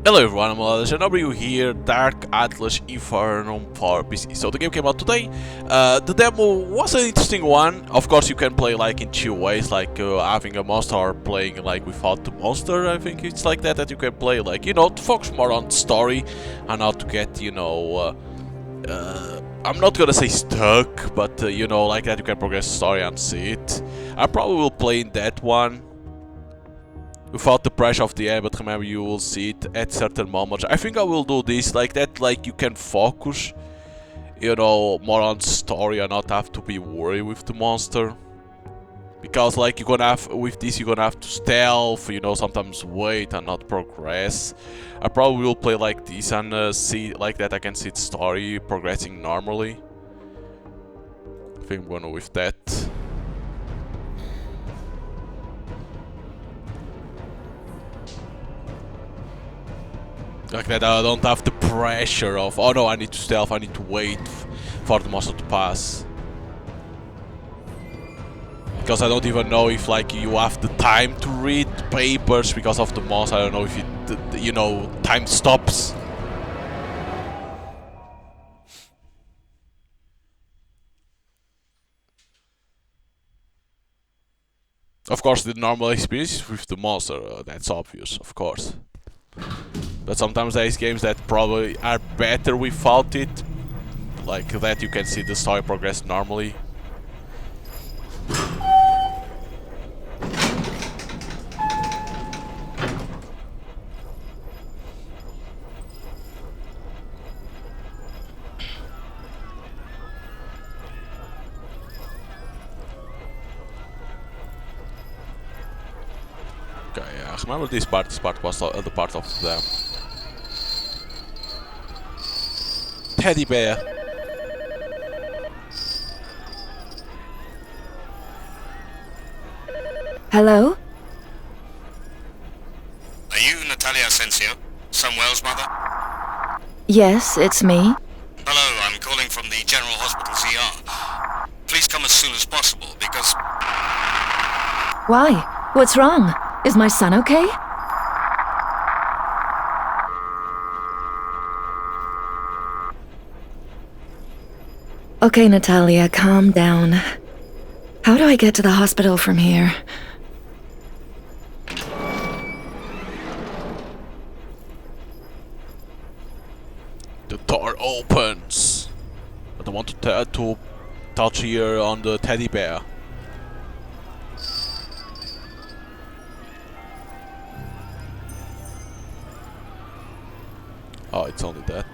Hello everyone, I'm Shinobu here, Dark Atlas Infernum for PC. So the game came out today. The demo was an interesting one. Of course you can play like in two ways, like having a monster or playing like without the monster. I think it's like that you can play, like, you know, to focus more on story and not to get, you know, I'm not gonna say stuck, but you know, like that you can progress the story and see it. I probably will play in that one without the pressure of the end, but remember you will see it at certain moments. I think I will do this like that, like you can focus, you know, more on story and not have to be worried with the monster. Because like you're gonna have, with this you're gonna have to stealth, you know, sometimes wait and not progress. I probably will play like this and see like that I can see the story progressing normally. I think I'm gonna with that. Like that I don't have the pressure of, oh no, I need to stealth, I need to wait for the monster to pass. Because I don't even know if like you have the time to read papers because of the monster. I don't know if it, you know, time stops. Of course the normal experience is with the monster, that's obvious, of course. But sometimes there's games that probably are better without it. Like that you can see the story progress normally. Okay, yeah, I remember this part was the part of the teddy bear. Hello? Are you Natalia Asensio, Samuel's mother? Yes, it's me. Hello, I'm calling from the General Hospital's ER. Please come as soon as possible, because... Why? What's wrong? Is my son okay? Okay, Natalia, calm down. How do I get to the hospital from here? The door opens. But I want to touch here on the teddy bear. Oh, it's only that.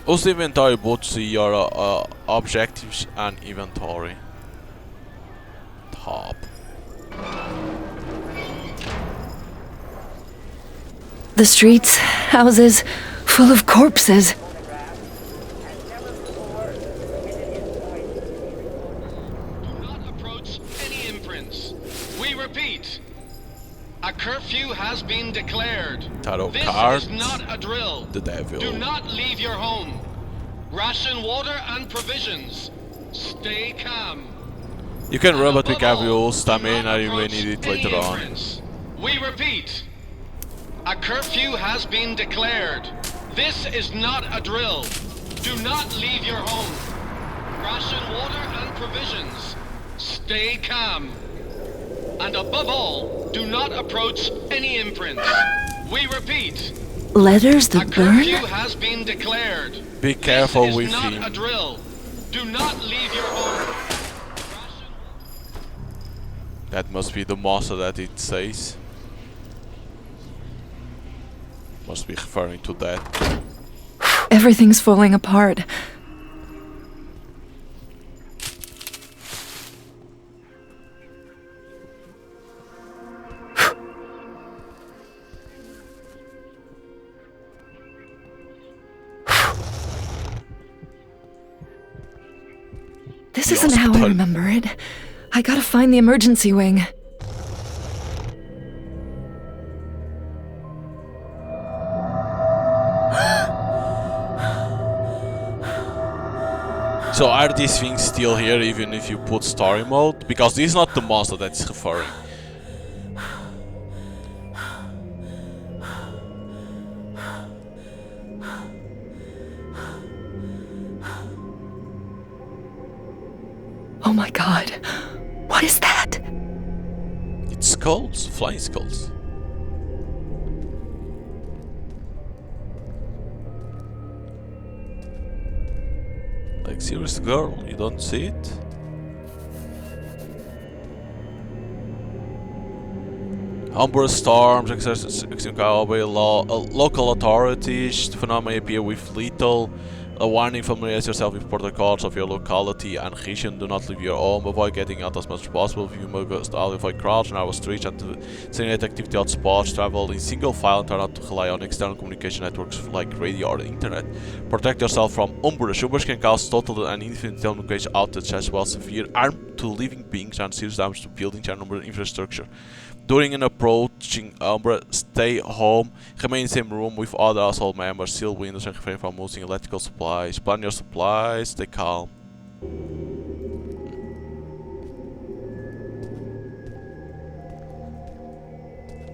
Use the inventory both to see your objectives and inventory. Top. The streets, houses, full of corpses. Do not approach any imprints. We repeat. A curfew has been declared. Tarot This cards. is not a drill. The devil. Do not leave your home. Ration water and provisions. Stay calm. You can run, but be Above careful, all, you'll do stamina not and you may approach need it any later on. imprints. We repeat. A curfew has been declared. This is not a drill. Do not leave your home. Ration water and provisions. Stay calm. And above all, do not approach any imprints. We repeat. Letters A that burn? curfew has been declared. Be careful This with is not him. a drill. Do not leave your home. That must be the monster that it says. Must be referring to that. Everything's falling apart. This The isn't how I hospital. remember it. I gotta find the emergency wing. So are these things still here even if you put story mode? Because this is not the monster that's referring. is that? It's skulls, flying skulls. Like, serious girl, you don't see it? Umber storms, local authorities, the phenomena appear with lethal. A warning: familiarize yourself with protocols of your locality and region. Do not leave your home. Avoid getting out as much as possible. If you must avoid crowds, narrow streets, and simulate activity at spots. Travel in single file and try not to rely on external communication networks like radio or the internet. Protect yourself from Umbers. Umbers can cause total and infinite telecommunication outage as well as severe harm to living beings and serious damage to buildings and infrastructure. During an approaching Umbra, stay home, remain in the same room with other household members, seal windows and refrain from using electrical supplies. Plan your supplies, stay calm.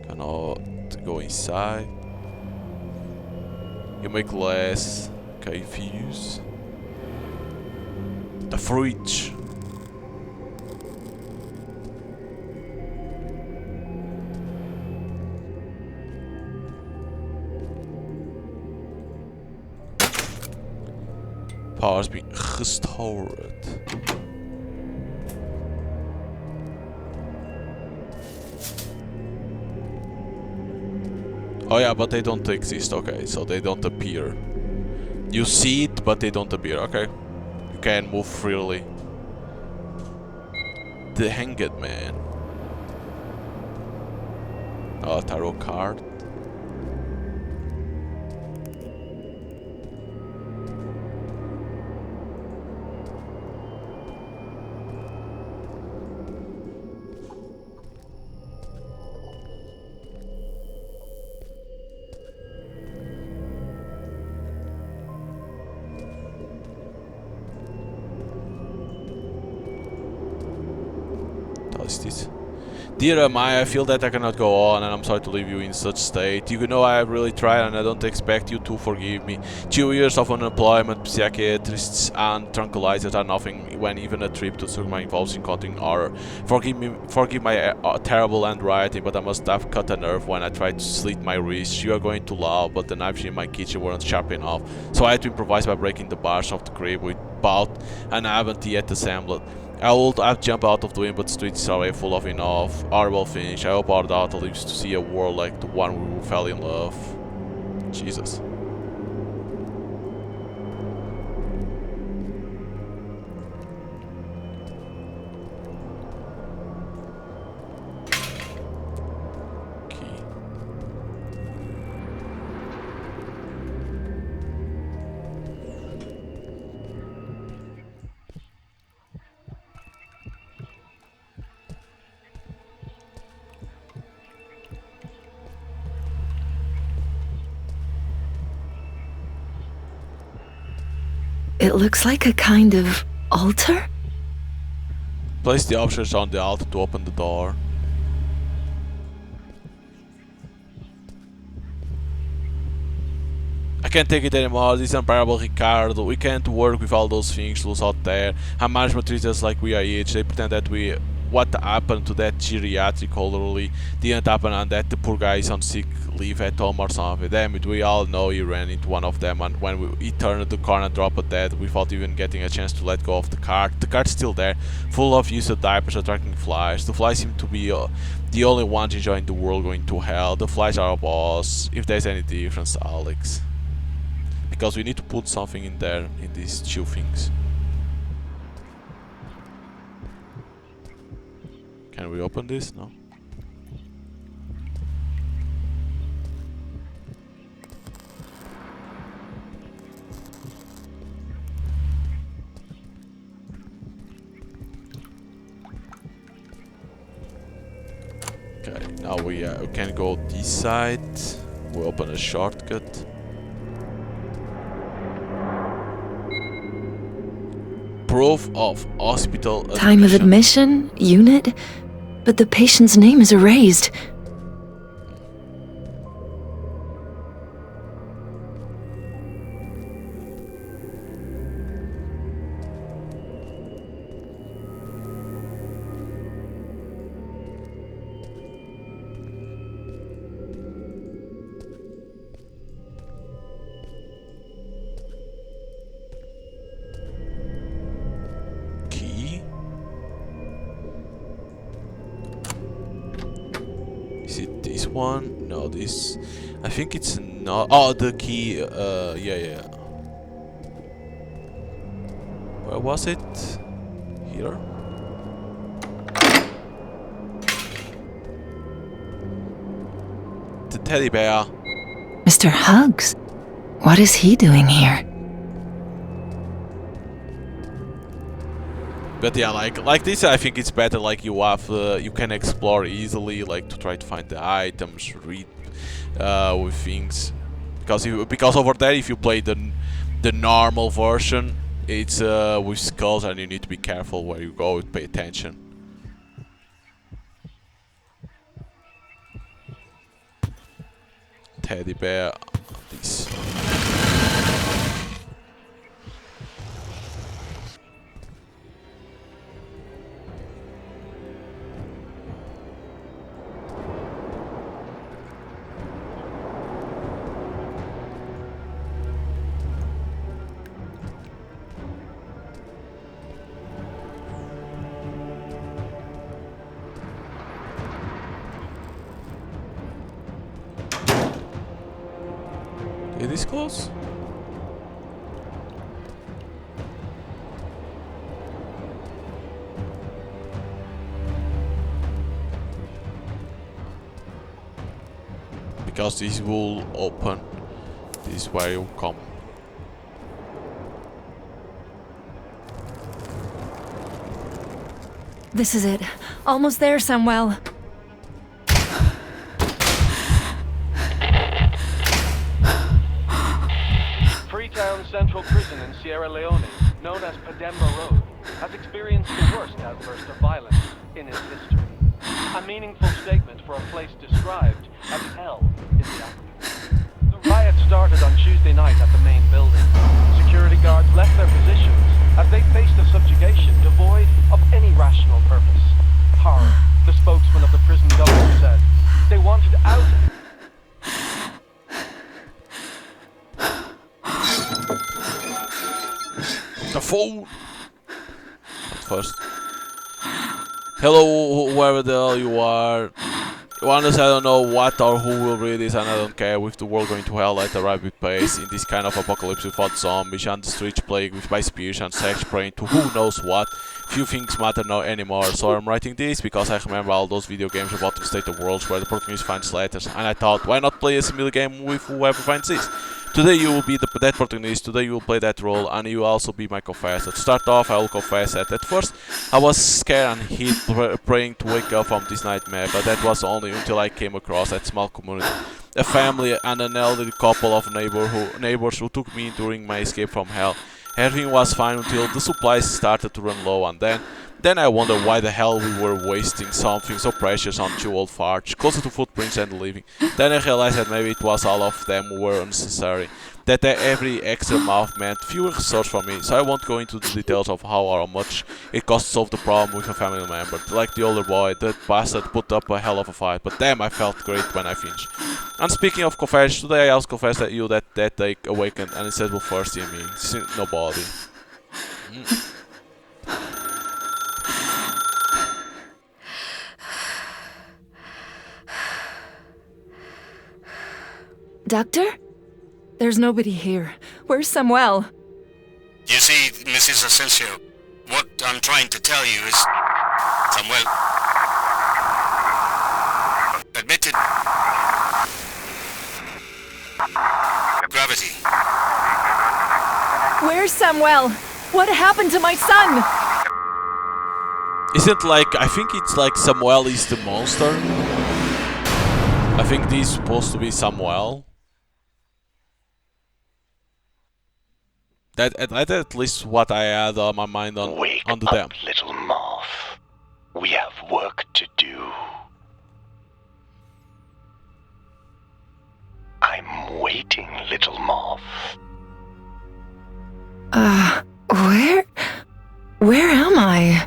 Cannot go inside. You make less. Okay, fuse. The fridge. Power has been restored. Oh yeah, but they don't exist. Okay, so they don't appear. You see it, but they don't appear. Okay, you can move freely. The Hanged Man. Oh, tarot card. This. Dear Maya, I feel that I cannot go on and I'm sorry to leave you in such state. You know I have really tried and I don't expect you to forgive me. 2 years of unemployment, psychiatrists and tranquilizers are nothing when even a trip to Surma involves encountering horror. Forgive my terrible handwriting, but I must have cut a nerve when I tried to slit my wrist. You are going to laugh, but the knives in my kitchen weren't sharp enough, so I had to improvise by breaking the bars of the crib with bout and I haven't yet assembled. I would have jumped out of the window, but the streets are already full of enough. Horrible finish. I hope our daughter lives to see a world like the one we fell in love. Jesus. It looks like a kind of altar? Place the options on the altar to open the door. I can't take it anymore, this is unbearable, Ricardo. We can't work with all those things loose out there. Our management treats us like we are each. They pretend that what happened to that geriatric elderly didn't happen and that the poor guy is on sick leave at home or something. Damn it, we all know he ran into one of them and when he turned the corner and dropped dead without even getting a chance to let go of the cart. The cart's still there, full of used diapers attracting flies. The flies seem to be the only ones enjoying the world going to hell. The flies are our boss, if there's any difference, Alex. Because we need to put something in there, in these two things. Can we open this? No. Okay, now we can go this side. We open a shortcut. Proof of hospital admission. Time of admission, unit, but the patient's name is erased. Is it this one? No, this... I think it's not... Oh, the key... yeah. Where was it? Here? The teddy bear. Mr. Hugs? What is he doing here? But yeah, like this, I think it's better. Like you have, you can explore easily, like to try to find the items, read with things. Because over there, if you play the normal version, it's with skulls, and you need to be careful where you go. Pay attention. Teddy bear. This. It is close. Because this will open. This is where you come. This is it. Almost there, Samuel. Freetown Central Prison in Sierra Leone, known as Pademba Road, has experienced the worst outburst of violence in its history. A meaningful statement for a place described as hell in the afternoon. The riot started on Tuesday night at the main building. Security guards left their positions as they faced a subjugation devoid of any rational purpose. Horror, the spokesman of the prison governor said. They wanted out. The phone! At first. Hello, whoever the hell you are. Honestly, I don't know what or who will read this, and I don't care. With the world going to hell at a rapid pace, in this kind of apocalypse without zombies and the streets plagued with by spears and sex praying to who knows what, few things matter now anymore. So I'm writing this because I remember all those video games about the state of worlds where the protagonist finds letters, and I thought, why not play a similar game with whoever finds this? Today you will be that protagonist, today you will play that role, and you will also be my confessor. To start off, I will confess that at first I was scared and hid praying to wake up from this nightmare, but that was only until I came across that small community. A family and an elderly couple of neighbors who took me in during my escape from hell. Everything was fine until the supplies started to run low, and then I wondered why the hell we were wasting something so precious on two old farts, closer to footprints and living. Then I realized that maybe it was all of them were unnecessary, that every extra mouth meant fewer resources for me, so I won't go into the details of how or how much it cost to solve the problem with a family member. Like the older boy, that bastard put up a hell of a fight, but damn, I felt great when I finished. And speaking of confession, today I also confessed that you that day awakened and it said will first in me, nobody. Doctor? There's nobody here. Where's Samuel? You see, Mrs. Asensio, what I'm trying to tell you is... Samuel... admitted... gravity. Where's Samuel? What happened to my son? Isn't like, I think it's like Samuel is the monster. I think this is supposed to be Samuel. That at least what I had on my mind on the dam. Wake up, little moth. We have work to do. I'm waiting, little moth. Where am I?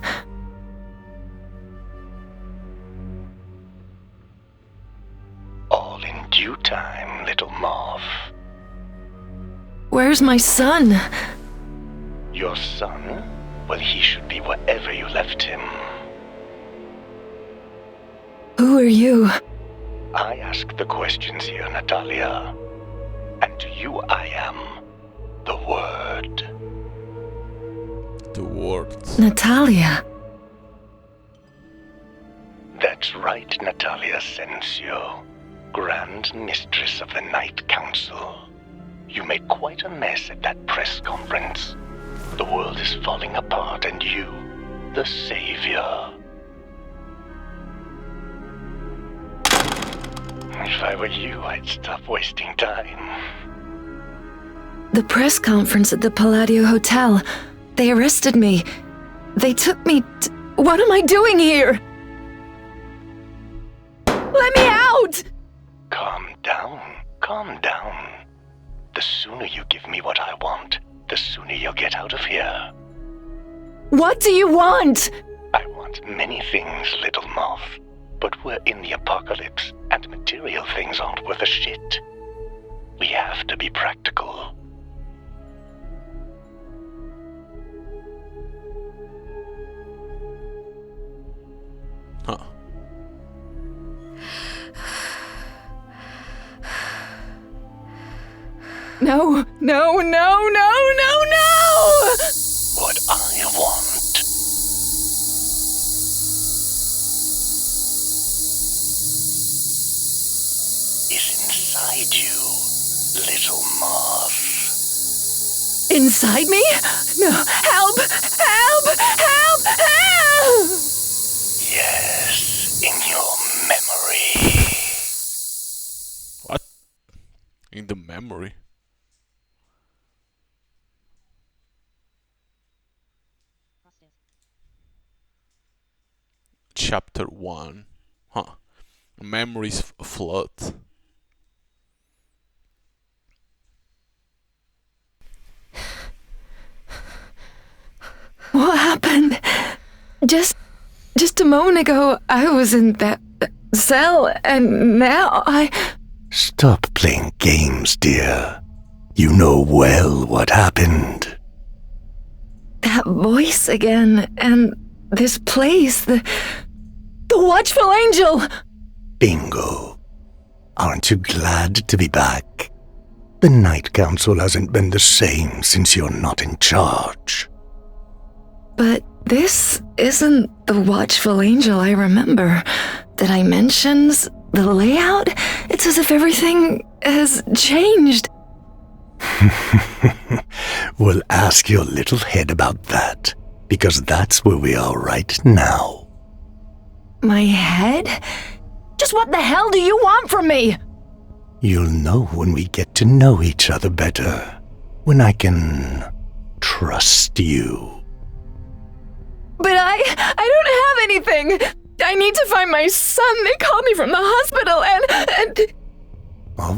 All in due time, little moth. Where's my son? Your son? Well, he should be wherever you left him. Who are you? I ask the questions here, Natalia. And to you I am the Word. The words. Natalia. That's right, Natalia Sensio, Grand Mistress of the Night Council. You made quite a mess at that press conference. The world is falling apart and you, the savior. If I were you, I'd stop wasting time. The press conference at the Palladio Hotel. They arrested me. They took me What am I doing here? Let me out! Calm down, calm down. The sooner you give me what I want, the sooner you'll get out of here. What do you want? I want many things, little moth. But we're in the apocalypse, and material things aren't worth a shit. We have to be practical. Huh. No, no, no, no, no, no! What I want is inside you, little moth. Inside me? No, help! Help! Help! Help! Yes, in your memory. What? In the memory? Chapter 1. Huh. Memories flood. What happened? Just a moment ago, I was in that cell, and now Stop playing games, dear. You know well what happened. That voice again, and this place, the Watchful Angel! Bingo. Aren't you glad to be back? The Night Council hasn't been the same since you're not in charge. But this isn't the Watchful Angel I remember. The dimensions, the layout, it's as if everything has changed. Well, ask your little head about that, because that's where we are right now. My head? Just what the hell do you want from me? You'll know when we get to know each other better. When I can trust you. But I don't have anything. I need to find my son. They called me from the hospital and... All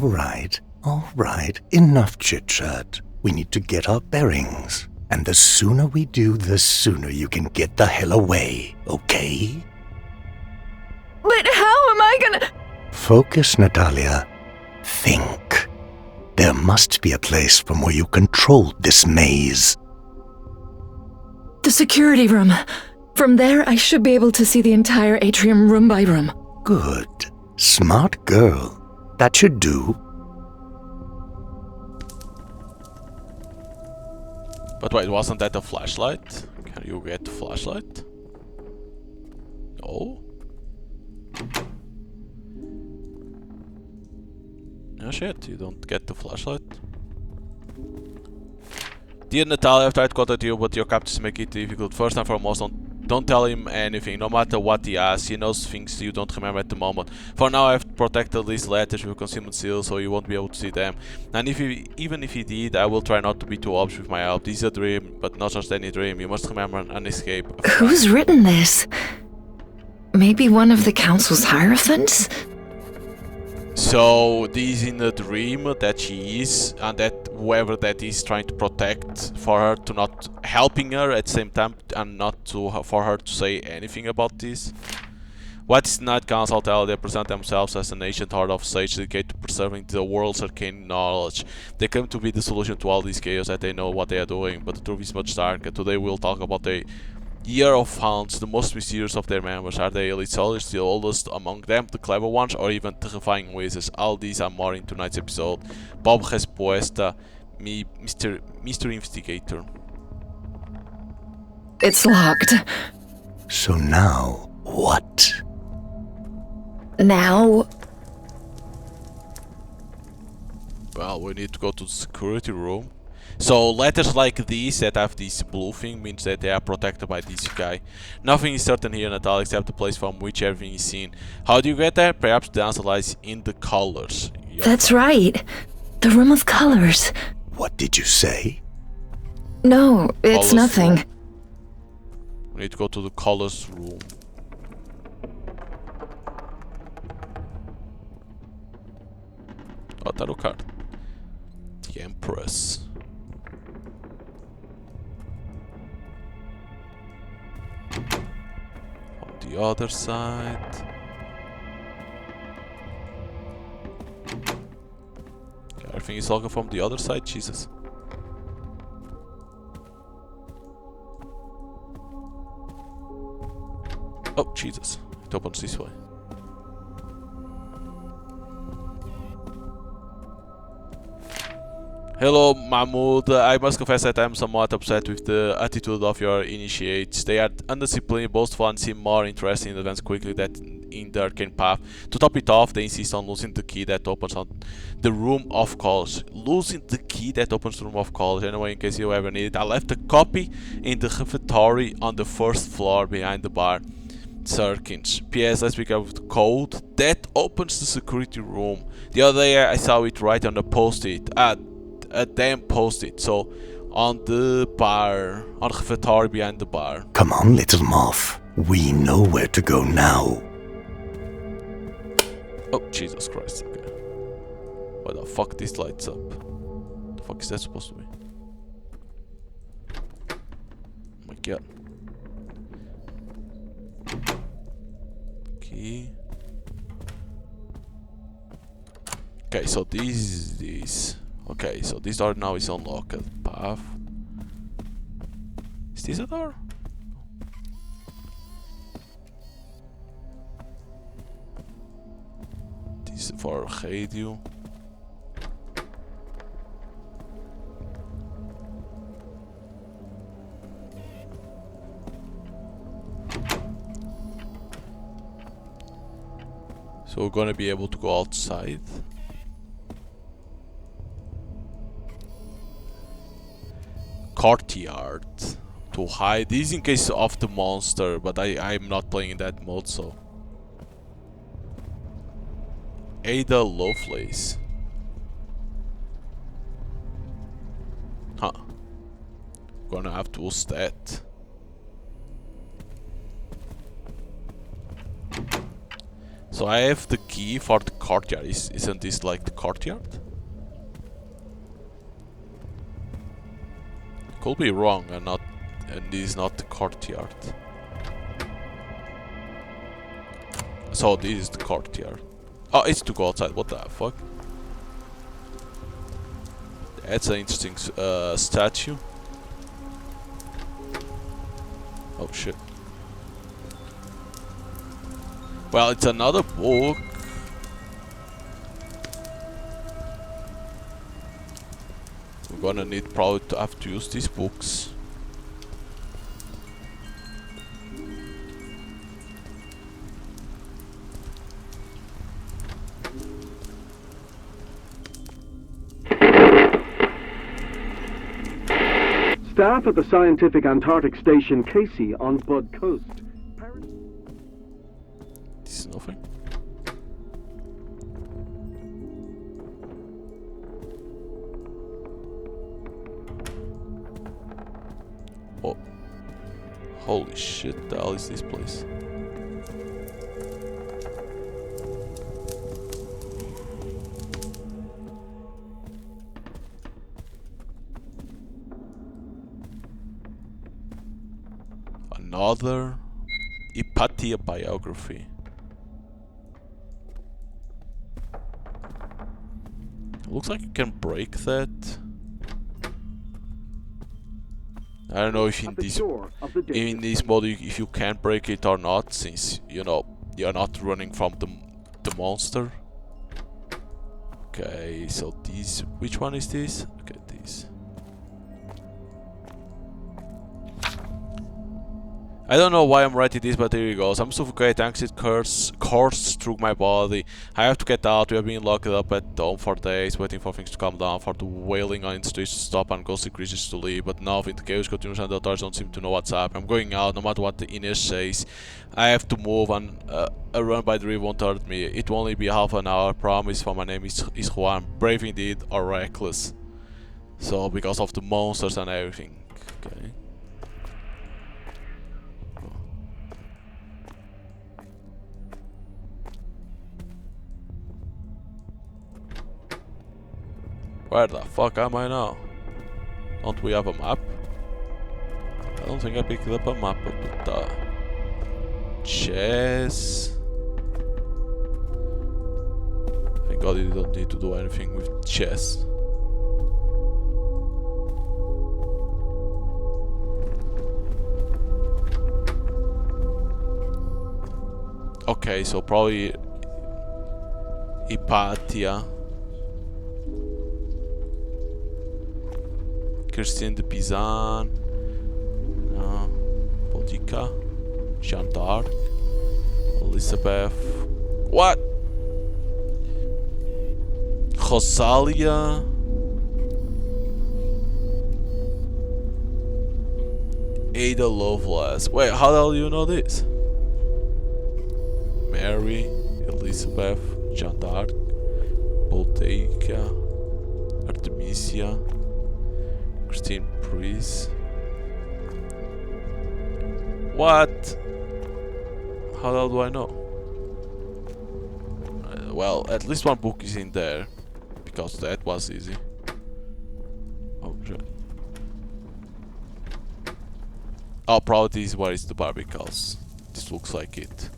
right. Enough chit-chat. We need to get our bearings. And the sooner we do, the sooner you can get the hell away, okay? But how am I gonna... Focus, Natalia. Think. There must be a place from where you controlled this maze. The security room. From there, I should be able to see the entire atrium room by room. Good. Smart girl. That should do. But wait, wasn't that a flashlight? Can you get the flashlight? No? No shit, you don't get the flashlight. Dear Natalia, I've tried to contact you, but your captors make it difficult. First and foremost, don't tell him anything, no matter what he asks. He knows things you don't remember at the moment. For now, I've protected these letters with concealment seal, so you won't be able to see them. And even if he did, I will try not to be too obvious with my help. This is a dream, but not just any dream. You must remember and escape. Who's written this? Maybe one of the council's hierophants? So this is in a dream that she is, and that whoever that is trying to protect for her to not helping her at the same time, and not to for her to say anything about this. What is the Night Council? They present themselves as an ancient horde of sages dedicated to preserving the world's arcane knowledge. They claim to be the solution to all this chaos, that they know what they are doing, but the truth is much darker. Today we'll talk about Year of Hounds, the most mysterious of their members. Are they elite soldiers, the oldest among them, the clever ones, or even terrifying wizards? All these and more in tonight's episode. Bob Respuesta, Mr. Investigator. It's locked. So now, what? Now, Well, we need to go to the security room. So letters like these that have this blue thing means that they are protected by this guy. Nothing is certain here, Natal, except the place from which everything is seen. How do you get there? Perhaps the answer lies in the colors. Yup. that's right. The room of colors. What did you say? No, it's Colors nothing. room. We need to go to the colors room. Oh, tarot card. The Empress. On the other side. Okay, everything is looking from the other side, Jesus. Oh, Jesus. It opens this way. Hello, Mahmoud. I must confess that I am somewhat upset with the attitude of your initiates. They are undisciplined, boastful, and seem more interested in advance quickly than in the arcane path. To top it off, they insist on losing the key that opens on the room of calls. Losing the key that opens the room of calls. Anyway, in case you ever need it, I left a copy in the refectory on the first floor behind the bar. Cirkins. P.S. Let's pick up the code that opens the security room. The other day I saw it right on the post-it. A damn post-it. So on the bar, on the refectory behind the bar. Come on, little moth. We know where to go now. Oh, Jesus Christ. Okay. Why the fuck this lights up? The fuck is that supposed to be? Oh my god. Key. Okay, so this is this. Okay, so this door now is unlocked. Path. Is this a door? This is for radio. So we're gonna be able to go outside. Courtyard to hide. This is in case of the monster, but I'm not playing in that mode, so. Ada Lovelace. Huh. Gonna have to use that. So I have the key for the courtyard. Isn't this like the courtyard? Could be wrong and this is not the courtyard. So this is the courtyard. Oh, it's to go outside. What the fuck? That's an interesting statue. Oh shit. Well, it's another book. We're gonna need probably to have to use these books. Staff at the Scientific Antarctic Station Casey on Bud Coast. This is nothing. Oh. Holy shit, the hell is this place? Another Hypatia biography. Looks like you can break that. I don't know if in at the this shore of the in this mode if you can break it or not, since you know you're not running from the monster. Okay, so this, which one is this? Okay, this. I don't know why I'm writing this, but here it goes. I'm suffocated, anxiety coursed through my body. I have to get out. We have been locked up at home for days, waiting for things to calm down, for the wailing on the streets to stop and ghostly creatures to leave. But nothing. The chaos continues and the authorities don't seem to know what's up. I'm going out, no matter what the inner says. I have to move, and a run by the river won't hurt me. It will only be half an hour. Promise, for my name is Juan. Brave indeed, or reckless. So, because of the monsters and everything. Okay. Where the fuck am I now? Don't we have a map? I don't think I picked up a map, but chess. Thank God you don't need to do anything with chess. Okay, so probably Hypatia. Christine de Pizan, Boudica, Jeanne d'Arc, Elizabeth, what? Rosalia, Ada Lovelace. Wait, how the hell do you know this? Mary, Elizabeth, Jeanne d'Arc, Boudica, Artemisia, Christine Priest. What? How the hell do I know? Well, at least one book is in there, because that was easy. Oh, shit. Oh, probably this is where is the bar, because this looks like it.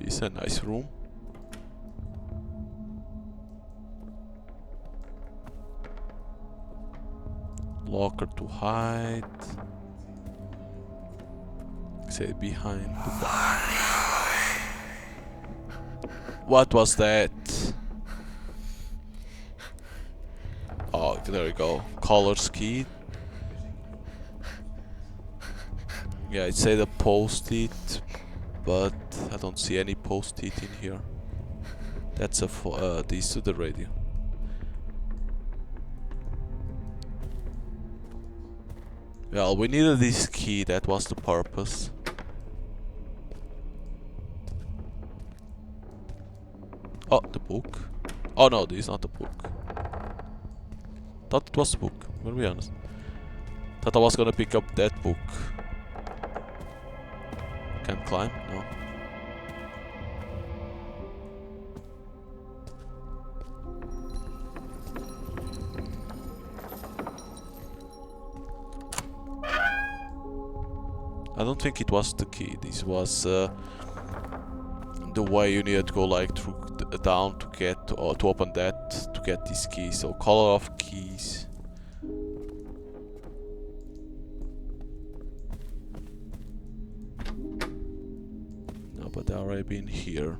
It's a nice room. Locker to hide. Say behind the bar. What was that? Oh, there we go. Colors key. Yeah, it said a post-it, but I don't see any post-it in here. That's a this to the radio. Well, we needed this key, that was the purpose. Oh, the book. Oh no, this is not the book. Thought it was the book, we'll be honest. Thought I was gonna pick up that book. Can't climb? No. I don't think it was the key. This was the way you needed to go like through down to get or to open that to get this key. So color of keys. No, but they already been here.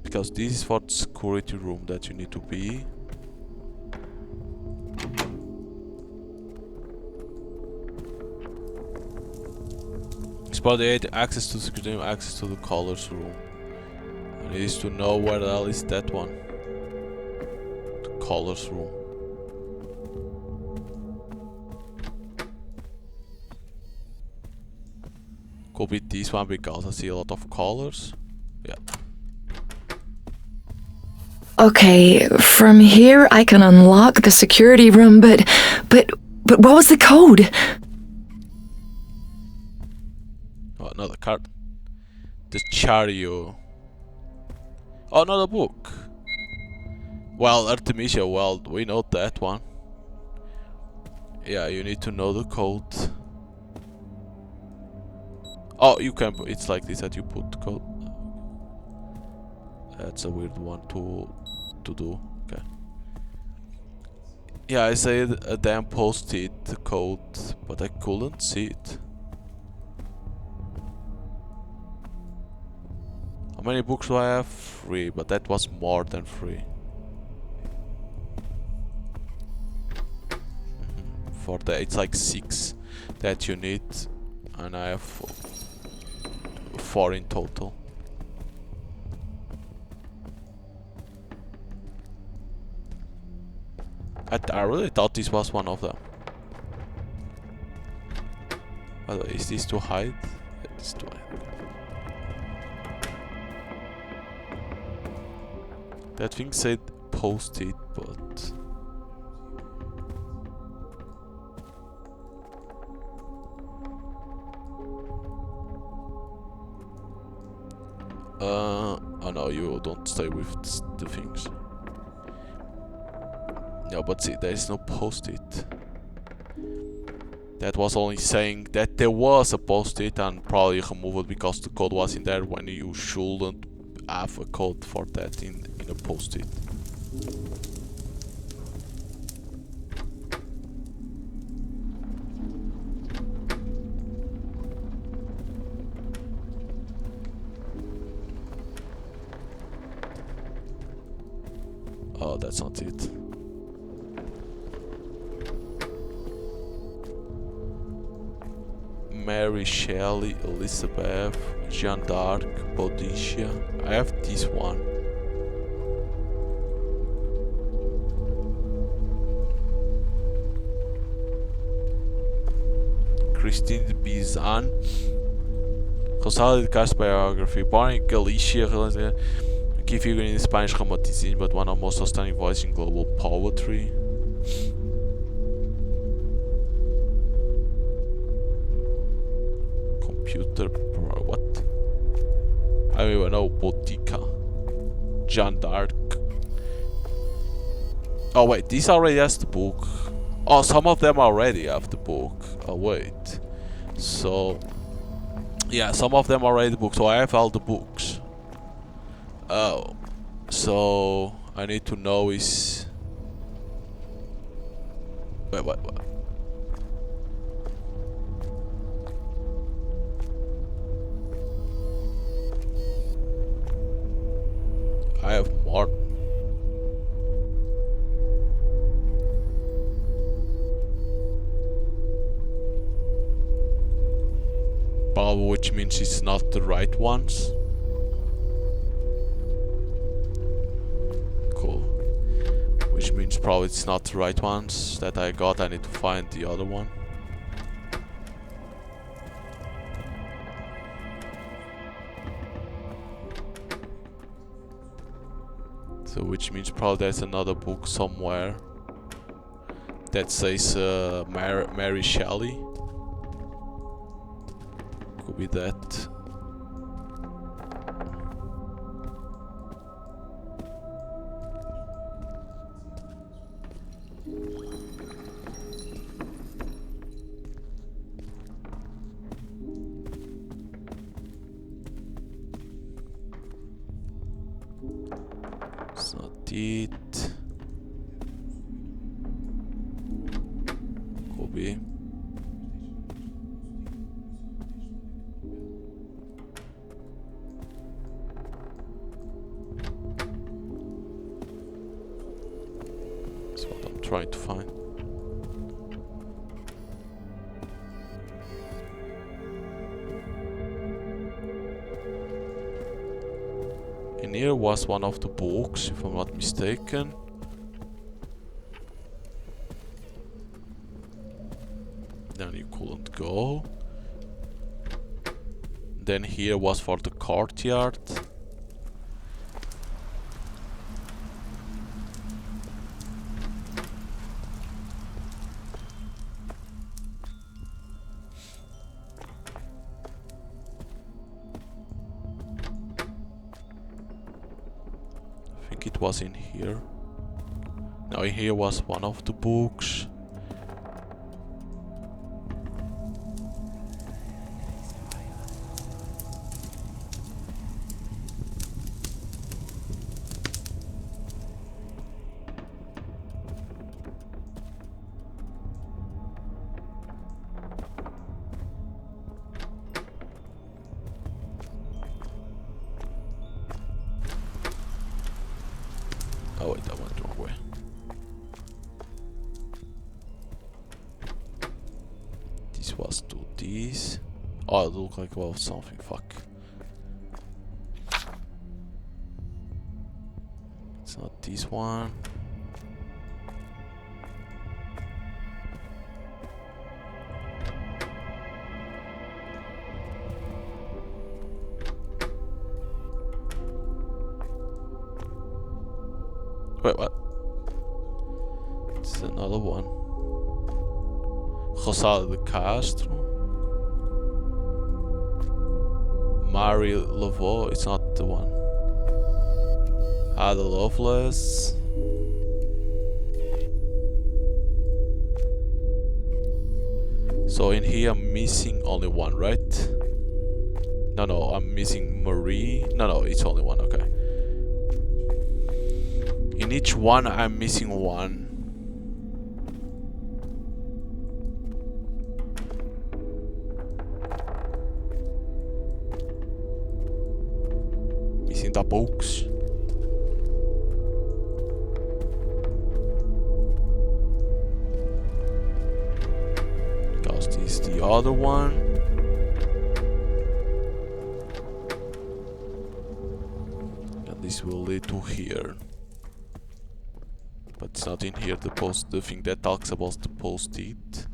Because this is for the security room that you need to be. It's about the access to the security room, access to the colors room. And it is to know where the hell is that one. The colors room. Could be this one because I see a lot of colors. Yeah. Okay, from here I can unlock the security room, but what was the code? Oh, another card. The chariot. Oh, another book. Well, Artemisia, well, we know that one. Yeah, you need to know the code. Oh, you can. It's like this that you put code. That's a weird one to do. Okay. Yeah, I said a damn post-it the code, but I couldn't see it. How many books do I have? 3, but that was more than 3. For that, it's like 6 that you need, and I have 4 in total. I really thought this was one of them. By the way, is this to hide? It's to hide. That thing said post-it, but... oh no, you don't stay with the things. No, but see, there is no post-it. That was only saying that there was a post-it and probably remove it because the code was in there when you shouldn't have a code for that in a post-it. Oh, that's not it. Mary Shelley, Elizabeth, Jeanne d'Arc, Boadicea. I have this one. Christine de Pizan. Consolidated cast biography. Born in Galicia, key figure in Spanish romanticism, but one of the most outstanding voices in global poetry. Computer, what? I don't even know. Botica. Jeanne d'Arc. Oh wait, this already has the book. Oh, some of them already have the book. Oh wait. So... yeah, some of them already the book, so I have all the books. Oh. So... I need to know is... wait, what? I have more. Which means it's not the right ones. Cool. Which means probably it's not the right ones that I got. I need to find the other one. So which means probably there's another book somewhere that says Mary Shelley. Could be that. It's not it. Could be. That's what I'm trying to find. In here was one of the books, if I'm not mistaken. Then you couldn't go. Then here was for the courtyard. think it was in here. No, in here was one of the books. Oh wait, I went the wrong way. This was to this. Oh, it looked like well something. Fuck. It's not this one. Wait, what? It's another one. Rosada de Castro. Mary Laveau. It's not the one. Ada Lovelace. So in here I'm missing only one, right? No, I'm missing Marie. No, it's only one, okay. In each one I'm missing one. Missing the books. Because this is the other one. And this will lead to here. But it's not in here, the thing that talks about the post-it.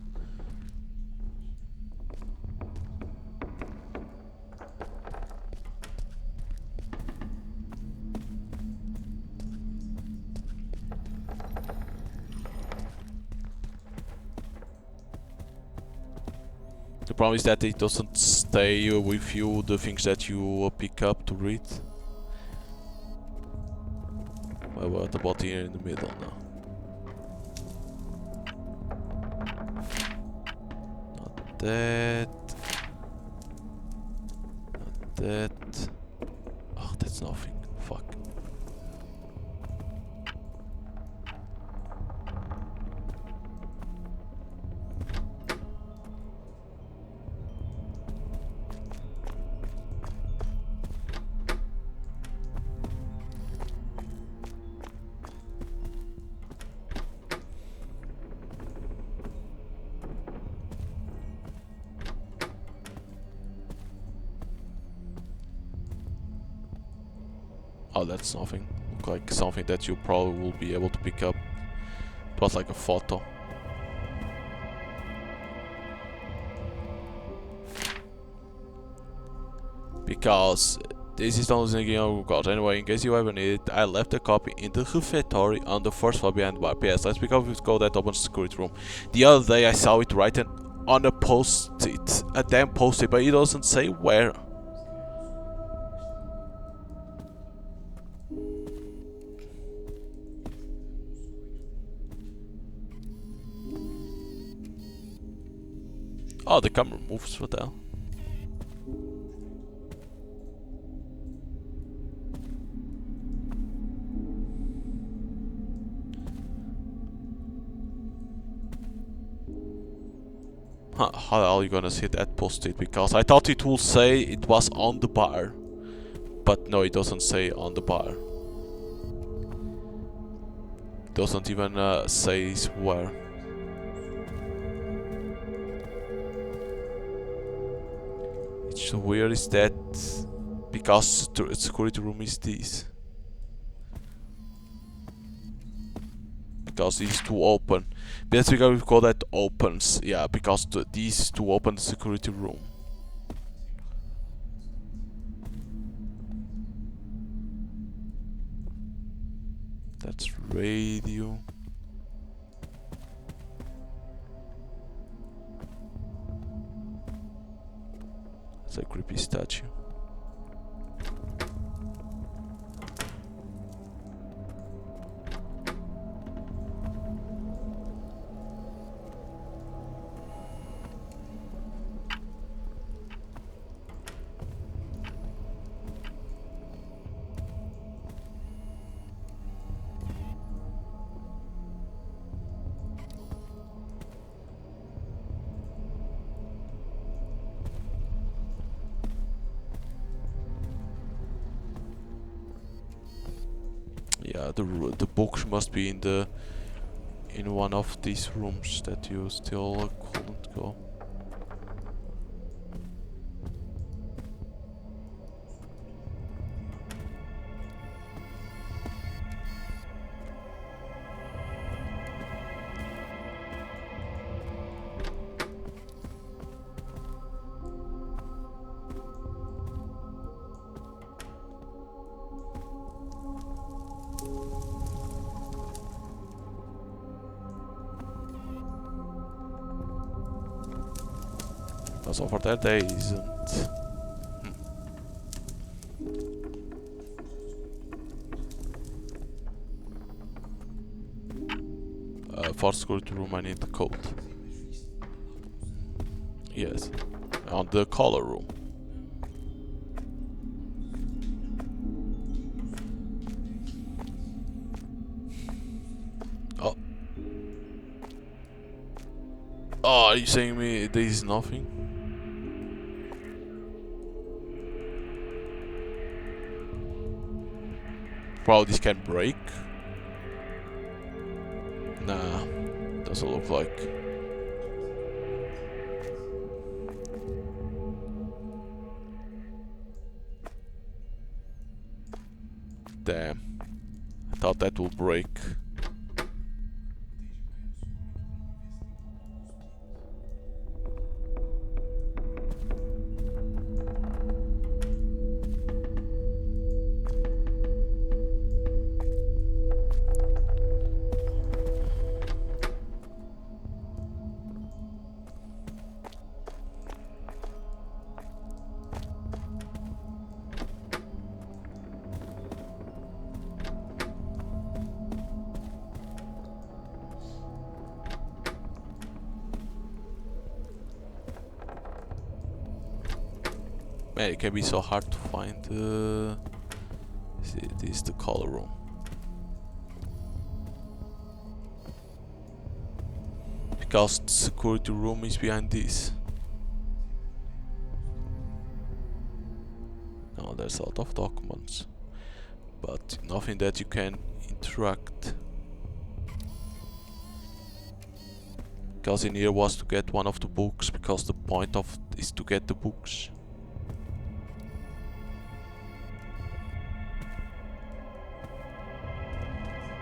The problem is that it doesn't stay with you, the things that you pick up to read. Well, what about here in the middle now? Not that. Not that. Oh, that's nothing. Fuck. Oh, that's nothing. Look like something that you probably will be able to pick up. It was like a photo. Because this is not thinking of God. Anyway, in case you ever need it, I left a copy in the refectory on the first floor behind the bar. PS, let's pick up with code that opens the security room. The other day I saw it written on a post-it. A damn post-it, but it doesn't say where. Oh, the camera moves, what the hell? Huh, how the hell are you gonna see that post-it? Because I thought it would say it was on the bar. But no, it doesn't say on the bar. It doesn't even say where. It's weird is that because the security room is this. Because these two open. That's because we call that opens. Yeah, because these two open the security room. That's radio. It's a creepy statue. Yeah, the books must be in one of these rooms that you still couldn't go. But so far there isn't. For security room I need the code. Yes. On the color room. Oh. Oh, are you saying me there is nothing? Probably this can break. Nah, doesn't look like. Damn. I thought that would break. Man, it can be so hard to find. See, this is the color room. Because the security room is behind this. Now there's a lot of documents, but nothing that you can interact. Because in here was to get one of the books, because the point of is to get the books.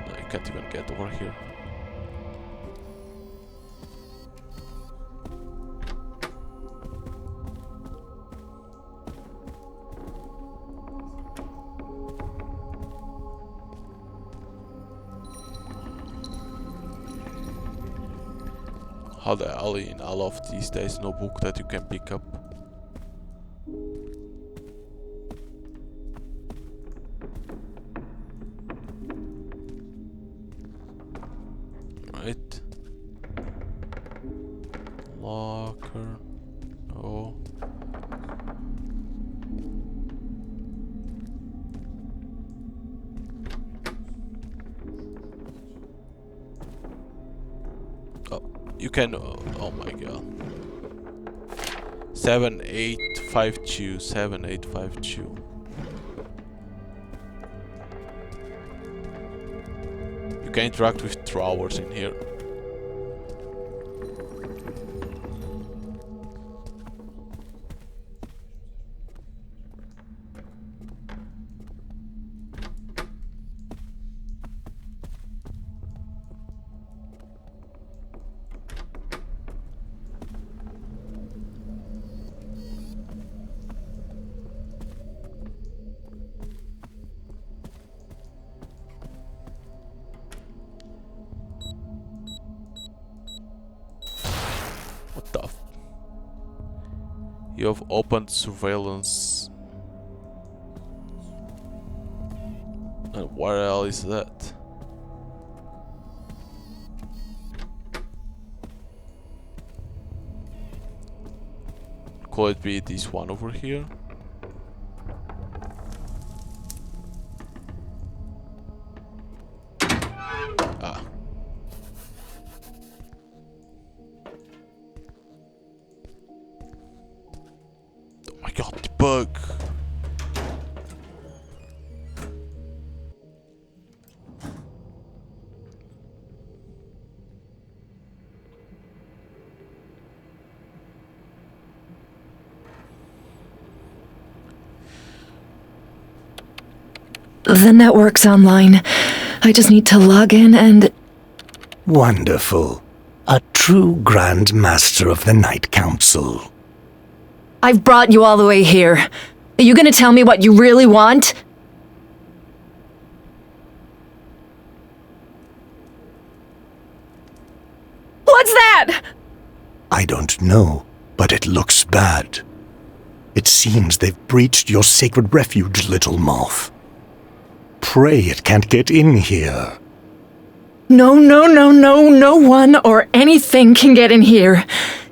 No, you can't even get over here. How the hell in all of these days no book that you can pick up? Right. Locker. Oh. You can, oh my god. 7852, 7852. You can interact with drawers in here. What the f- You have opened surveillance. And what the hell is that? Could it be this one over here? Ah. Oh my god, the bug! The network's online. I just need to log in and... Wonderful. A true Grand Master of the Night Council. I've brought you all the way here. Are you gonna tell me what you really want? What's that? I don't know, but it looks bad. It seems they've breached your sacred refuge, little moth. Pray it can't get in here. No, no one or anything can get in here.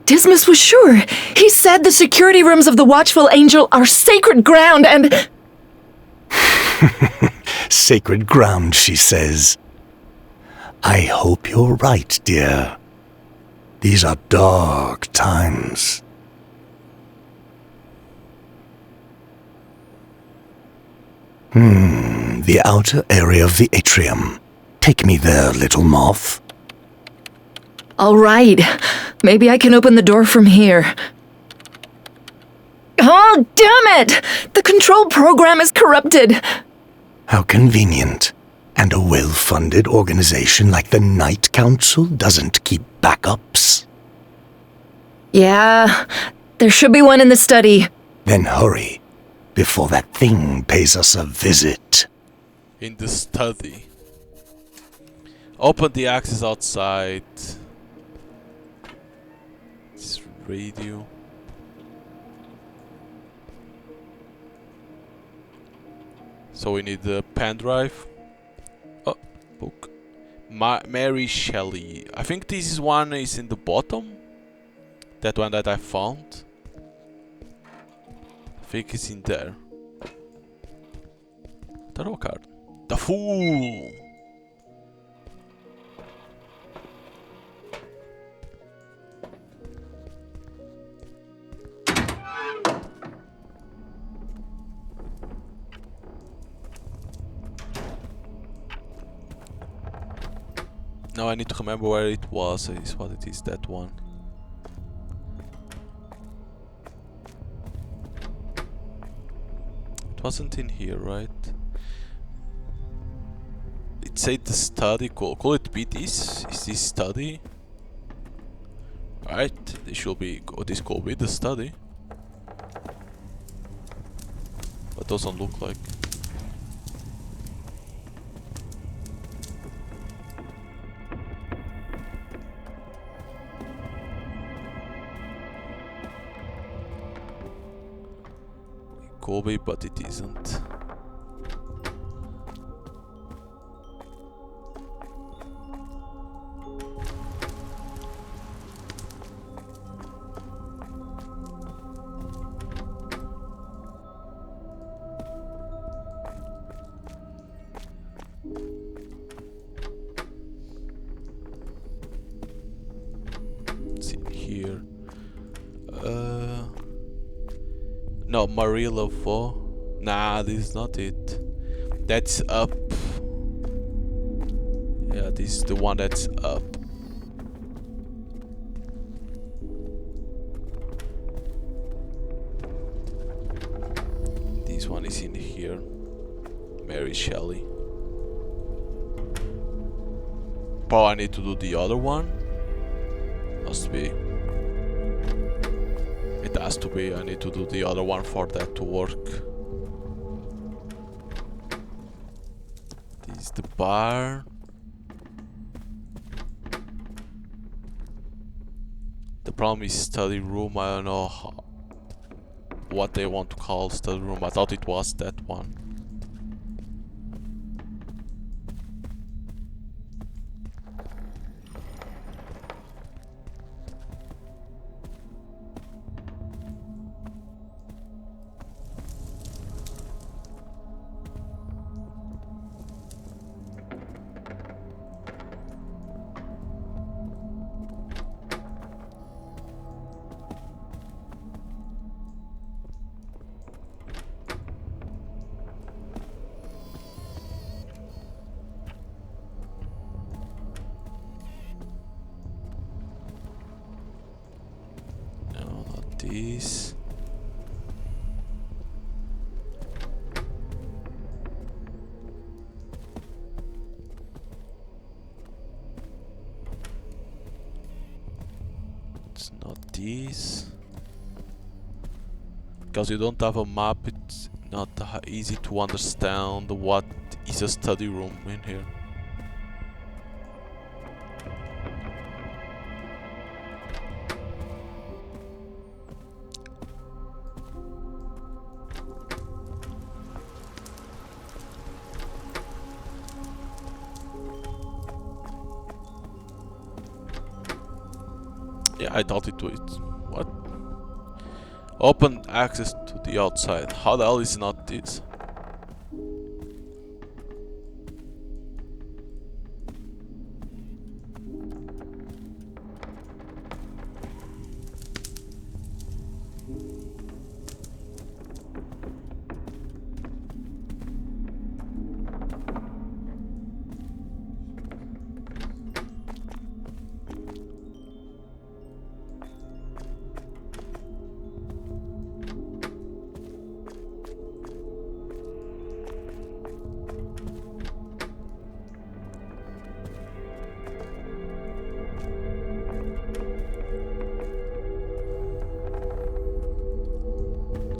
Dismas was sure. He said the security rooms of the Watchful Angel are sacred ground and... Sacred ground, she says. I hope you're right, dear. These are dark times. The outer area of the atrium. Take me there, little moth. All right. Maybe I can open the door from here. Oh, damn it! The control program is corrupted. How convenient. And a well-funded organization like the Night Council doesn't keep backups. Yeah, there should be one in the study. Then hurry, before that thing pays us a visit. In the study. Open the access outside. It's radio. So we need the pen drive. Oh, book. Mary Shelley. I think this is one is in the bottom. That one that I found. I think it's in there. Tarot card. The Fool! Now I need to remember where it was. Is what it is, that one. It wasn't in here, right? It said the study. Could it be this? Is this study? Right, this should be. This could be the study. But doesn't look like. It could be, but it isn't. It's in here. No, Marie Laveau. Nah, this is not it. That's up. Yeah, this is the one that's up. This one is in here. Mary Shelley. Oh, I need to do the other one. Must be. It has to be. I need to do the other one for that to work. This is the bar. The problem is study room. I don't know what they want to call study room. I thought it was that one. This. this. Because you don't have a map, it's not easy to understand what is a study room in here. Yeah, I thought it was. What? Open access to the outside. How the hell is not this?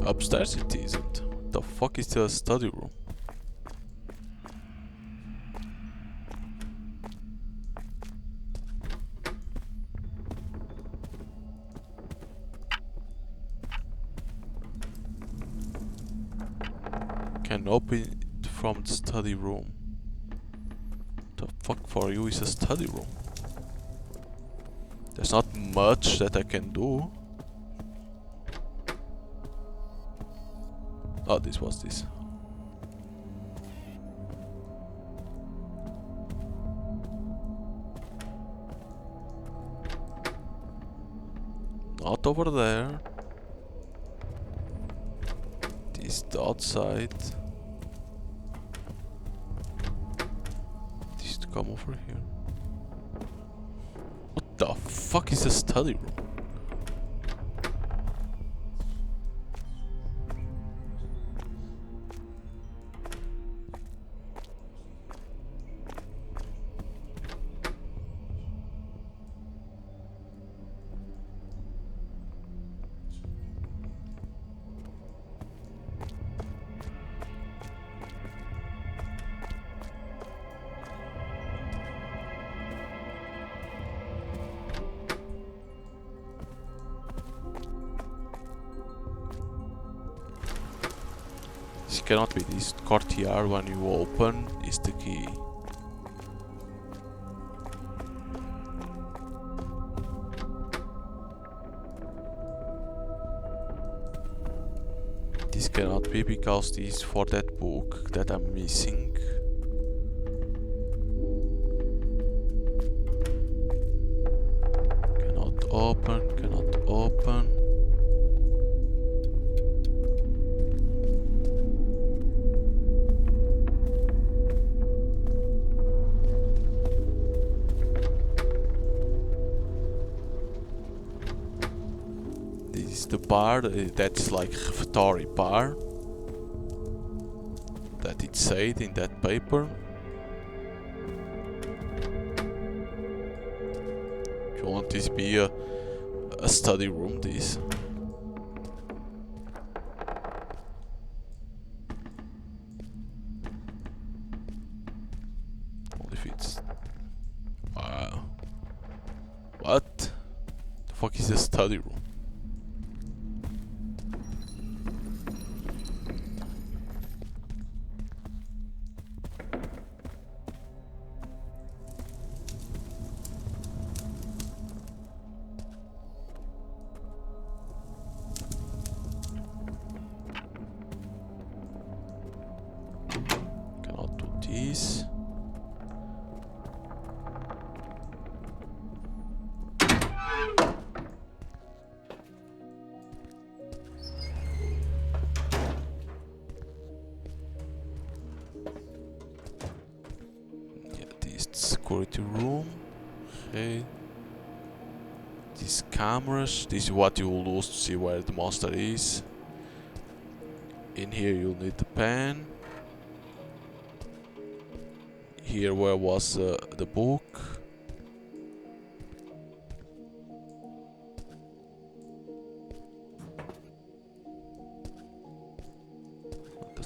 Upstairs it isn't. What the fuck is the study room? Can open it from the study room. The fuck for you is a study room? There's not much that I can do. Oh, this was this. Not over there. This the outside. This to come over here. What the fuck is a study room? This cannot be this courtyard when you open is the key. This cannot be because this is for that book that I'm missing. Cannot open, cannot open. The bar that's like Story bar that it said in that paper. If you want this be a study room, this. Only if it's what the fuck is a study room? This. Yeah, this security room. Okay. These cameras. This is what you will lose to see where the monster is. In here you'll need the pen. Here where was the book.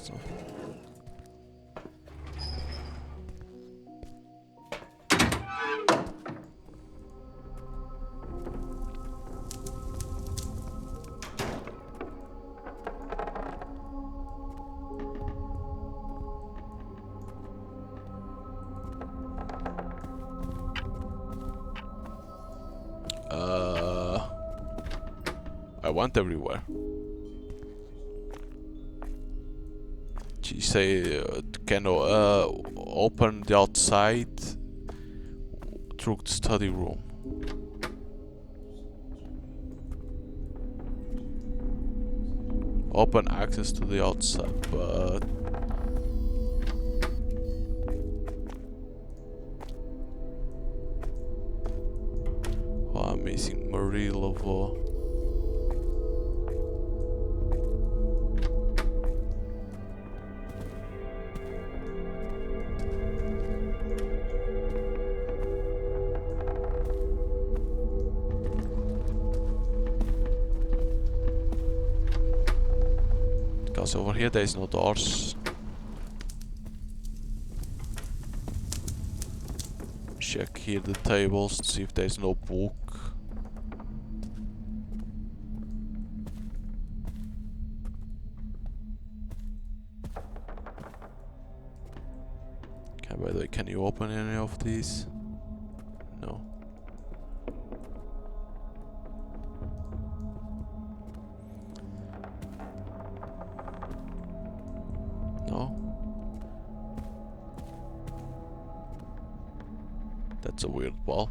stuff. I went everywhere. She say can open the outside through the study room. Open access to the outside, but oh, I'm missing Marie Laveau. Because over here there is no doors. Check here the tables to see if there is no book. Okay, by the way, can you open any of these? No. No? That's a weird wall.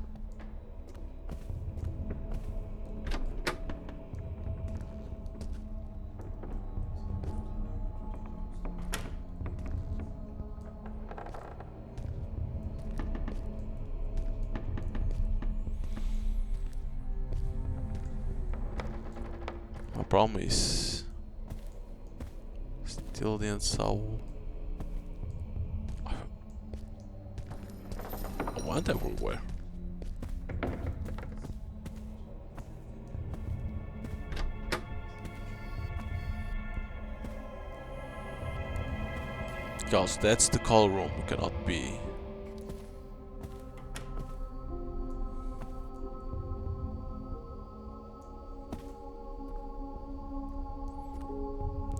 My problem is still didn't solve. I went everywhere. Because that's the call room, it cannot be.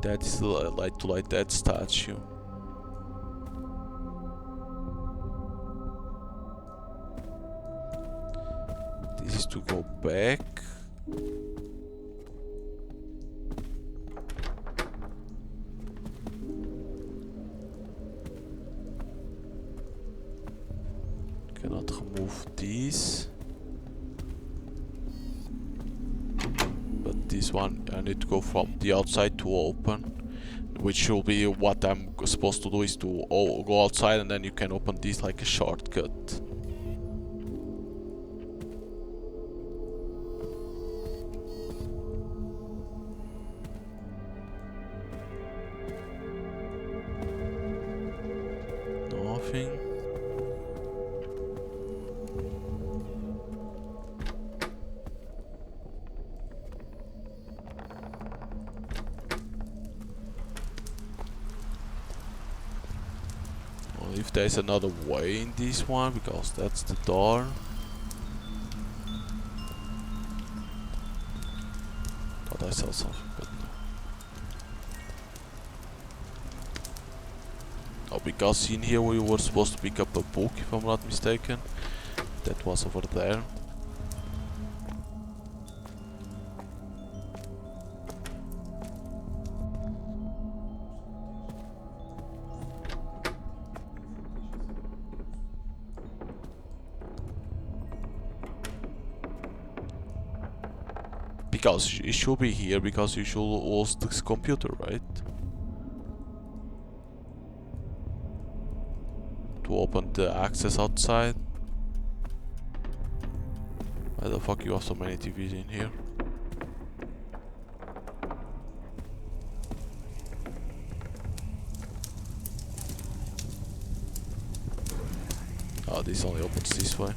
That is the light to light that statue. This is to go back. Cannot remove these. But this one I need to go from the outside to open, which will be what I'm supposed to do, is to go outside and then you can open this like a shortcut. Nothing. If there's another way in this one, because that's the door. Thought I saw something, but no. Oh, because in here we were supposed to pick up a book, if I'm not mistaken. That was over there. Because it should be here, because you should use this computer, right? To open the access outside. Why the fuck you have so many TVs in here? Oh, this only opens this way.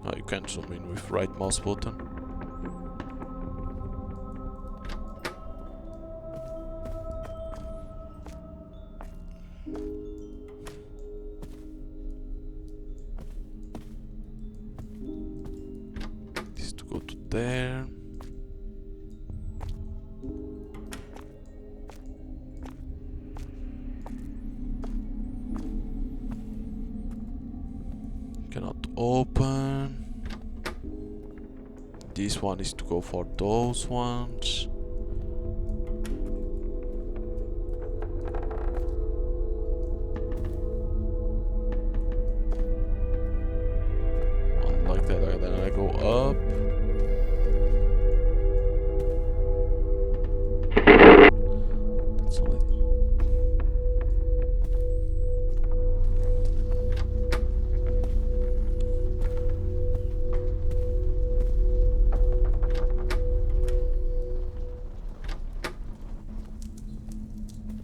Oh, you can zoom in with right mouse button. This to go to there. Cannot open. This one is to go for those ones. One like that, and then I go up. That's only.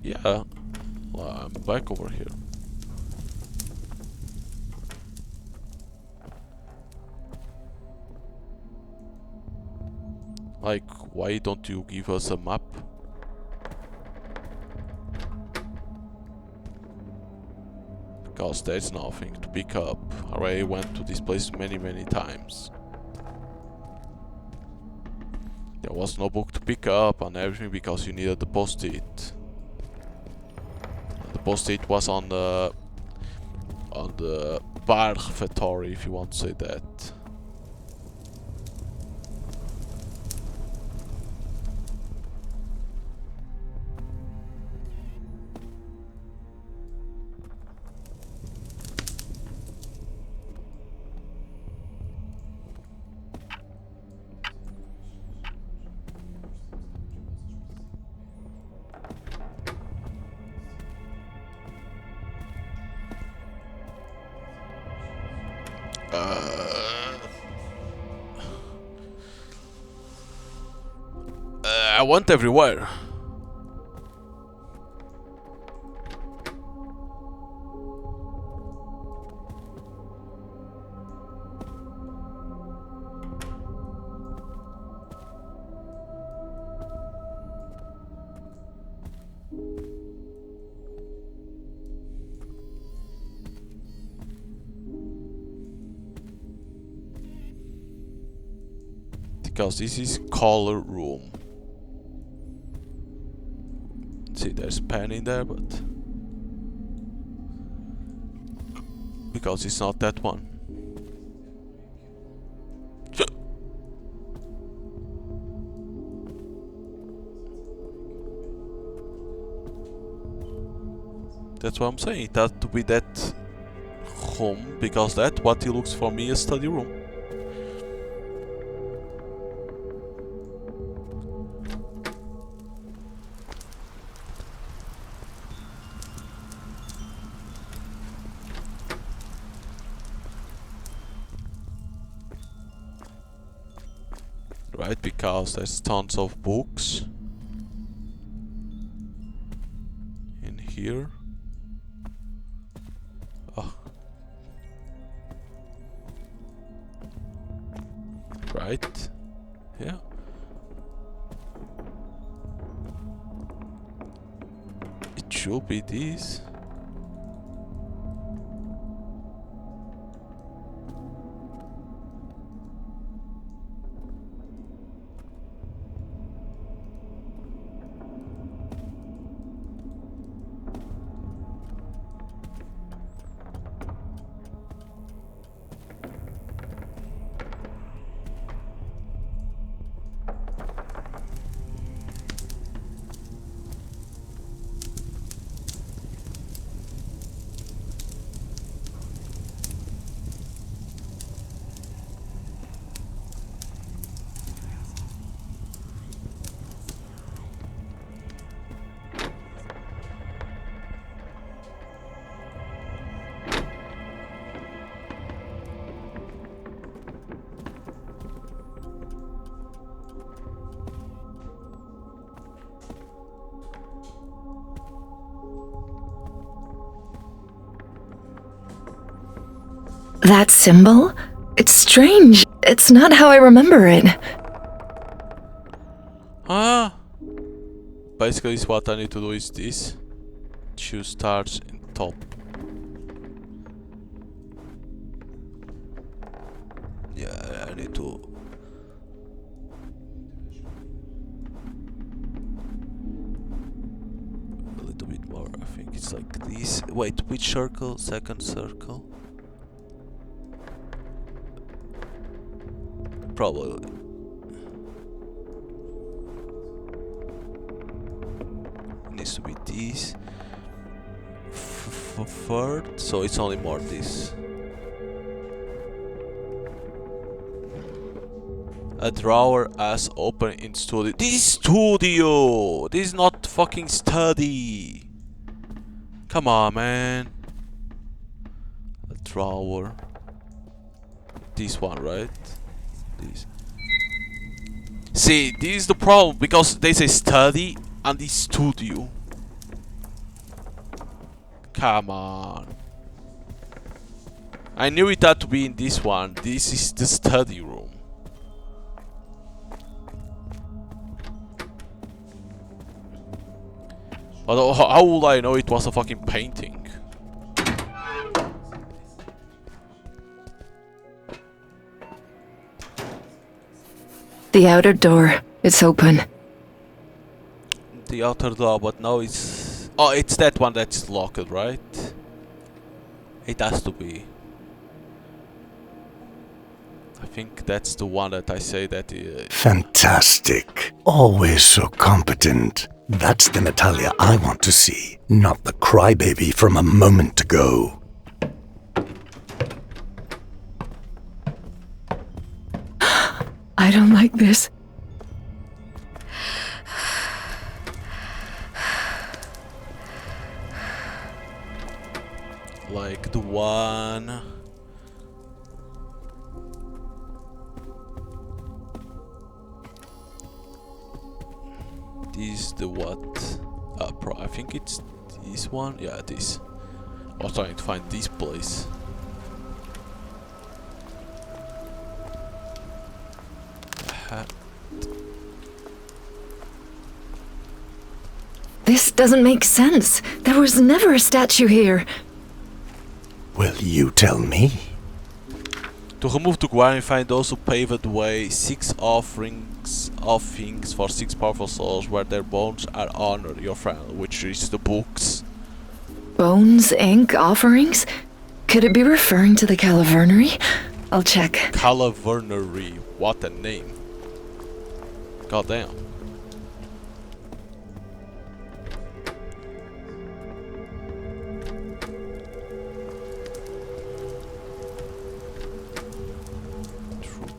Yeah, well, I'm back over here. Like, why don't you give us a map? Because there's nothing to pick up. I already went to this place many times. There was no book to pick up and everything because you needed the post-it. The post-it was on the bar factory, if you want to say that. I went everywhere. Because this is color room. See, there's a pen in there, but because it's not that one. That's what I'm saying. It has to be that room because that's what it looks for me a study room. Right, because there's tons of books in here. Oh. Right, yeah. It should be this. That symbol? It's strange. It's not how I remember it. Basically, what I need to do is this. Choose stars in top. Yeah, I need to. A little bit more. I think it's like this. Wait, which circle? Second circle. Probably. Needs to be this. Third, so it's only more this. A drawer as open in studio. This is studio! This is not fucking study! Come on, man. A drawer. This one, right? This. See, this is the problem, because they say study and this studio. Come on. I knew it had to be in this one. This is the study room. But how would I know it was a fucking painting? The outer door. It's open. The outer door, but now it's... Oh, it's that one that's locked, right? It has to be. I think that's the one that I say that... Fantastic. Always so competent. That's the Natalia I want to see, not the crybaby from a moment ago. I don't like this. Like the one... This is the what? I think it's this one? Yeah, this. I was trying to find this place. This doesn't make sense. There was never a statue here. Will you tell me? To remove the guard, find those who paved the way, 6 offerings of things for 6 powerful souls, where their bones are honored, your friend, which is the books. Bones, ink, offerings? Could it be referring to the Calavernery? I'll check. Calavernery, what a name. Goddamn.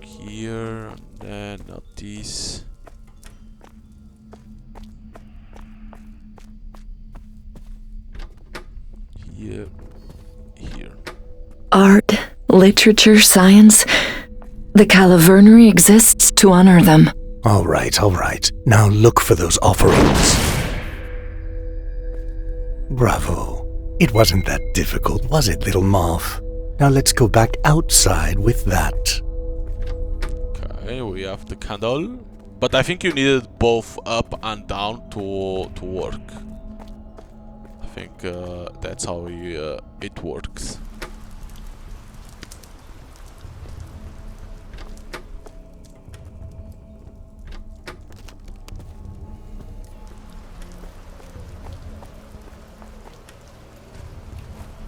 Here, and then not these. Here. Art, literature, science. The Calavernery exists to honor them. All right. Now look for those offerings. Bravo. It wasn't that difficult, was it, little moth? Now let's go back outside with that. Okay, we have the candle. But I think you needed both up and down to work. I think that's how it works.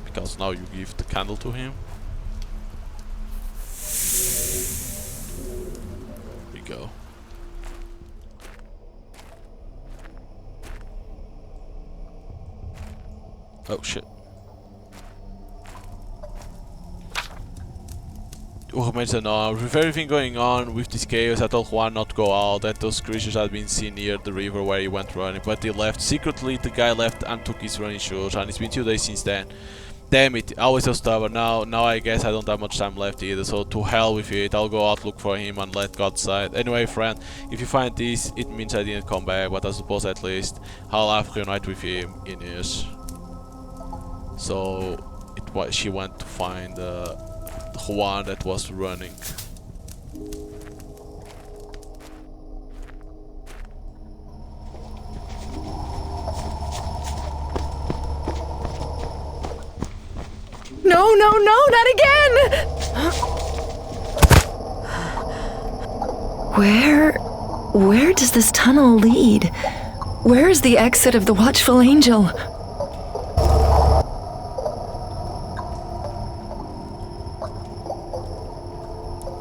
Because now you give the candle to him. Here we go. Oh shit. Mentioned with everything going on with this chaos, I told Juan not to go out, that those creatures had been seen near the river where he went running, but they left. Secretly, the guy left and took his running shoes, and it's been 2 days since then. Damn it, always so stubborn. Now I guess I don't have much time left either, so to hell with it. I'll go out, look for him, and let God decide. Anyway, friend, if you find this, it means I didn't come back, but I suppose at least I'll have to reunite with him in years. So she went to find one that was running. No, not again! Where does this tunnel lead? Where is the exit of the Watchful Angel?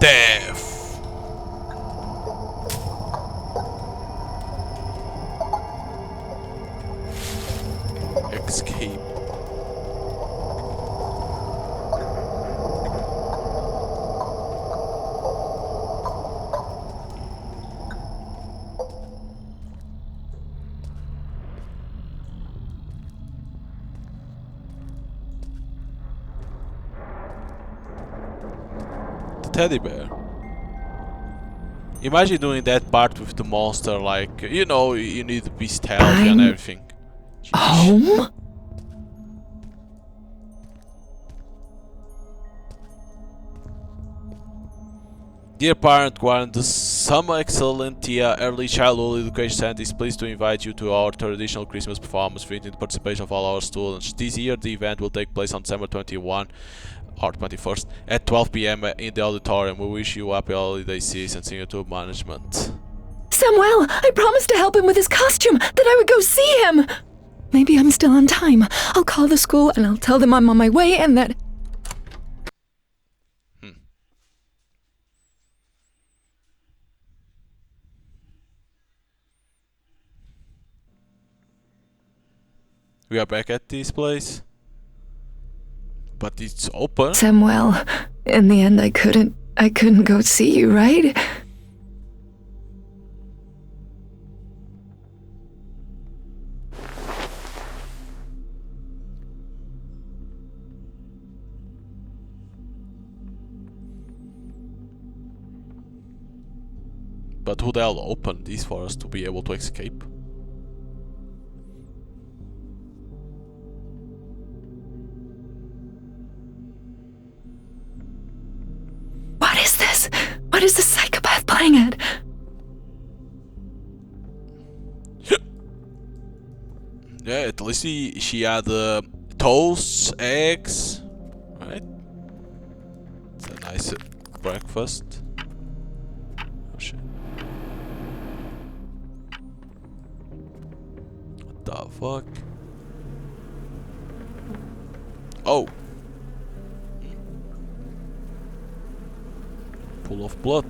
Death! Escape. Teddy bear. Imagine doing that part with the monster, like, you know, you need to be stealthy and everything. Home? Dear parent, Warren, the Summer Excellentia Early Childhood Education Center is pleased to invite you to our traditional Christmas performance featuring the participation of all our students. This year, the event will take place on December 21 or 21st at 12 p.m. in the auditorium. We wish you a happy holiday season. Senior to management. Samuel, I promised to help him with his costume, that I would go see him. Maybe I'm still on time. I'll call the school and I'll tell them I'm on my way and that... We are back at this place. But it's open. Samuel, in the end I couldn't go see you, right? But who the hell opened this for us to be able to escape? What is this? What is this psychopath playing at? Yeah, at least she had toast, eggs, right? It's a nice breakfast. Oh shit. What the fuck? Oh! Pool of blood.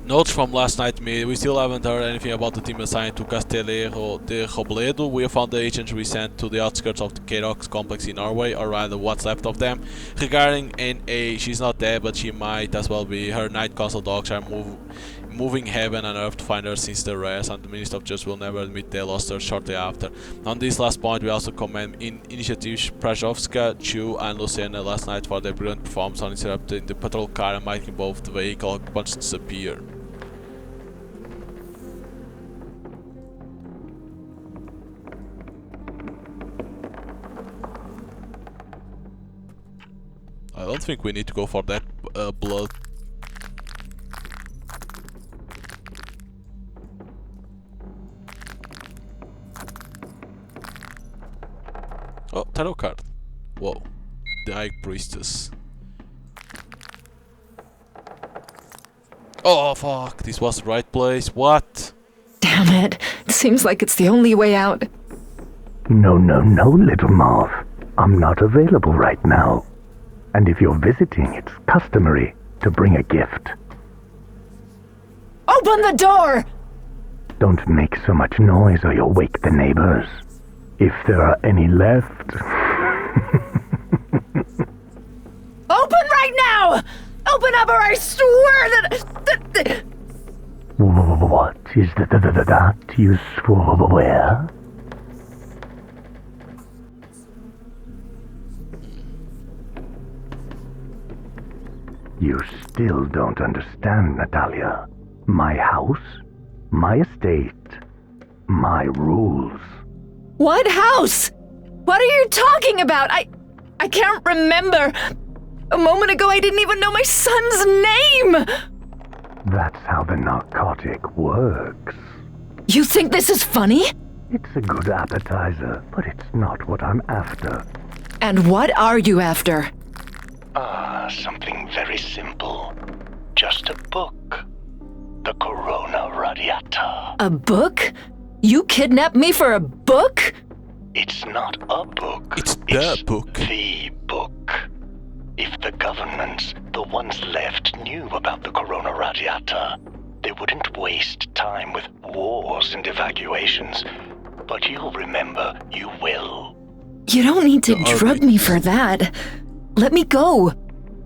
Notes from last night, we still haven't heard anything about the team assigned to Castillejo de Robledo. We have found the agents we sent to the outskirts of the Kerox complex in Norway, or rather what's left of them. Regarding NA, she's not dead, but she might as well be. Her Night Council dogs are moving heaven and earth to find her since the rest, and the Minister of Justice will never admit they lost her shortly after. On this last point, we also commend Initiatives Prajovska, Chu and Luciana last night for their brilliant performance on interrupting the patrol car and making both the vehicle occupants disappear. I don't think we need to go for that blood. Oh, tarot card. Whoa. The High Priestess. Oh fuck, this was the right place. What? Damn it. It seems like it's the only way out. No, little Marv. I'm not available right now. And if you're visiting, it's customary to bring a gift. Open the door! Don't make so much noise or you'll wake the neighbors. If there are any left. Open right now! Open up or I swear that... What is that you swear? You still don't understand, Natalia. My house, my estate, my rules. What house? What are you talking about? I can't remember. A moment ago, I didn't even know my son's name. That's how the narcotic works. You think this is funny? It's a good appetizer, but it's not what I'm after. And what are you after? Something very simple. Just a book. The Corona Radiata. A book? You kidnapped me for a book? It's not a book. It's the book. The book. If the governments, the ones left, knew about the Corona Radiata, they wouldn't waste time with wars and evacuations. But you'll remember, you will. You don't need to drug me for that. Let me go.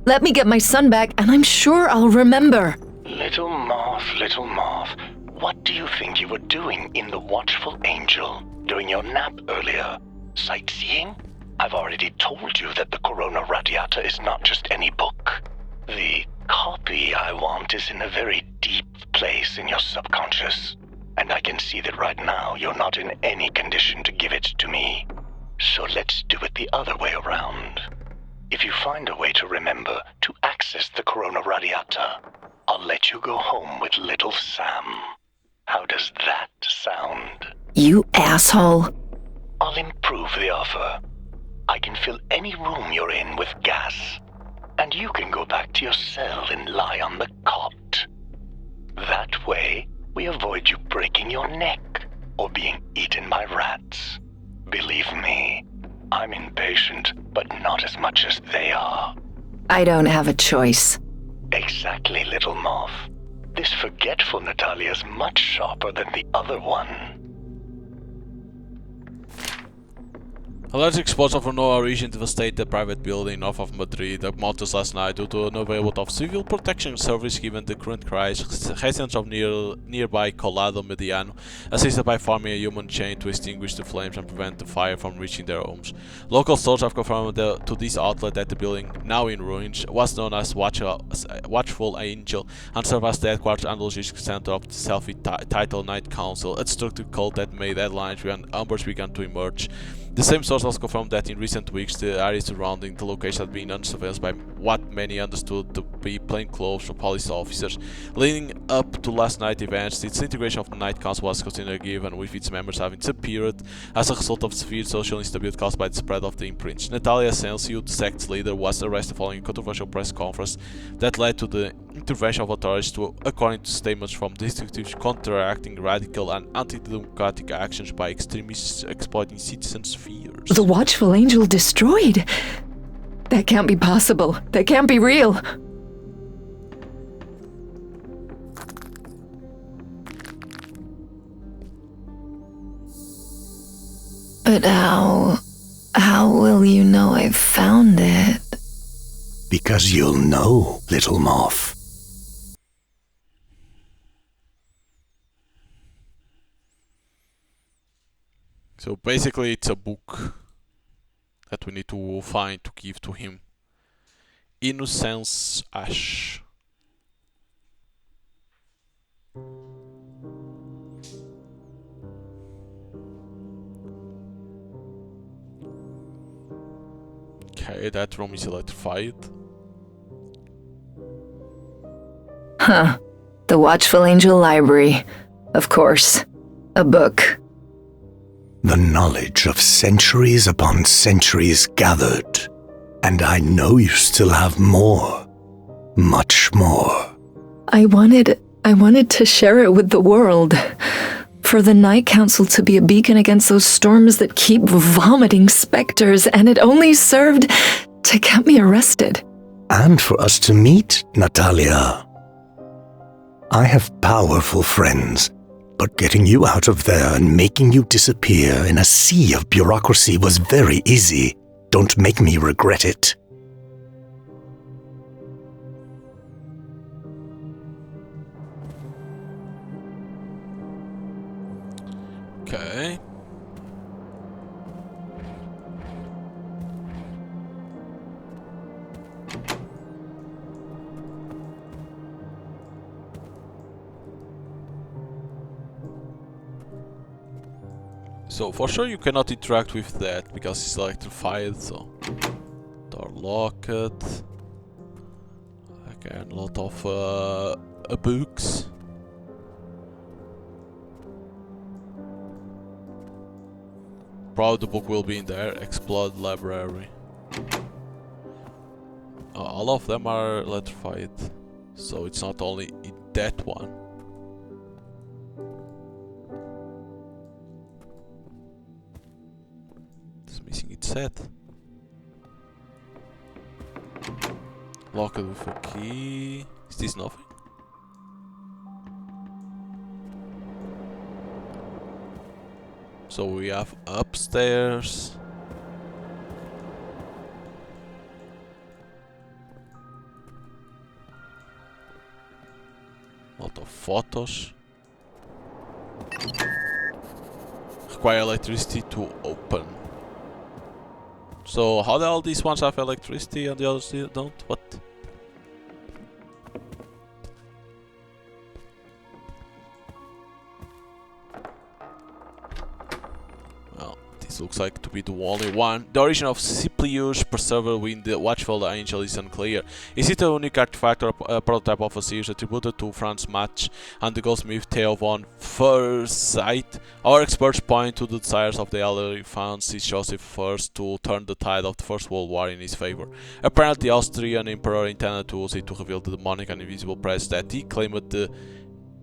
Let me get my son back, and I'm sure I'll remember. Little Moth, what do you think you were doing in the Watchful Angel during your nap earlier? Sightseeing? I've already told you that the Corona Radiata is not just any book. The copy I want is in a very deep place in your subconscious. And I can see that right now you're not in any condition to give it to me. So let's do it the other way around. If you find a way to remember to access the Corona Radiata, I'll let you go home with little Sam. How does that sound? You asshole. I'll improve the offer. I can fill any room you're in with gas. And you can go back to your cell and lie on the cot. That way, we avoid you breaking your neck or being eaten by rats. Believe me, I'm impatient, but not as much as they are. I don't have a choice. Exactly, little Moth. This forgetful Natalia's much sharper than the other one. A large explosion from Noah region devastated a private building north of Madrid. The mountains last night due to an available of civil protection service given the current crisis. Residents of nearby Colado Mediano assisted by forming a human chain to extinguish the flames and prevent the fire from reaching their homes. Local sources have confirmed to this outlet that the building, now in ruins, was known as Watchful Angel and served as the headquarters and logistics center of the self-titled Night Council, a destructive cult that made headlines when embers began to emerge. The same source also confirmed that in recent weeks the area surrounding the location had been under surveillance by what many understood to be plainclothes or police officers. Leading up to last night's events, the disintegration of the Night Council was considered given, with its members having disappeared as a result of severe social instability caused by the spread of the imprints. Natalia Asensio, the sect's leader, was arrested following a controversial press conference that led to the intervention of authorities to, according to statements from detectives, counteracting radical and anti-democratic actions by extremists exploiting citizens' fears. The Watchful Angel destroyed? That can't be possible. That can't be real. But how will you know I've found it? Because you'll know, little Moth. So basically it's a book that we need to find to give to him. Innocence Ash. Okay, that room is electrified. Huh. The Watchful Angel Library. Of course. A book. The knowledge of centuries upon centuries gathered. And I know you still have more. Much more. I wanted to share it with the world. For the Night Council to be a beacon against those storms that keep vomiting specters, and it only served to get me arrested. And for us to meet, Natalia. I have powerful friends, but getting you out of there and making you disappear in a sea of bureaucracy was very easy. Don't make me regret it. Okay. So for sure you cannot interact with that because it's electrified, so unlock it. Again, a lot of books. Probably the book will be in there. Explode library. All of them are electrified, so it's not only in that one. It's missing its set. Lock it with a key. Is this nothing? So we have upstairs. Lot of photos. Require electricity to open. So how do all these ones have electricity and the others don't? What? Well, this looks like to be the only one. The origin of Cyplius preserver within the Watchful Angel is unclear. Is it a unique artifact or a prototype of a series attributed to Franz Match and the goldsmith Theo von Forsyth? Our experts point to the desires of the elderly Francis Joseph I to turn the tide of the First World War in his favor. Apparently, the Austrian Emperor intended to use it to reveal the demonic and invisible presence that he claimed the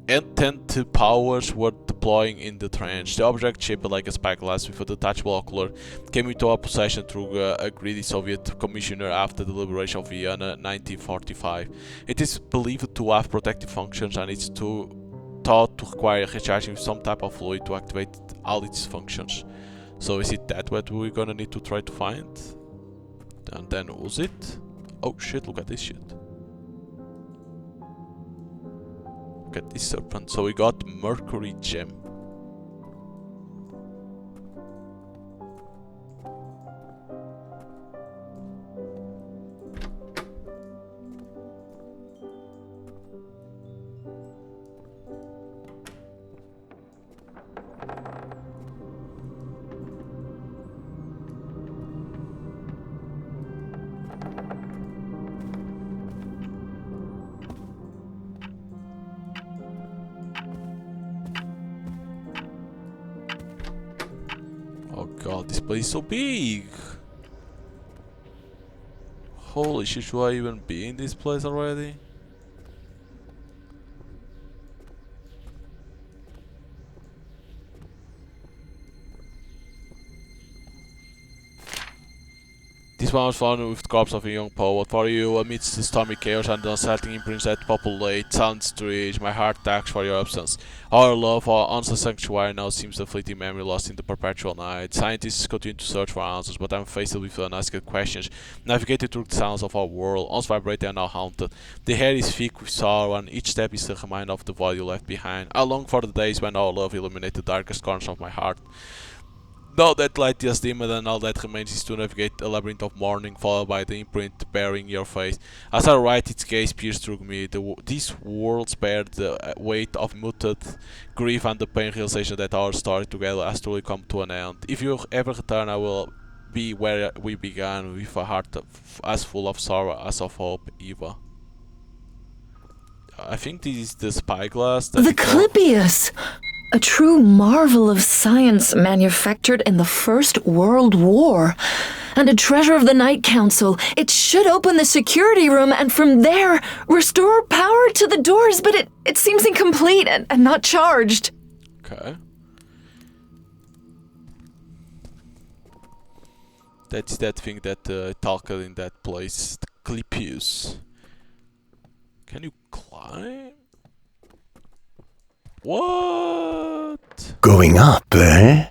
Entente powers were deploying in the trench. The object, shaped like a spyglass with a detachable ocular, came into our possession through a greedy Soviet commissioner after the liberation of Vienna in 1945. It is believed to have protective functions and it's thought to require recharging with some type of fluid to activate all its functions. So is it that what we're gonna need to try to find? And then use it? Oh shit, look at this shit. Look at this serpent. So we got Mercury Gem. Oh god, this place is so big! Holy shit, should I even be in this place already? This one was found with the corpse of a young poet. For you, amidst the stormy chaos and the unsettling imprints that populate silent streets, my heart thanks for your absence. Our love for answers sanctuary now seems a fleeting memory lost in the perpetual night. Scientists continue to search for answers, but I'm faced with unasked questions. Navigated through the sounds of our world, once vibrating and now haunted. The air is thick with sorrow, and each step is a reminder of the void you left behind. I long for the days when our love illuminated the darkest corners of my heart. Now that light is dimmed and all that remains is to navigate a labyrinth of mourning, followed by the imprint bearing your face. As I write, its gaze pierced through me. These words bear the weight of muted grief and the pain realization that our story together has truly come to an end. If you ever return, I will be where we began, with a heart as full of sorrow as of hope, Eva. I think this is the spyglass. The Clypeus! A true marvel of science manufactured in the First World War. And a treasure of the Night Council. It should open the security room and from there restore power to the doors, but it seems incomplete and not charged. Okay. That's that thing that talked in that place. The Clypeus. Can you climb? What? Going up, eh?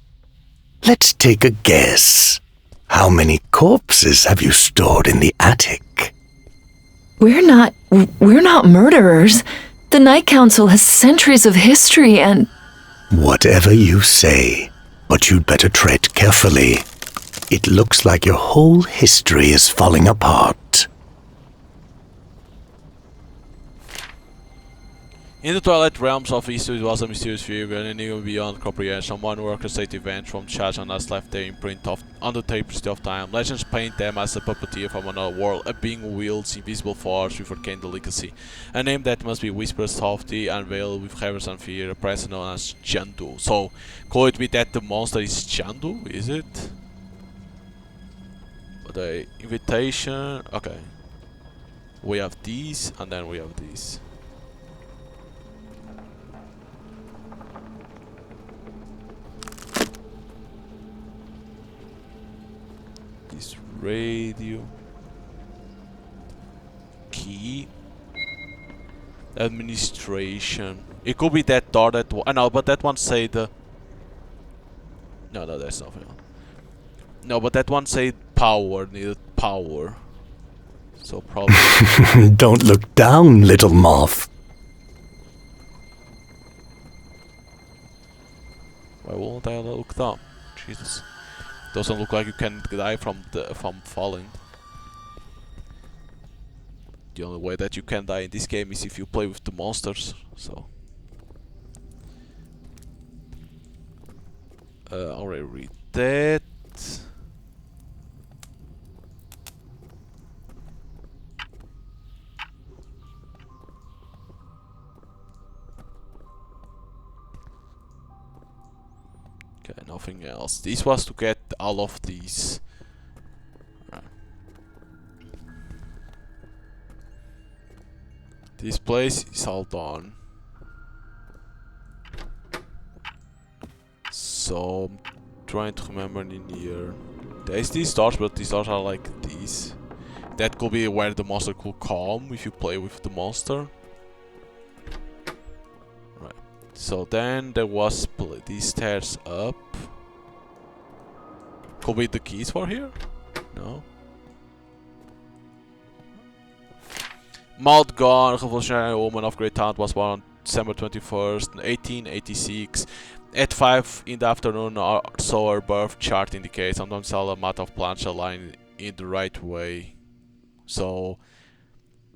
Let's take a guess. How many corpses have you stored in the attic? We're not murderers. The Night Council has centuries of history and... Whatever you say, but you'd better tread carefully. It looks like your whole history is falling apart. In the twilight realms of East, it was a mysterious figure and even beyond comprehension. One orchestrated event from Charge and has left their imprint on the tapestry of time. Legends paint them as a puppeteer from another world, a being who wields invisible force with arcane delicacy. A name that must be whispered softly and veiled with reverence and fear, a presence known as Chandu. So, could it be that the monster is Chandu, is it? The invitation, okay. We have these, and then we have these. This radio. Key. Administration. It could be that door that no, but that one say the... No, that's nothing. No, but that one said power, needed power. So probably... Don't look down, little moth. Why won't I look down? Jesus. Doesn't look like you can die from falling. The only way that you can die in this game is if you play with the monsters, so... already read that. Okay, nothing else. This was to get all of these. This place is all done. So, I'm trying to remember in here. There's these doors, but these doors are like these. That could be where the monster could come if you play with the monster. Right. So then there was these stairs up. Could be the keys for here? No. Maud Gone, revolutionary woman of great talent, was born on December 21st, 1886. At 5 in the afternoon, so her birth chart indicates. Sometimes all a matter of planets align in the right way. So,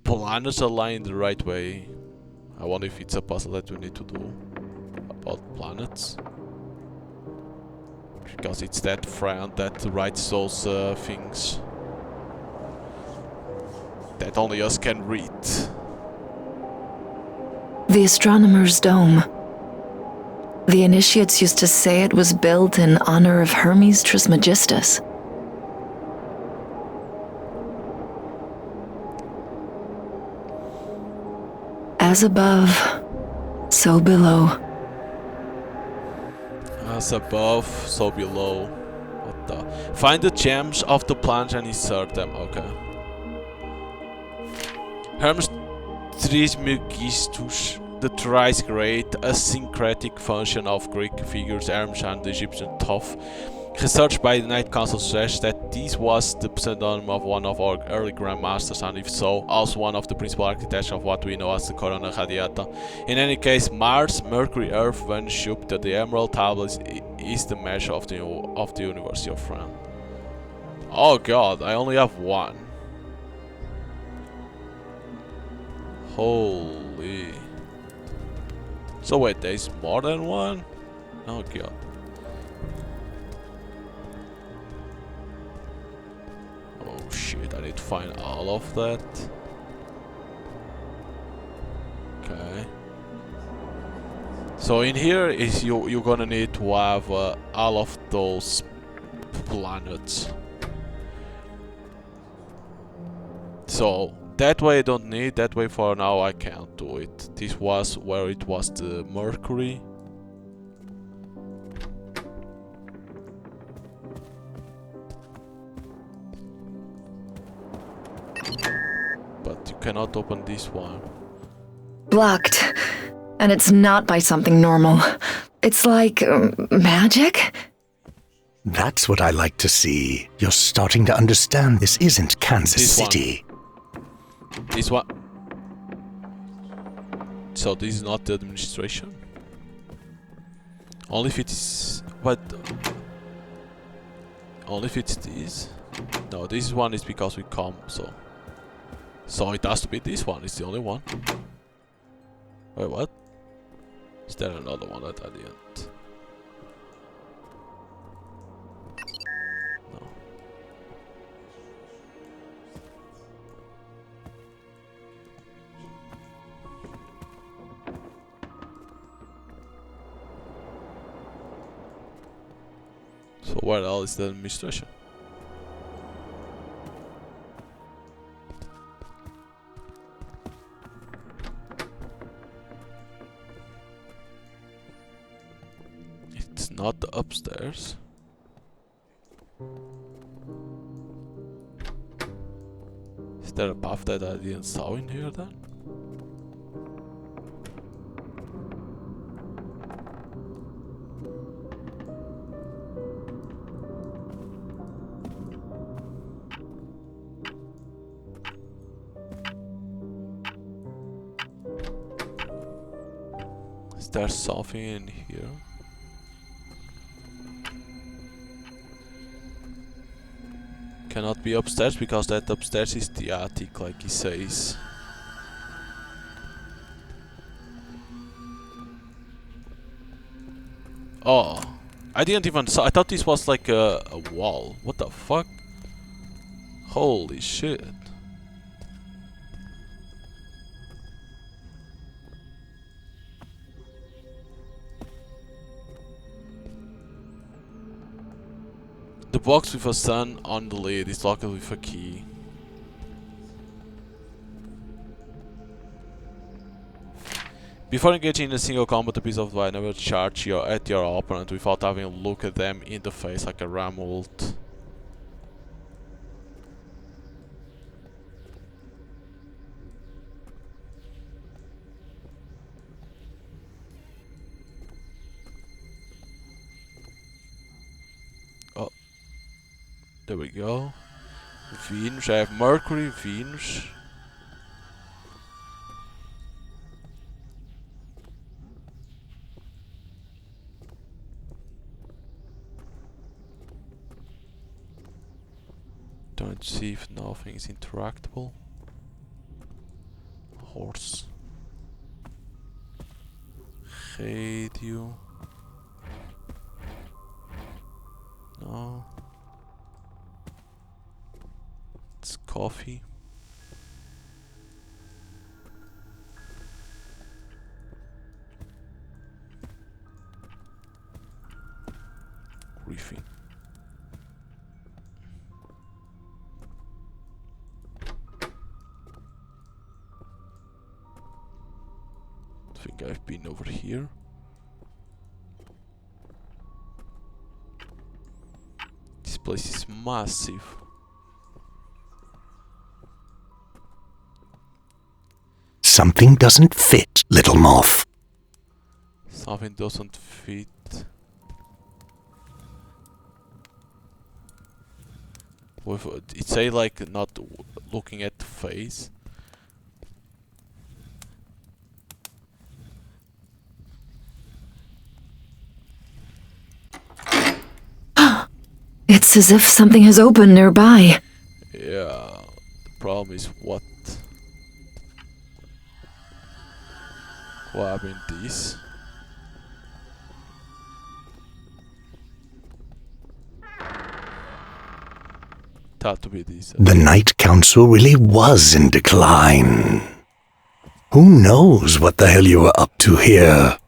planets align in the right way. I wonder if it's a puzzle that we need to do about planets. Because it's that friend that writes those things that only us can read. The astronomer's dome. The initiates used to say it was built in honor of Hermes Trismegistus. As above, so below. As above, so below. What the? Find the gems of the planet and insert them. Okay. Hermes Trismegistus, the thrice great, a syncretic function of Greek figures, Hermes and the Egyptian Thoth. Research by the Night Council suggests that this was the pseudonym of one of our early grandmasters, and if so, also one of the principal architects of what we know as the Corona Radiata. In any case, Mars, Mercury, Earth, Venus, Jupiter, the Emerald Tablet is the measure of the University of France. Oh god, I only have one. Holy. So wait, there's more than one? Oh god. Oh shit, I need to find all of that. Okay. So in here is you're gonna need to have all of those planets. So that way I don't need, that way for now I can't do it. This was where it was the Mercury. But you cannot open this one. Blocked. And it's not by something normal. It's like magic? That's what I like to see. You're starting to understand this isn't Kansas City. This one. So this is not the administration. Only if it is. What? Only if it's this. No, this one is because we come. So it has to be this one. It's the only one. Wait, what? Is there another one at the end? No. So where else is the administration? It's not the upstairs. Is there a path that I didn't saw in here then? Is there something in here? Cannot be upstairs because that upstairs is the attic, like he says. Oh, I didn't even saw. I thought this was like a wall. What the fuck? Holy shit. The box with a sun on the lid is locked with a key. Before engaging in a single combat, a piece of advice: never charge at your opponent without having a look at them in the face like a ram would. Oh, there we go. Venus, I have Mercury, Venus. Don't see if nothing is interactable. Horse. Radio. No. It's coffee. Briefing. I think I've been over here. This place is massive. Something doesn't fit, little moth. Something doesn't fit. With it say like not looking at the face. It's as if something has opened nearby. Yeah, the problem is what happened this? Had to be this. The Night Council really was in decline. Who knows what the hell you were up to here?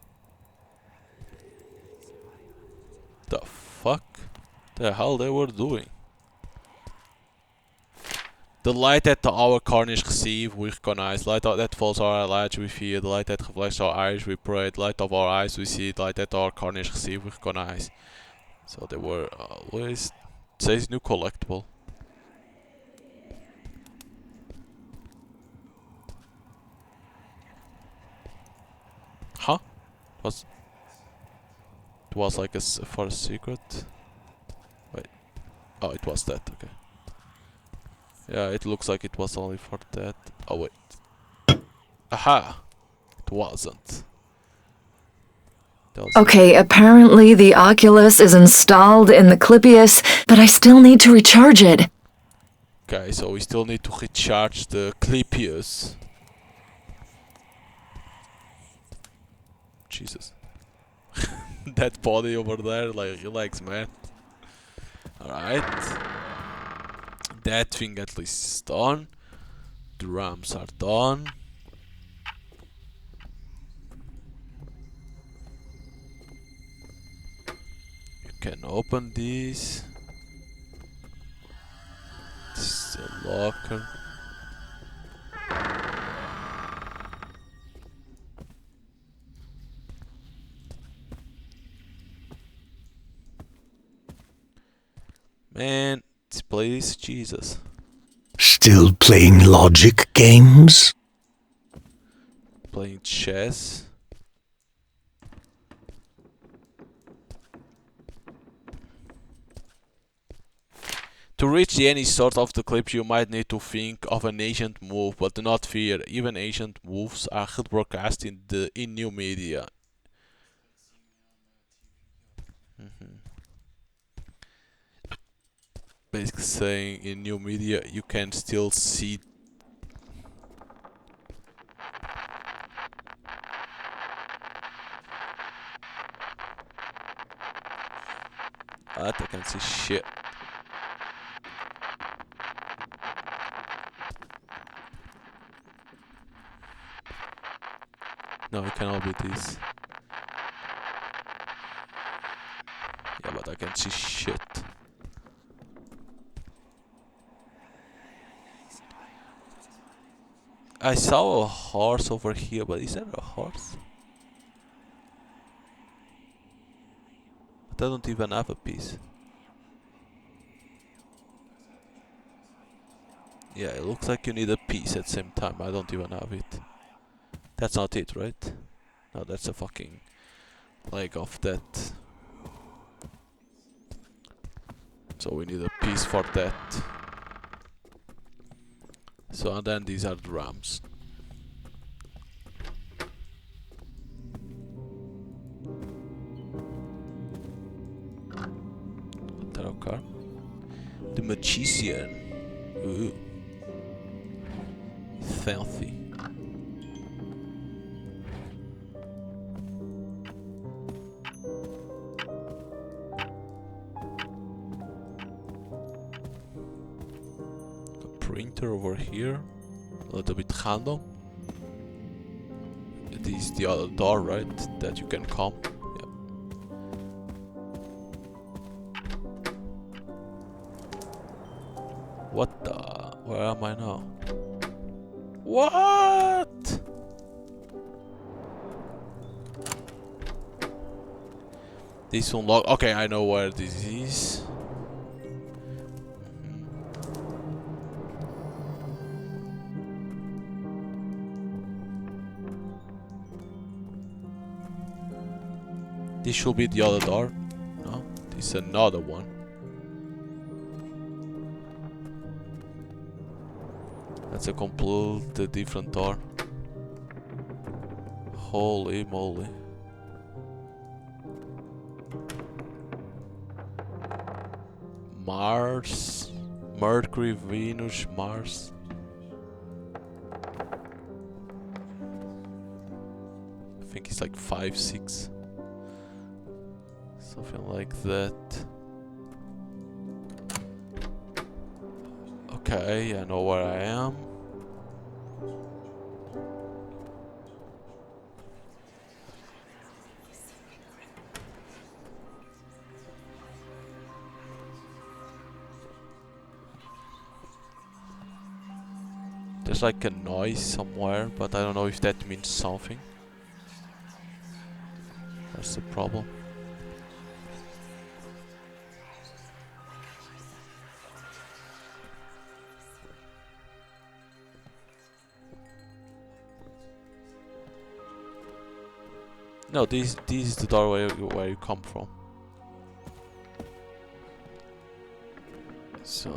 The fuck? The hell they were doing? The light that our carnage receive, we recognize. Light that falls our light, we fear. The light that reflects our eyes, we pray. The light of our eyes, we see. The light that our carnage receive, we recognize. So they were always. It says new collectible. Huh? It was like for a secret. Wait. Oh, it was that. Okay. Yeah, it looks like it was only for that. Oh wait. Aha! It wasn't. Okay, apparently the Oculus is installed in the Clippius, but I still need to recharge it. Okay, so we still need to recharge the Clippius. Jesus. That body over there, like, relax, man. Alright. That thing at least is done. The drums are done. You can open this. This is a locker. Man, this place, Jesus. Still playing logic games? Playing chess. To reach any sort of the clip, you might need to think of an ancient move, but do not fear, even ancient moves are broadcast in new media. Basically saying in new media you can still see. What? I can't see shit. No, it cannot be this. Yeah, but I can't see shit. I saw a horse over here, but is that a horse? But I don't even have a piece. Yeah, it looks like you need a piece at the same time. I don't even have it. That's not it, right? No, that's a fucking leg of that. So we need a piece for that. So and then these are the drums. Tarot card. The magician. Ooh. Filthy. A printer over here. A little bit random. This is the other door, right? That you can come. Yep. What the? Where am I now? What? This unlock. Okay, I know where this is. This should be the other door. No, this is another one. That's a complete different door. Holy moly. Mars, Mercury, Venus, Mars. I think it's like 5, 6. Something like that. Okay, I know where I am. There's like a noise somewhere, but I don't know if that means something. That's the problem. No, this is the doorway where you come from. So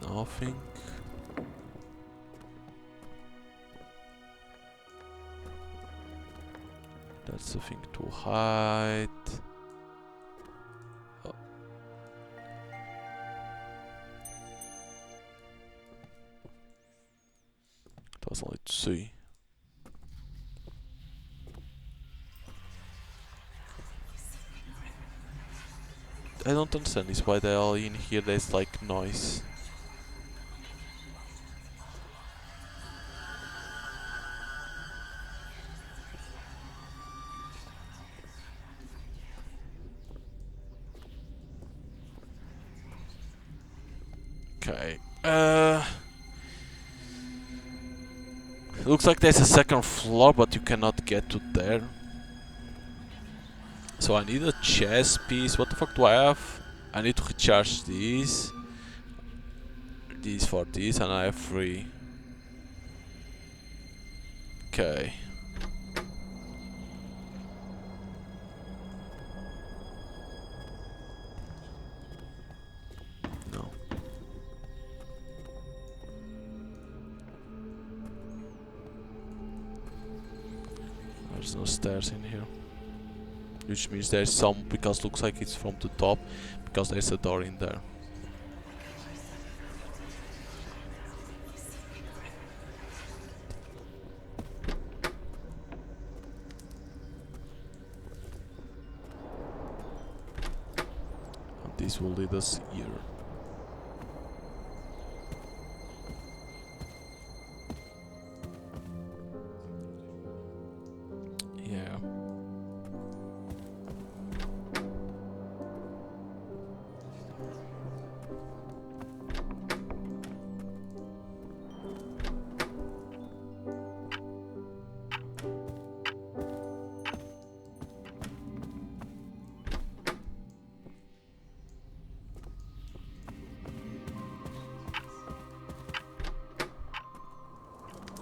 nothing. That's the thing to hide. Oh. Because I need to see. I don't understand this, why they all in here there's like noise. Okay. Looks like there's a second floor, but you cannot get to there. So I need a chess piece. What the fuck do I have? I need to recharge these. These for these, and I have 3. Okay. No. There's no stairs in here. Which means there's some, because looks like it's from the top, because there's a door in there. And this will lead us here. Yeah.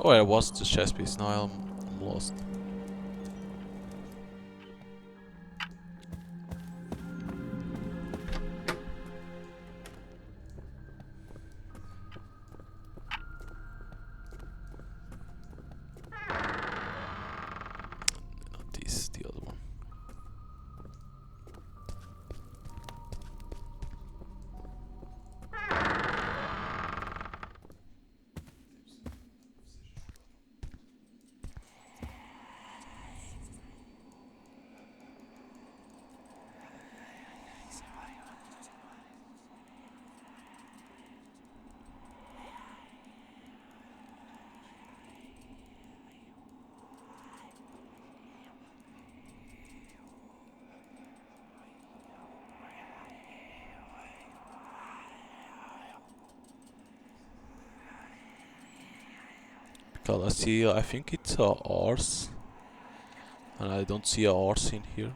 Oh, I was the chess piece. Now I'm lost. This is the other one. Because I see, I think it's a horse, and I don't see a horse in here.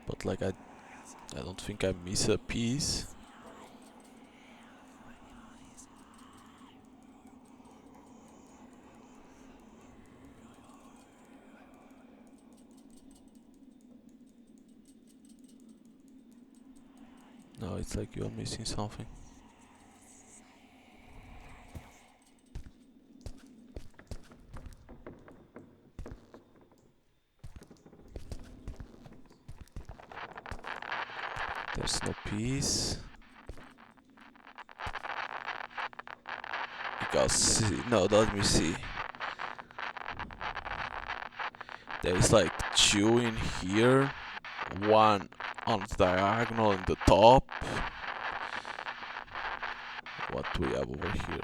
But like I don't think I miss a piece. No, it's like you are missing something. There's no piece. Because, no, let me see. There's like 2 in here, 1 on the diagonal in the top. What do we have over here?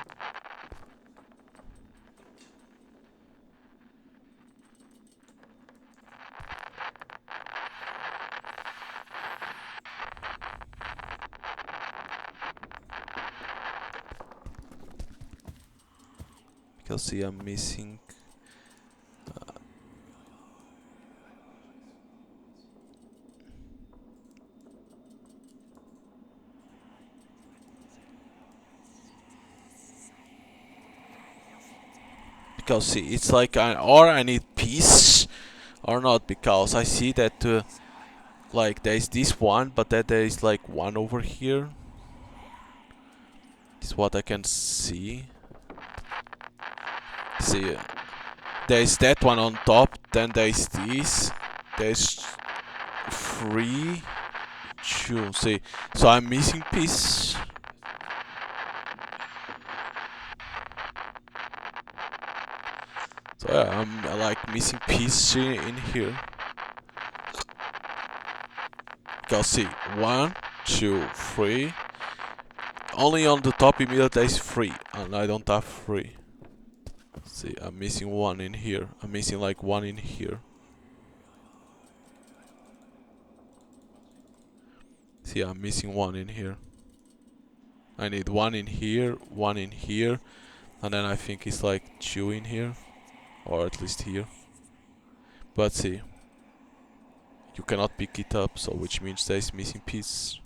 Because see, I'm missing. Because see, it's like or I need peace or not, because I see that like there is this one, but then there is like 1 over here. This is what I can see. See, there is that one on top, then there is this. There's 3, 2. See, so I'm missing piece. So yeah, I'm like missing piece in here. Because see, 1, 2, 3. Only on the top immediately is 3, and I don't have 3. See, I'm missing 1 in here. I'm missing like 1 in here. See, I'm missing 1 in here. I need 1 in here, 1 in here, and then I think it's like 2 in here, or at least here. But see, you cannot pick it up, so which means there's missing piece.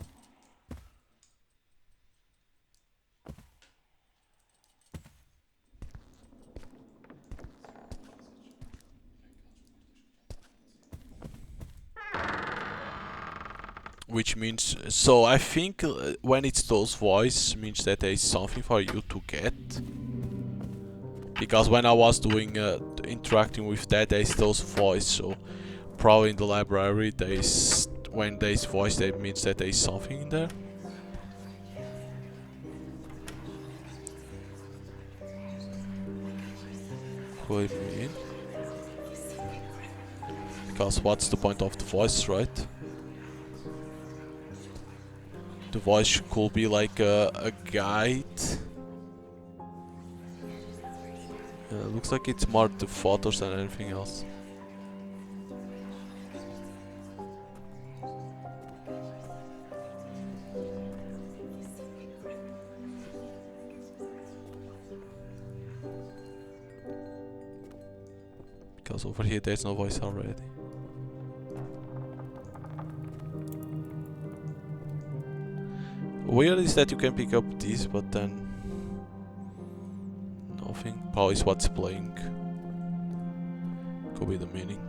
Which means, so I think when it's those voice means that there is something for you to get. Because when I was doing interacting with that, there is those voice, so probably in the library there is, when there is voice, that means that there is something in there. Could mean, because what's the point of the voice, right? The voice could be like a guide. Looks like it's more the photos than anything else. Because over here there's no voice already. Weird is that you can pick up this, but then nothing. Probably is what's playing. Could be the meaning.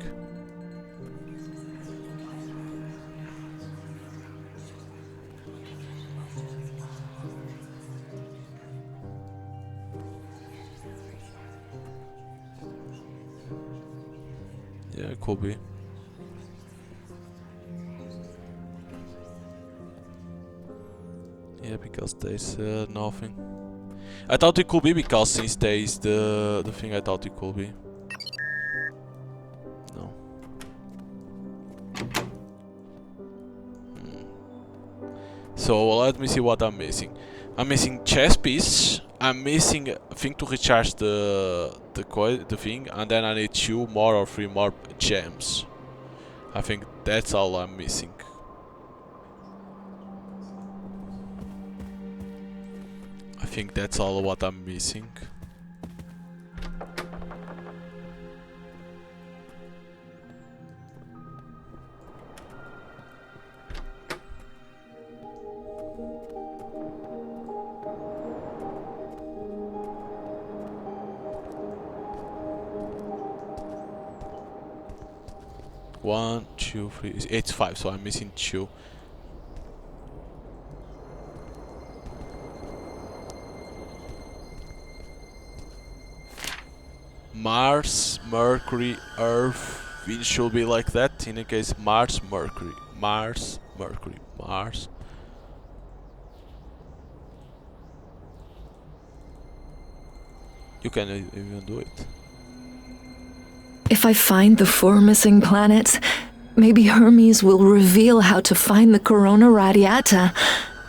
Yeah, it could be. Yeah, because there's nothing. I thought it could be, because since there is the thing, I thought it could be. No. So let me see what I'm missing. I'm missing chess piece. I'm missing a thing to recharge the thing, and then I need 2 more or 3 more gems. I think that's all I'm missing. I think that's all what I'm missing. One, two, three. It's 5, so I'm missing 2. Mars, Mercury, Earth. It should be like that. In any case, Mars, Mercury, Mars, Mercury, Mars. You can even do it. If I find the 4 missing planets, maybe Hermes will reveal how to find the Corona Radiata,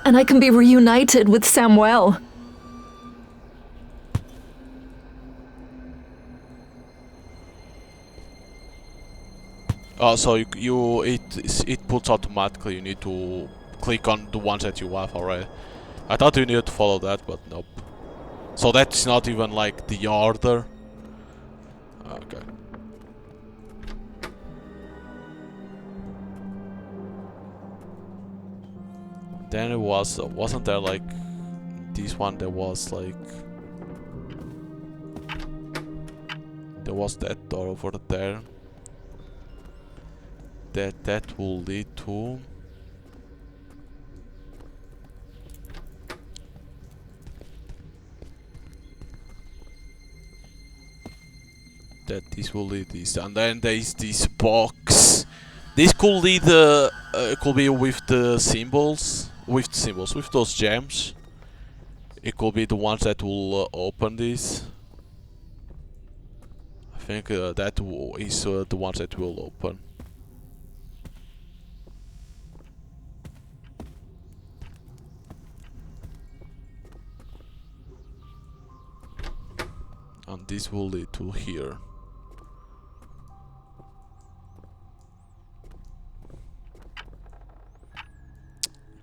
and I can be reunited with Samuel. Oh, so it puts automatically. You need to click on the ones that you have already. I thought you needed to follow that, but nope. So that's not even like the order. Okay. Then it was, wasn't there like this one? There was like, there was that door over there. That will lead to. That this will lead this, and then there is this box. This could lead could be with the symbols, with those gems. It could be the ones that will open this. I think that is the ones that will open. And this will lead to here.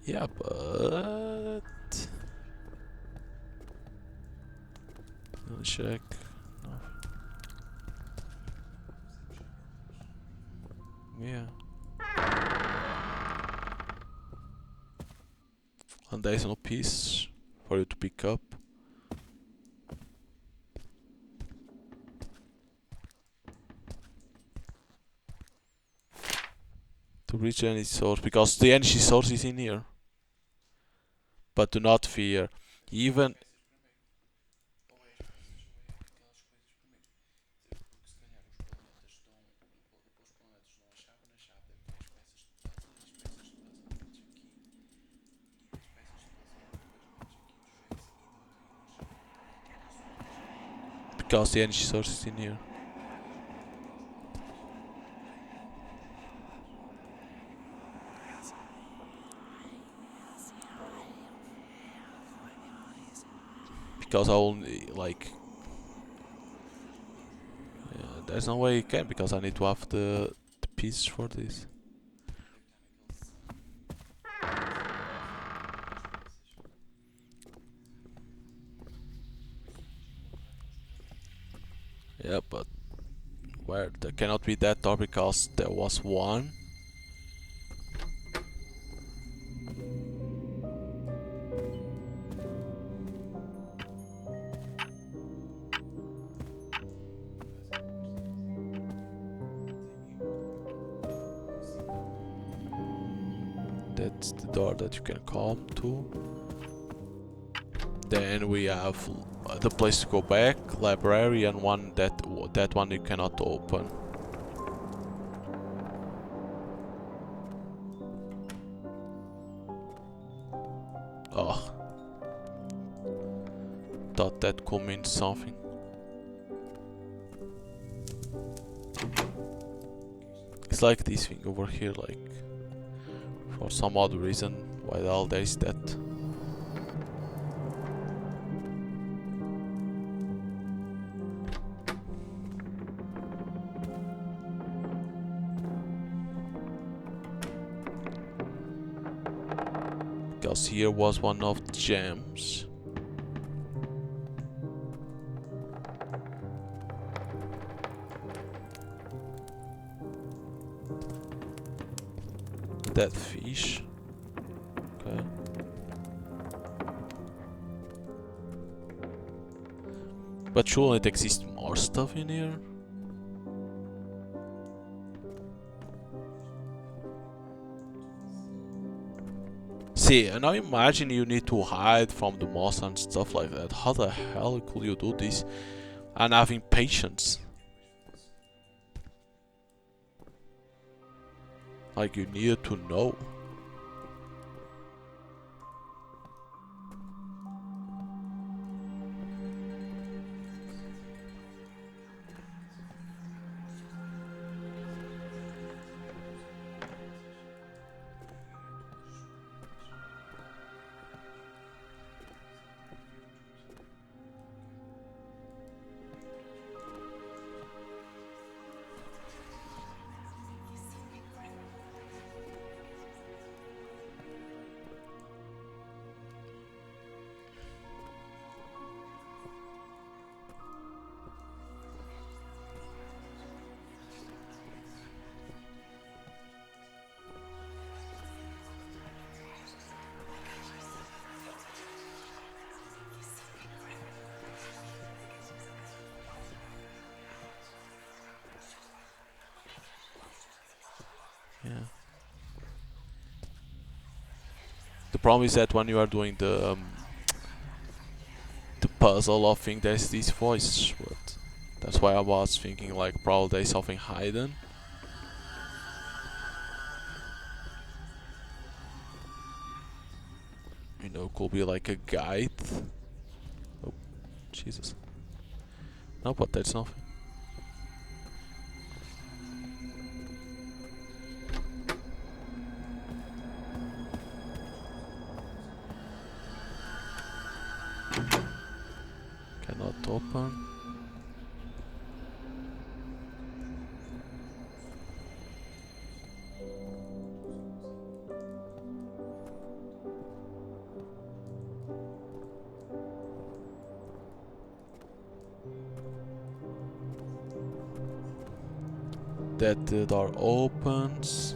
Yeah, but... Let me check. No. Yeah. And there is no piece for you to pick up. To reach the energy source, because the energy source is in here. But do not fear, even... Because the energy source is in here. Because I only, like... there's no way you can, because I need to have the piece for this. Yeah, but... Where? There cannot be that door, because there was one. That's the door that you can come to. Then we have the place to go back, library, and one that one you cannot open. Oh, thought that could mean something. It's like this thing over here, like for some odd reason, why the hell there is that. Because here was one of the gems. That fish. Okay. But shouldn't it exist more stuff in here? See, and now imagine you need to hide from the monster and stuff like that. How the hell could you do this? And having patience. Like, you needed to know. Yeah. The problem is that when you are doing the puzzle of thing, there's this voice. But that's why I was thinking like probably there's something hidden. You know, could be like a guide. Oh, Jesus. No, but that's nothing. open. That the door opens.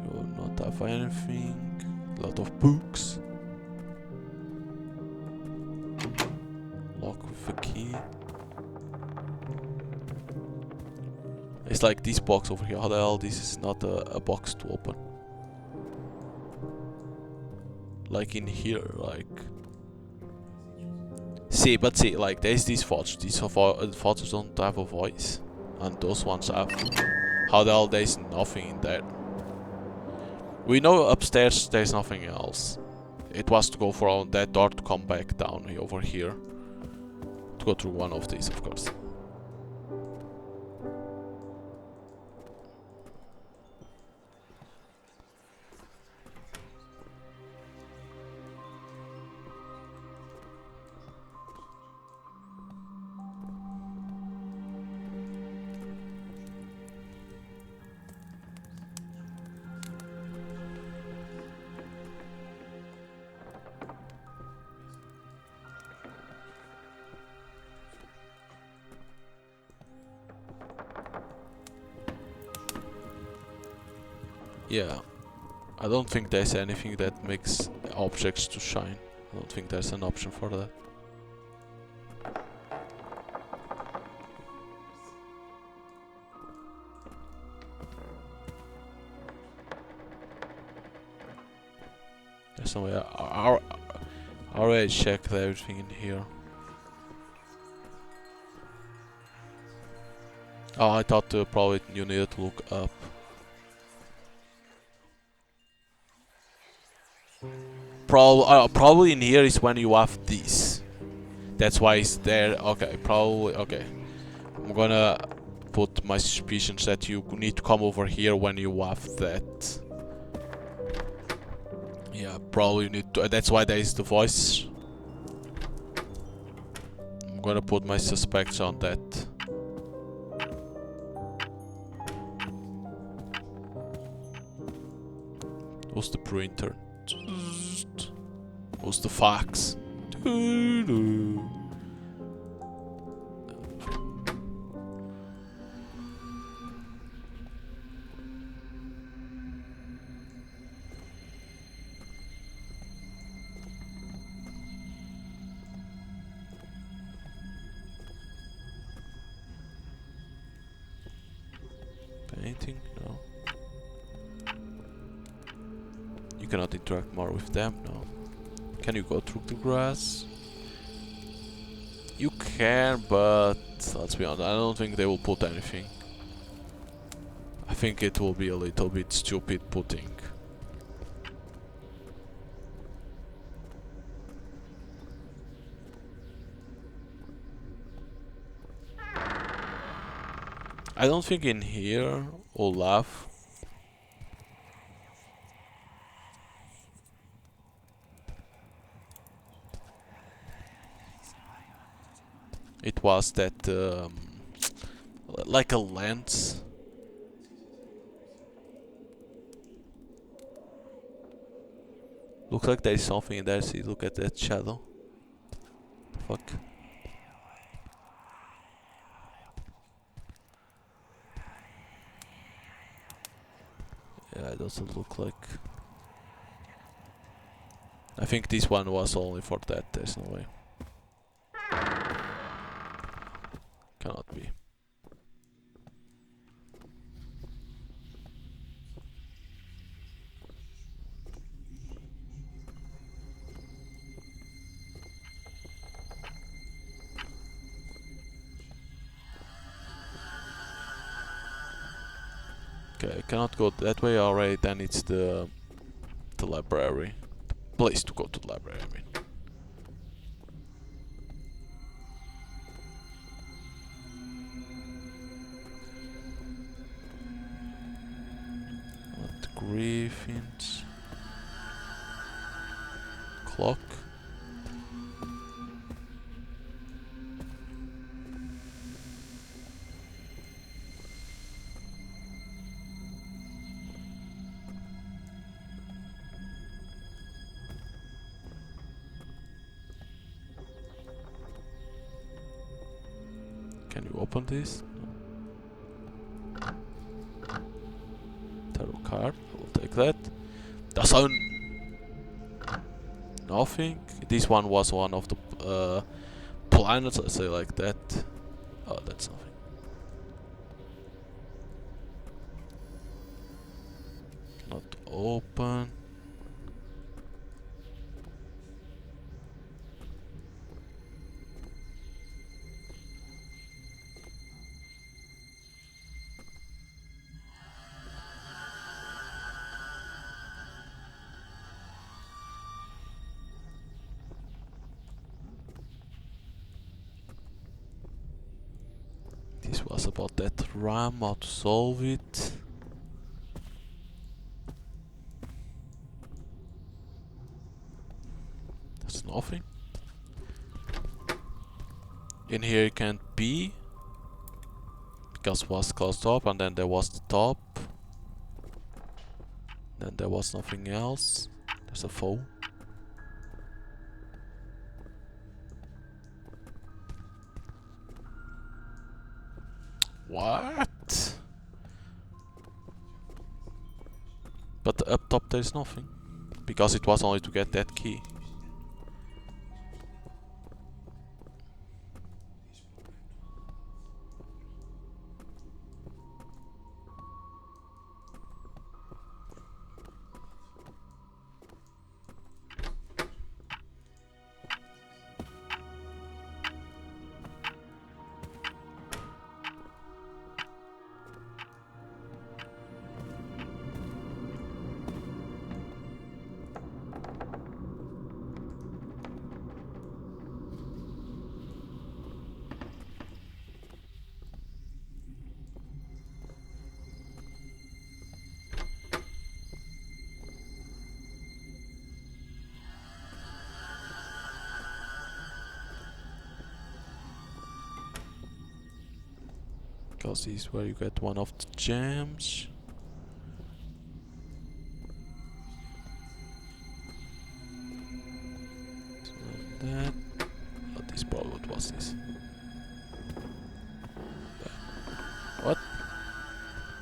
You will not have anything. A lot of books. Lock with a key. It's like this box over here. How the hell this is not a box to open? Like in here, like. See, like there's these thoughts. These thoughts don't have a voice, and those ones have. How the hell there's nothing in there? We know upstairs there's nothing else. It was to go for that door to come back down over here. To go through one of these, of course. Yeah, I don't think there's anything that makes objects to shine. I don't think there's an option for that. There's no way. I already checked everything in here. Oh, I thought probably you needed to look up. Probably in here is when you have this. That's why it's there. Okay, probably. Okay. I'm gonna put my suspicions that you need to come over here when you have that. Yeah, probably you need to. That's why there is the voice. I'm gonna put my suspects on that. What's the printer? What's the fax? Painting? No. You cannot interact more with them? No. Can you go through the grass? You can, but let's be honest, I don't think they will put anything. I think it will be a little bit stupid putting. I don't think in here, Olaf. It was that, like a lens. Looks like there is something in there. See, look at that shadow. Fuck. Yeah, it doesn't look like. I think this one was only for that. There's no way. Cannot be. Okay, I cannot go that way already. Then it's the library, the place to go to the library. I mean. Griffins. lock. Can you open this? Tarot card, I will take that. The sun! Nothing. This one was one of the planets, let's say like that. Oh, that's nothing. Not open. This was about that RAM, how to solve it. That's nothing. In here it can't be, because it was closed up, and then there was the top. Then there was nothing else. There's a phone. What? But up top there's nothing. Because it was only to get that key. Because this is where you get one of the gems. So that. Oh, this probably what was this? What?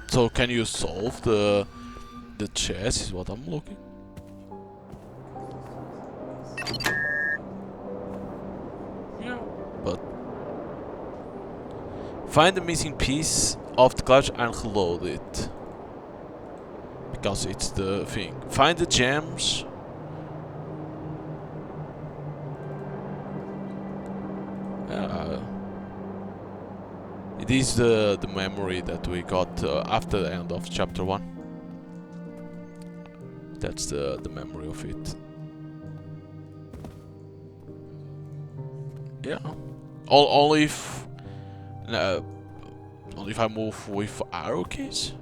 So can you solve the chest? Is what I'm looking. Yeah, but. Find the missing piece of the clutch and reload it. Because it's the thing. Find the gems. It is the memory that we got after the end of chapter 1. That's the memory of it. Yeah. Only if... only if I move with arrow keys?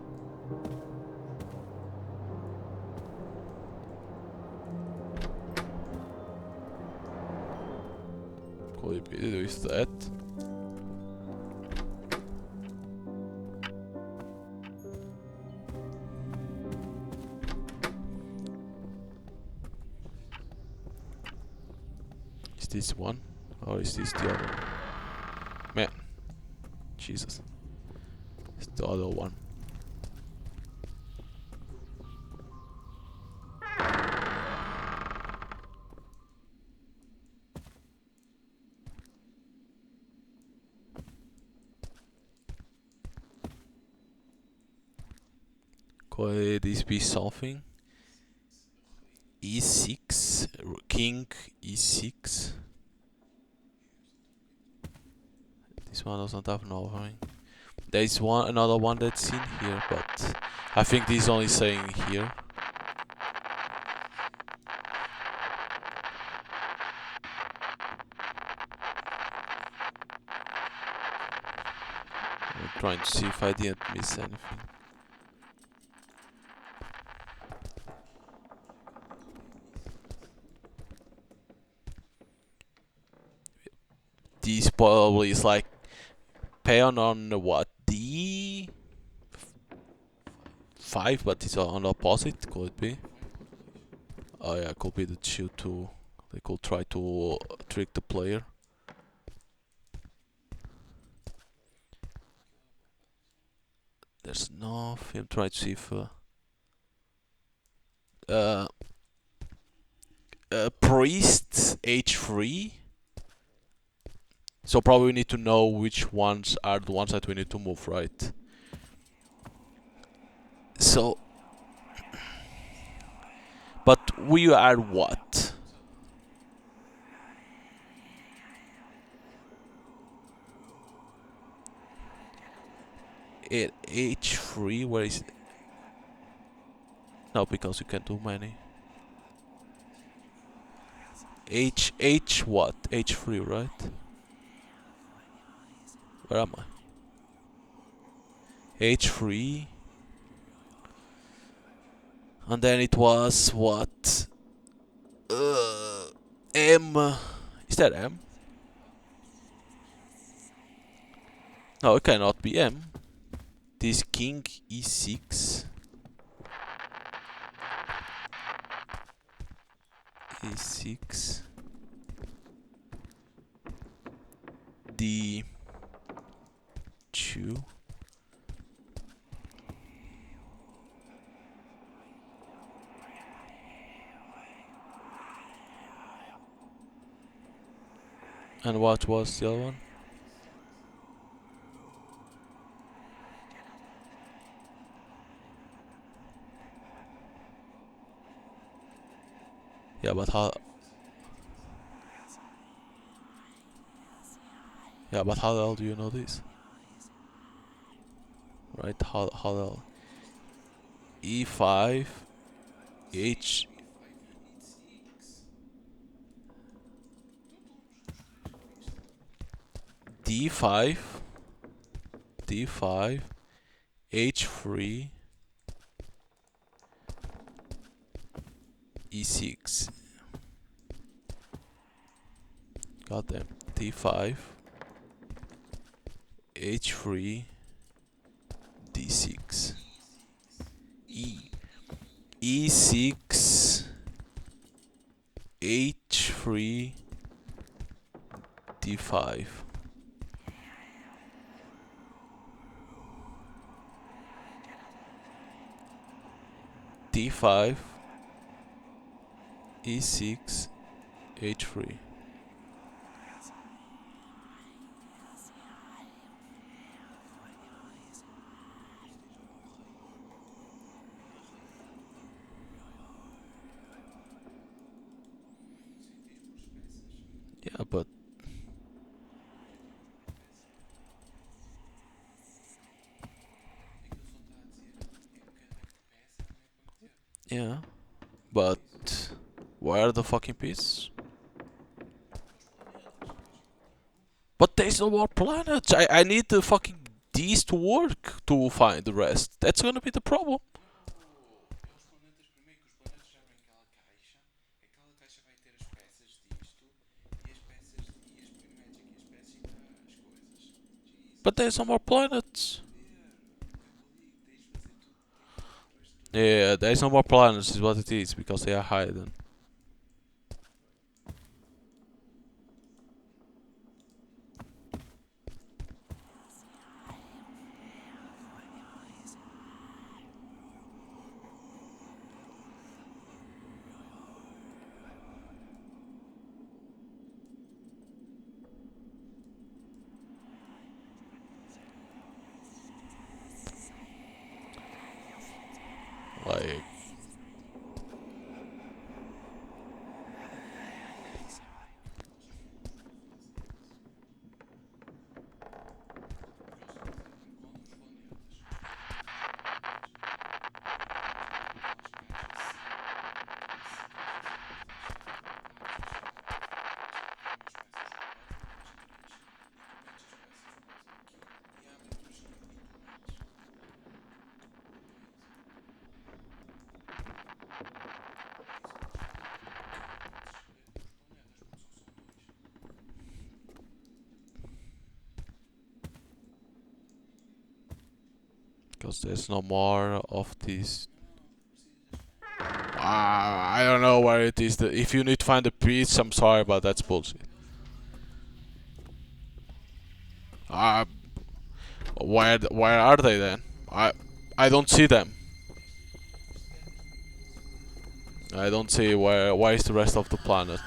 Could be with that. Is this one? Or is this the other? Man. Jesus. It's the other one. Could this be something? E6, King E6. This one doesn't have nothing. There is another one that's in here, but I think this is only saying here. I'm trying to see if I didn't miss anything. this probably is like pawn on what, d5, but it's on the opposite. Could it be? Oh yeah, could be the g2. They could try to trick the player. There's nothing. I'm trying to see if priest h3. So probably we need to know which ones are the ones that we need to move, right? So, but we are what? H3, where is it? No, because you can't do many. H what? H3, right? Where am I? H3. And then it was what? M. Is that M? No, it cannot be M. This king e6. E6. D2. And what was the other one? Yeah, but how? Yeah, but how the hell do you know this? Right? How the hell? E5, H. D5, D5, H3, E6. Goddamn. D5, H3, D6. E6, H3, D5. D5, E6, H3. Yeah, but yeah, but where are the fucking pieces? But there's no more planets. I need the fucking these to work to find the rest. That's gonna be the problem. But there's no more planets. Yeah, there's no more planets is what it is, because they are hidden. Like, Because there's no more of these. I don't know where it is. If you need to find the piece, I'm sorry, but that's bullshit. Where are they then? I don't see them. I don't see where is the rest of the planet.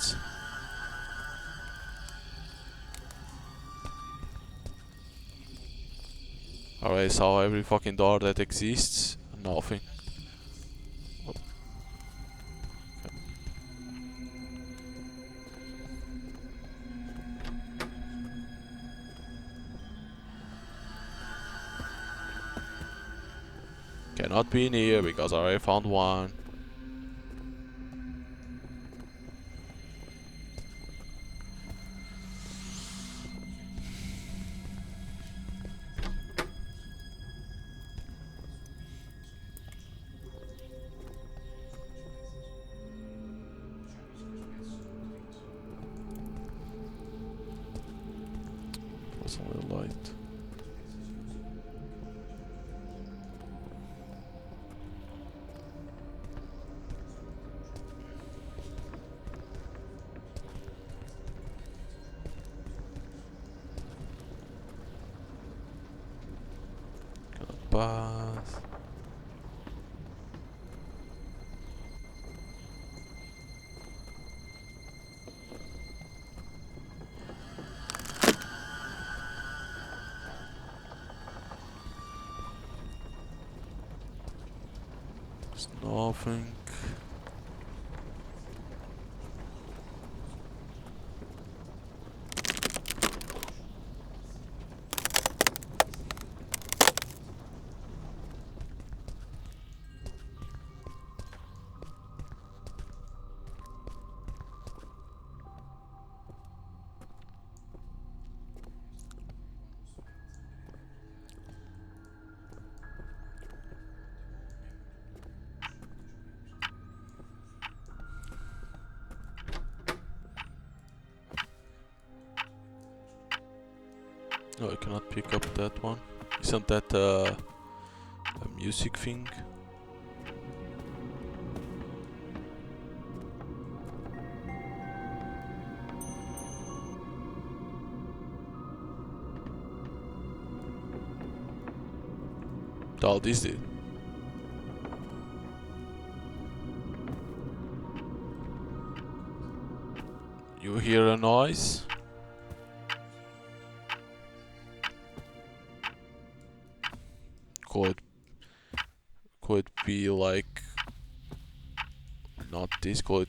Alright, so every fucking door that exists, nothing. Cannot be in here because I already found one. What's on the light? Path. There's nothing. No, I cannot pick up that one. Isn't that a music thing? Oh, this did. You hear a noise? Could be like not this. Could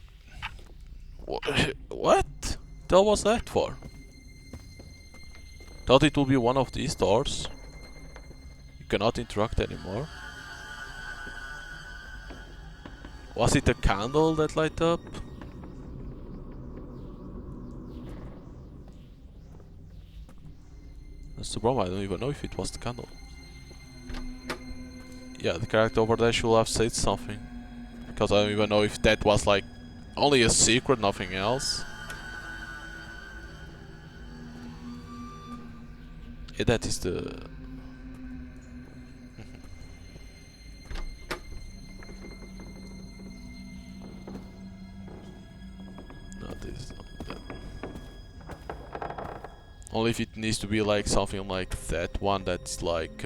what? The was that for? Thought it would be one of these doors. You cannot interact anymore. Was it a candle that light up? That's the problem. I don't even know if it was the candle. Yeah, the character over there should have said something. Because I don't even know if that was like only a secret, nothing else. Yeah, that is the... No, this is not that. Only if it needs to be like something like that one that's like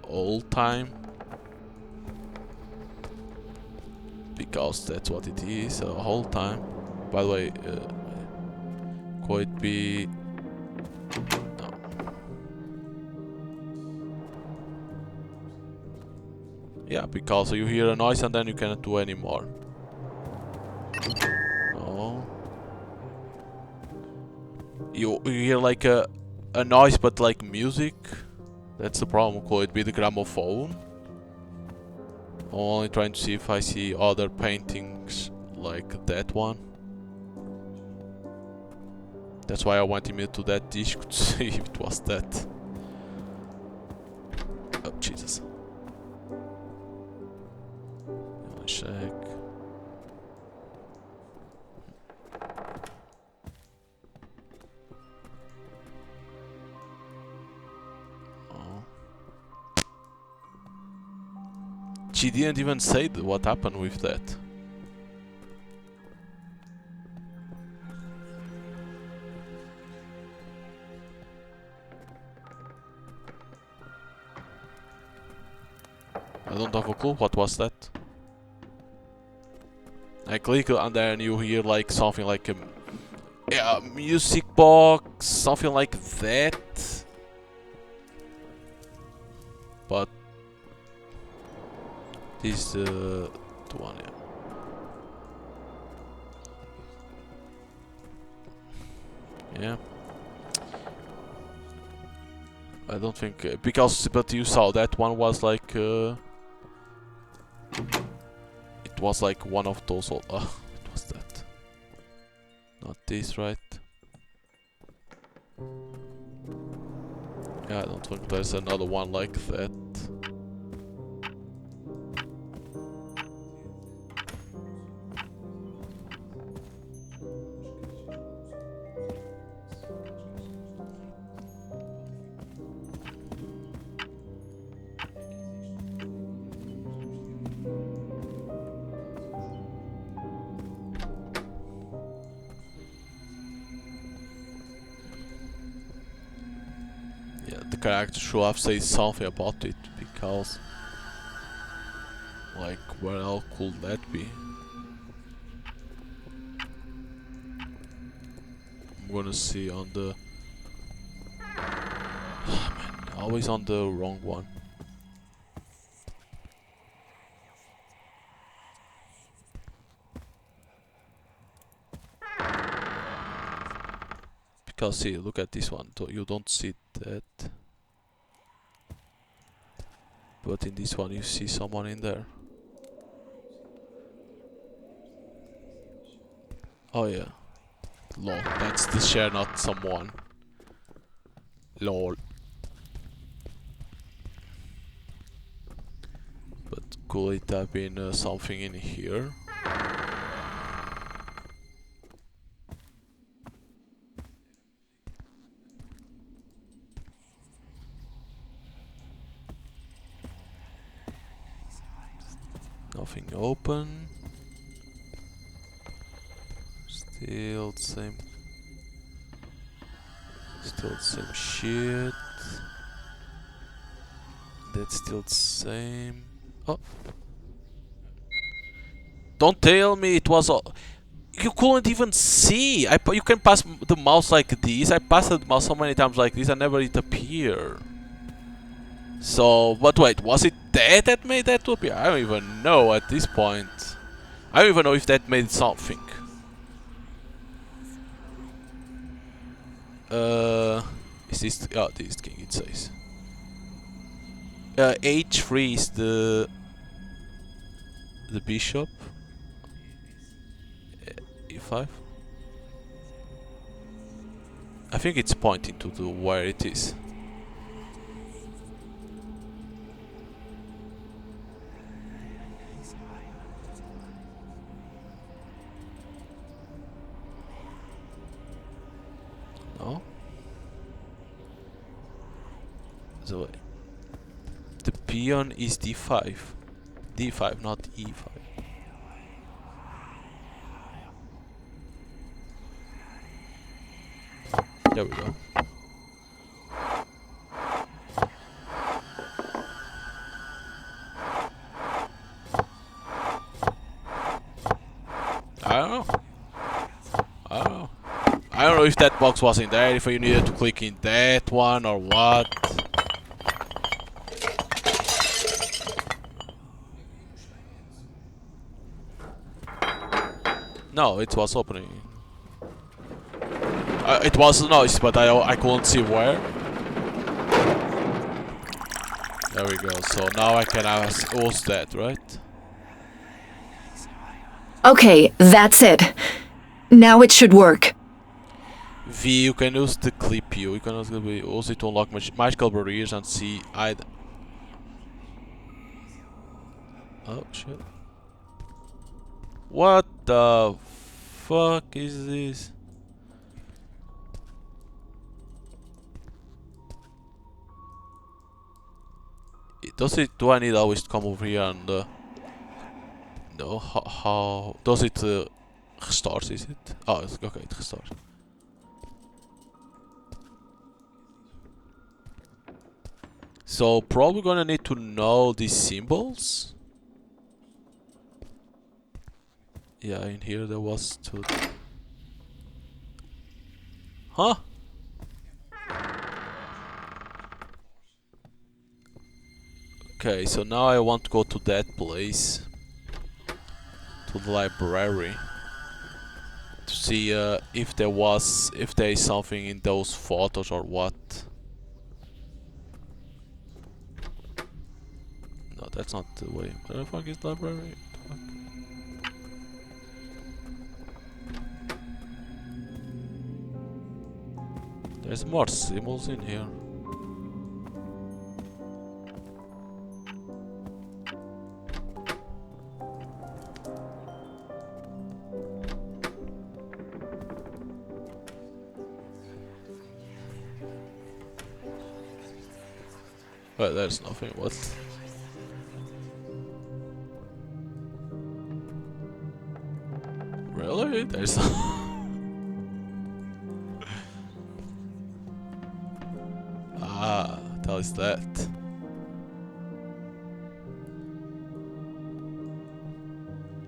old time. Because that's what it is, a whole time. By the way, could it be... No. Yeah, because you hear a noise and then you cannot do any more. No. You hear like a noise but like music. That's the problem. Could it be the gramophone? I'm only trying to see if I see other paintings like that one. That's why I went immediately to that dish to see if it was that. Oh, Jesus. Let me check. Oh. She didn't even say what happened with that. I don't have a clue. What was that? I click on there and you hear like something like a music box, something like that. But this is the one, yeah. Yeah. I don't think because but you saw that one was like it was like one of those. What was that? Not this, right? Yeah, I don't think there's another one like that. The character should have said something about it, because like where else could that be? I'm gonna see on the man, always on the wrong one. Because see, look at this one, you don't see that. But in this one you see someone in there. Oh yeah. Lol, that's the share, not someone. Lol. But could it have been something in here? Nothing open. Still the same. Still the same shit. That's still the same. Oh. Don't tell me it was all. You couldn't even see. You can pass the mouse like this. I passed the mouse so many times like this and never it appeared. So, but wait, was it that made that to appear? I don't even know at this point. I don't even know if that made something. Is this? Oh, this king it says. H3 is the bishop. E5. I think it's pointing to the where it is. No. So the peon is d5. D5, not e5. There we go. I don't know. I don't know if that box was in there, if you needed to click in that one or what. No, it was opening. It was a noise, but I couldn't see where. There we go. So now I can ask who's that, right? Okay, that's it. Now it should work. V, you can use the clip U. You can also use it to unlock magical barriers and see either. Oh shit. What the fuck is this? Does it? Do I need always to come over here and? No. How does it restart? Is it? Oh, it's, okay. It restarts. So probably gonna need to know these symbols. Yeah, in here there was two. Huh? Okay, so now I want to go to that place. To the library. To see if there is something in those photos or what. No, that's not the way. Where the fuck is the library? There's more symbols in here. But there's nothing. What? Really? There's. Ah, tell us that.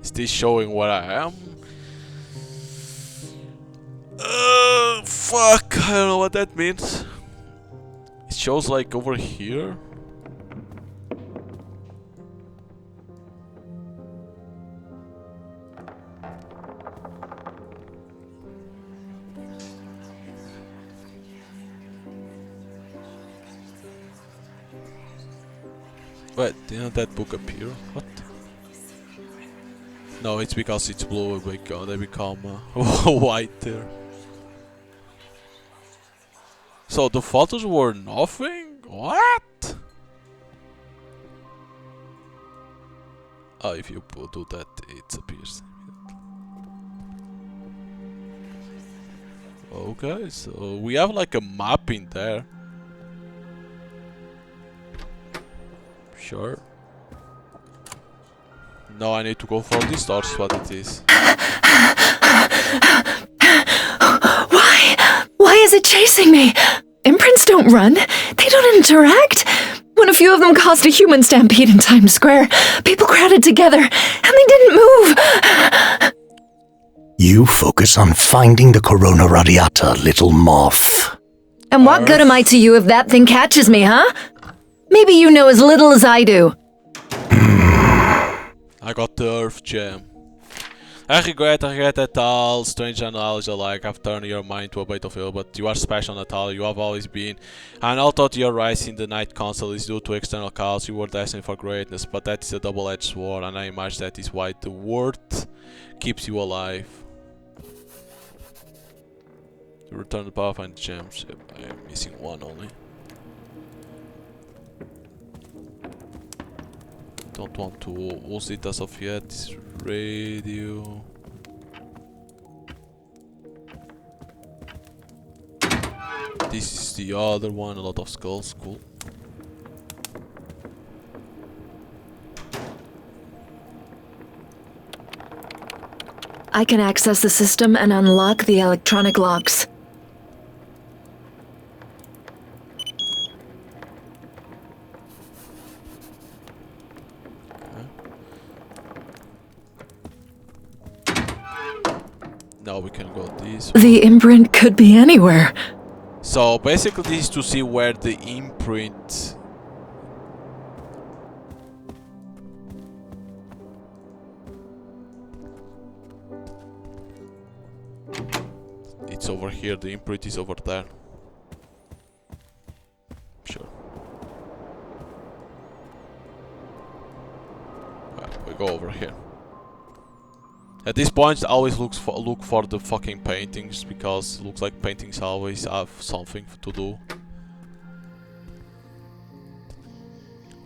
Is this showing where I am? Fuck, I don't know what that means. It shows like over here. Wait, didn't that book appear? What? No, it's because it's blue. They become white there. So the photos were nothing? What? Oh, if you do that, it appears. Okay, so we have like a map in there. Sure. No, I need to go for this, that's what it is. Why is it chasing me? Imprints don't run. They don't interact. When a few of them caused a human stampede in Times Square, people crowded together, and they didn't move. You focus on finding the Corona Radiata, little moth. And what good am I to you if that thing catches me, huh? Maybe you know as little as I do. I got the Earth Gem. I regret that all strange knowledge alike have turned your mind to a battlefield, but you are special, Natalia, you have always been. And although your rise in the Night Council is due to external cause, you were destined for greatness, but that is a double-edged sword, and I imagine that is why the word keeps you alive. You return the Pathfinder gems. Yep, I am missing one only. Don't want to use it as of yet. This radio. This is the other one. A lot of skulls. Cool. I can access the system and unlock the electronic locks. Now we can go this. The imprint could be anywhere. So basically this is to see where the imprint... It's over here, the imprint is over there. Sure. Right, we go over here. At this point, I always look for the fucking paintings, because it looks like paintings always have something to do.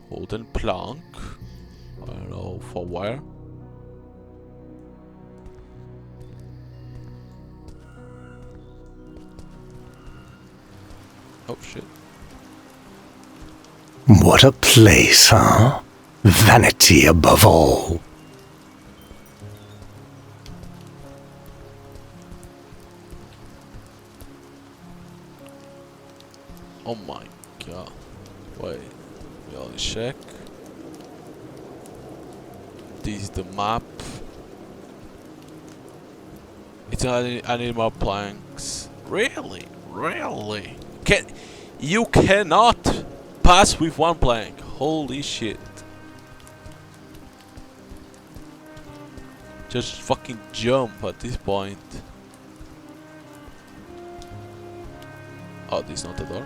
Wooden plank. I don't know for where. Oh shit. What a place, huh? Vanity above all. Oh my god. Wait. We'll check. This is the map. I need more planks. Really? Really? You cannot pass with one plank. Holy shit. Just fucking jump at this point. Oh, this is not the door.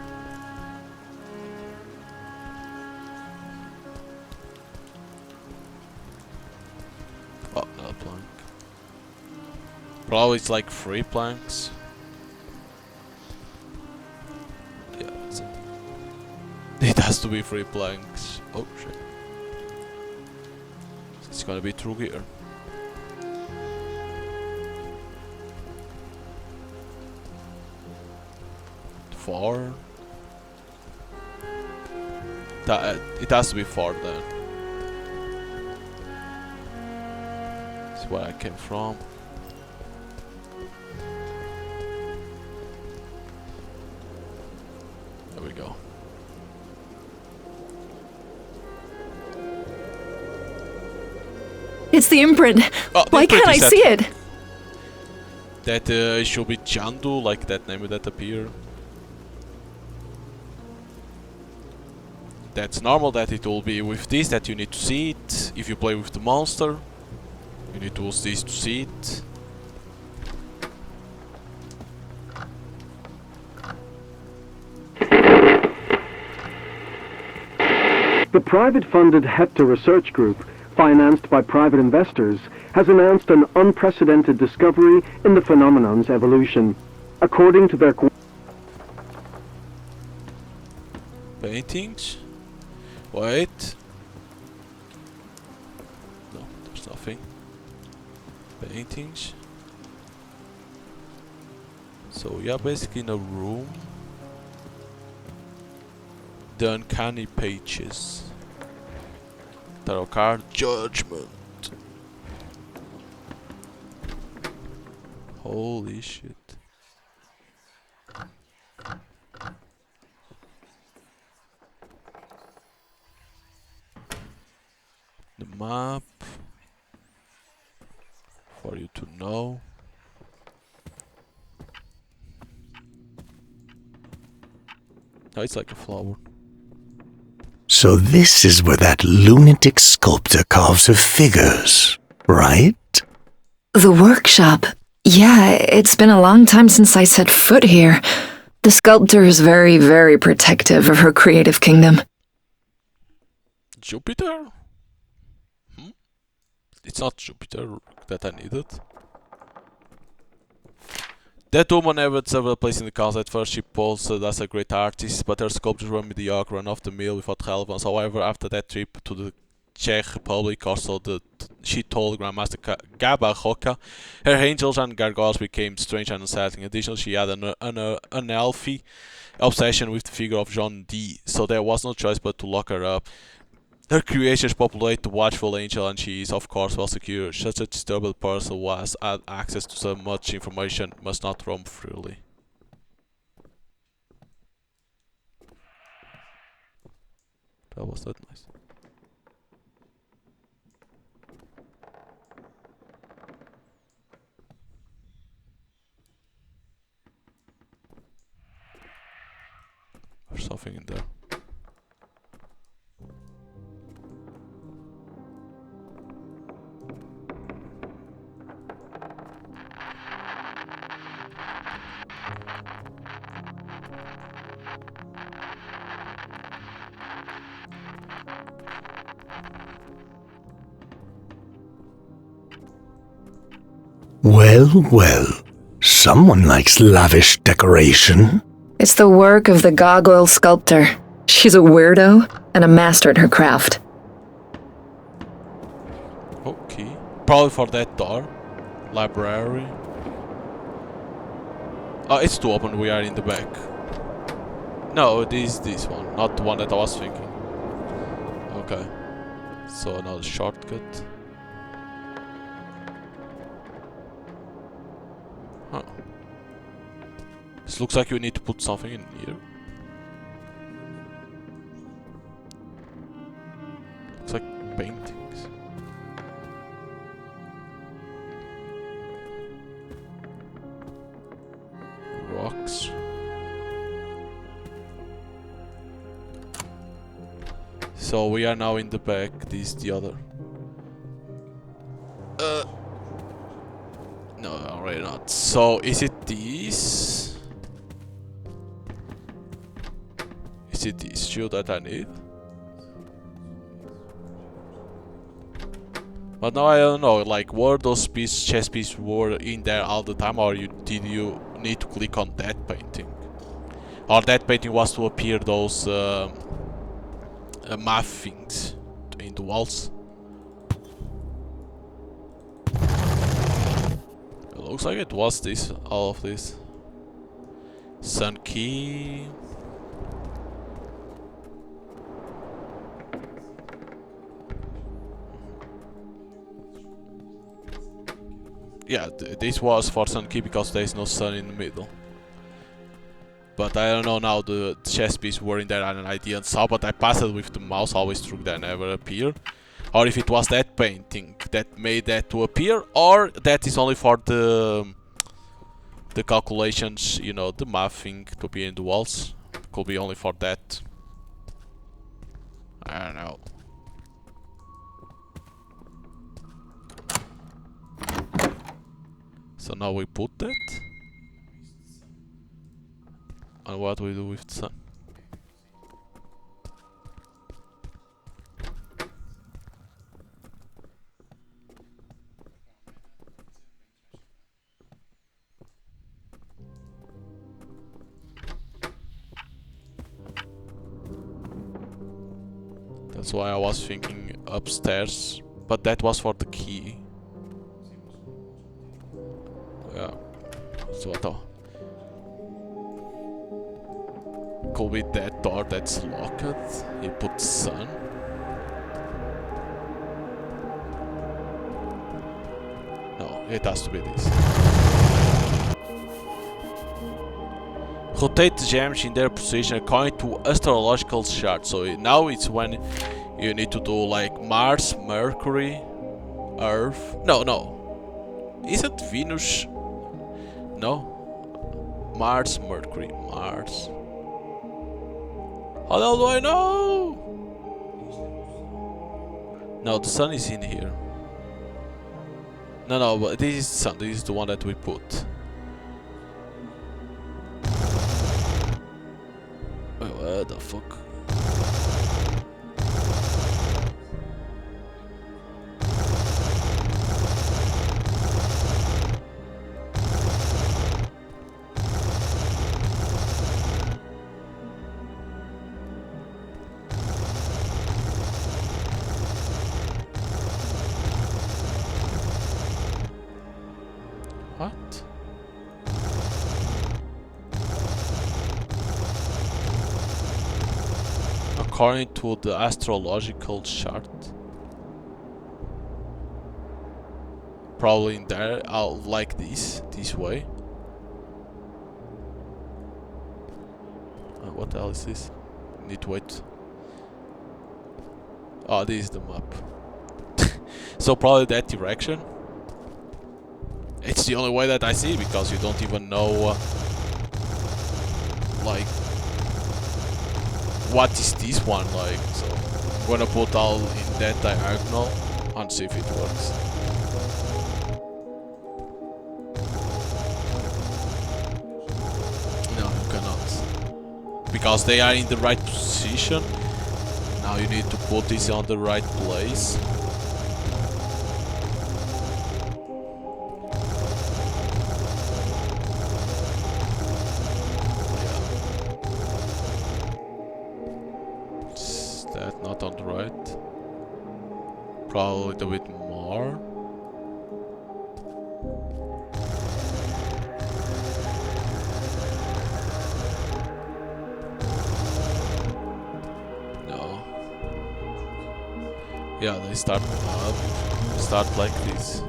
Oh, another plank. Probably it's like 3 planks. Yeah, that's it. It has to be 3 planks. Oh shit. It's gonna be through here. Far. It has to be far then. That's where I came from. There we go. It's the imprint. Oh, Why can't I see it? That it should be Chandu, like that name that appear. That's normal that it will be with this, that you need to see it. If you play with the monster, you need to use this to see it. The private-funded Hepta research group, financed by private investors, has announced an unprecedented discovery in the phenomenon's evolution. According to their Paintings? Wait. No, there's nothing. Paintings. So yeah, basically in a room. The uncanny pages. Tarot card judgment. Holy shit. The map for you to know. Oh, it's like a flower. So this is where that lunatic sculptor carves her figures, right? The workshop. Yeah, it's been a long time since I set foot here. The sculptor is very, very protective of her creative kingdom. Jupiter? It's not Jupiter that I needed. That woman never several places in the council. At first she posed as a great artist, but her sculptures were mediocre and off the mill without relevance. However, after that trip to the Czech Republic, also she told Grandmaster Gaba Roca, her angels and gargoyles became strange and unsettling. Additionally, she had an unhealthy obsession with the figure of John Dee, so there was no choice but to lock her up. Her creations populate the watchful angel, and she is, of course, well secured. Such a disturbed person who has had access to so much information must not roam freely. That was that nice. There's something in there. Well, well. Someone likes lavish decoration. It's the work of the gargoyle sculptor. She's a weirdo and a master at her craft. Okay. Probably for that door. Library. Oh, it's too open. We are in the back. No, this one. Not the one that I was thinking. Okay. So another shortcut. Huh. This looks like you need to put something in here. Looks like paintings. Rocks. So we are now in the back, this is the other. No, already not. So is it this? Is it this shield that I need? But now I don't know, like were those chess pieces were in there all the time, or did you need to click on that painting? Or that painting was to appear those math things in the walls? It looks like it was this, all of this. Sun key. Yeah, this was for sun key because there is no sun in the middle. But I don't know now, the chess piece were in there and I didn't saw, but I passed it with the mouse always through there, never appear. Or if it was that painting that made that to appear, or that is only for the calculations, you know, the math thing to appear in the walls. Could be only for that. I don't know. So now we put that. And what do we do with the sun? That's why I was thinking upstairs, but that was for the key. Yeah. So what the? Could be that door that's locked. You put sun. No, it has to be this. Rotate the gems in their position according to astrological chart. So now it's when you need to do like Mars, Mercury, Earth. No. Isn't Venus? No. Mars, Mercury, Mars. How the hell do I know? No, the sun is in here. No, but this is the sun. This is the one that we put. Wait, what the fuck? What? According to the astrological chart. Probably in there, I'll like this way. What the hell is this? Need to wait. Oh, this is the map. So probably that direction. It's the only way that I see, because you don't even know like what is this one like. So I'm gonna put all in that diagonal and see if it works. No, you cannot, because they are in the right position. Now you need to put this on the right place. Not on the right. Probably a little bit more. No. Yeah, they start like this.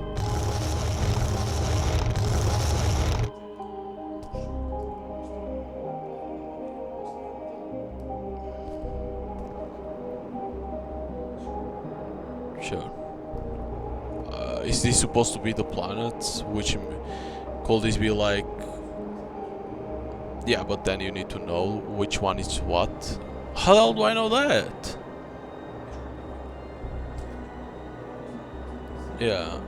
Sure. Is this supposed to be the planets? Which could this be like? Yeah, but then you need to know which one is what. How the hell do I know that? Yeah.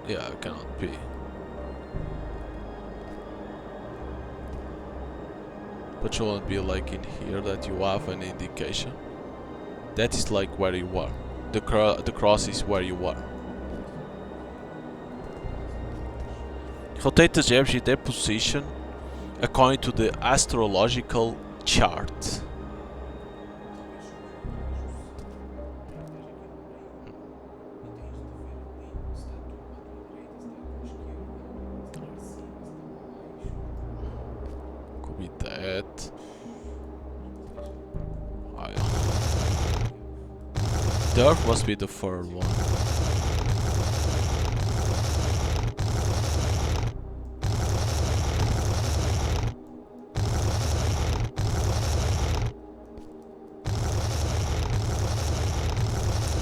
Yeah, it cannot be. But shouldn't be like in here that you have an indication. That is like where you are. The cross is where you are. Rotate the gems in their position according to the astrological chart. Could be that. I don't know. The Earth must be the third one.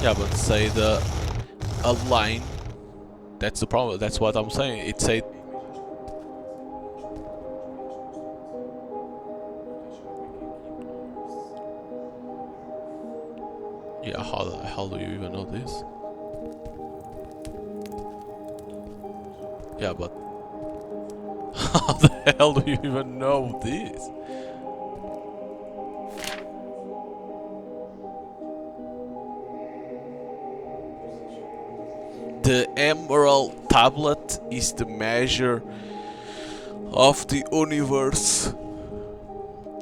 Yeah, but say a line. That's the problem. That's what I'm saying. It say. Yeah, how the hell do you even know this? Yeah, but how the hell do you even know this? The Emerald Tablet is the measure of the universe.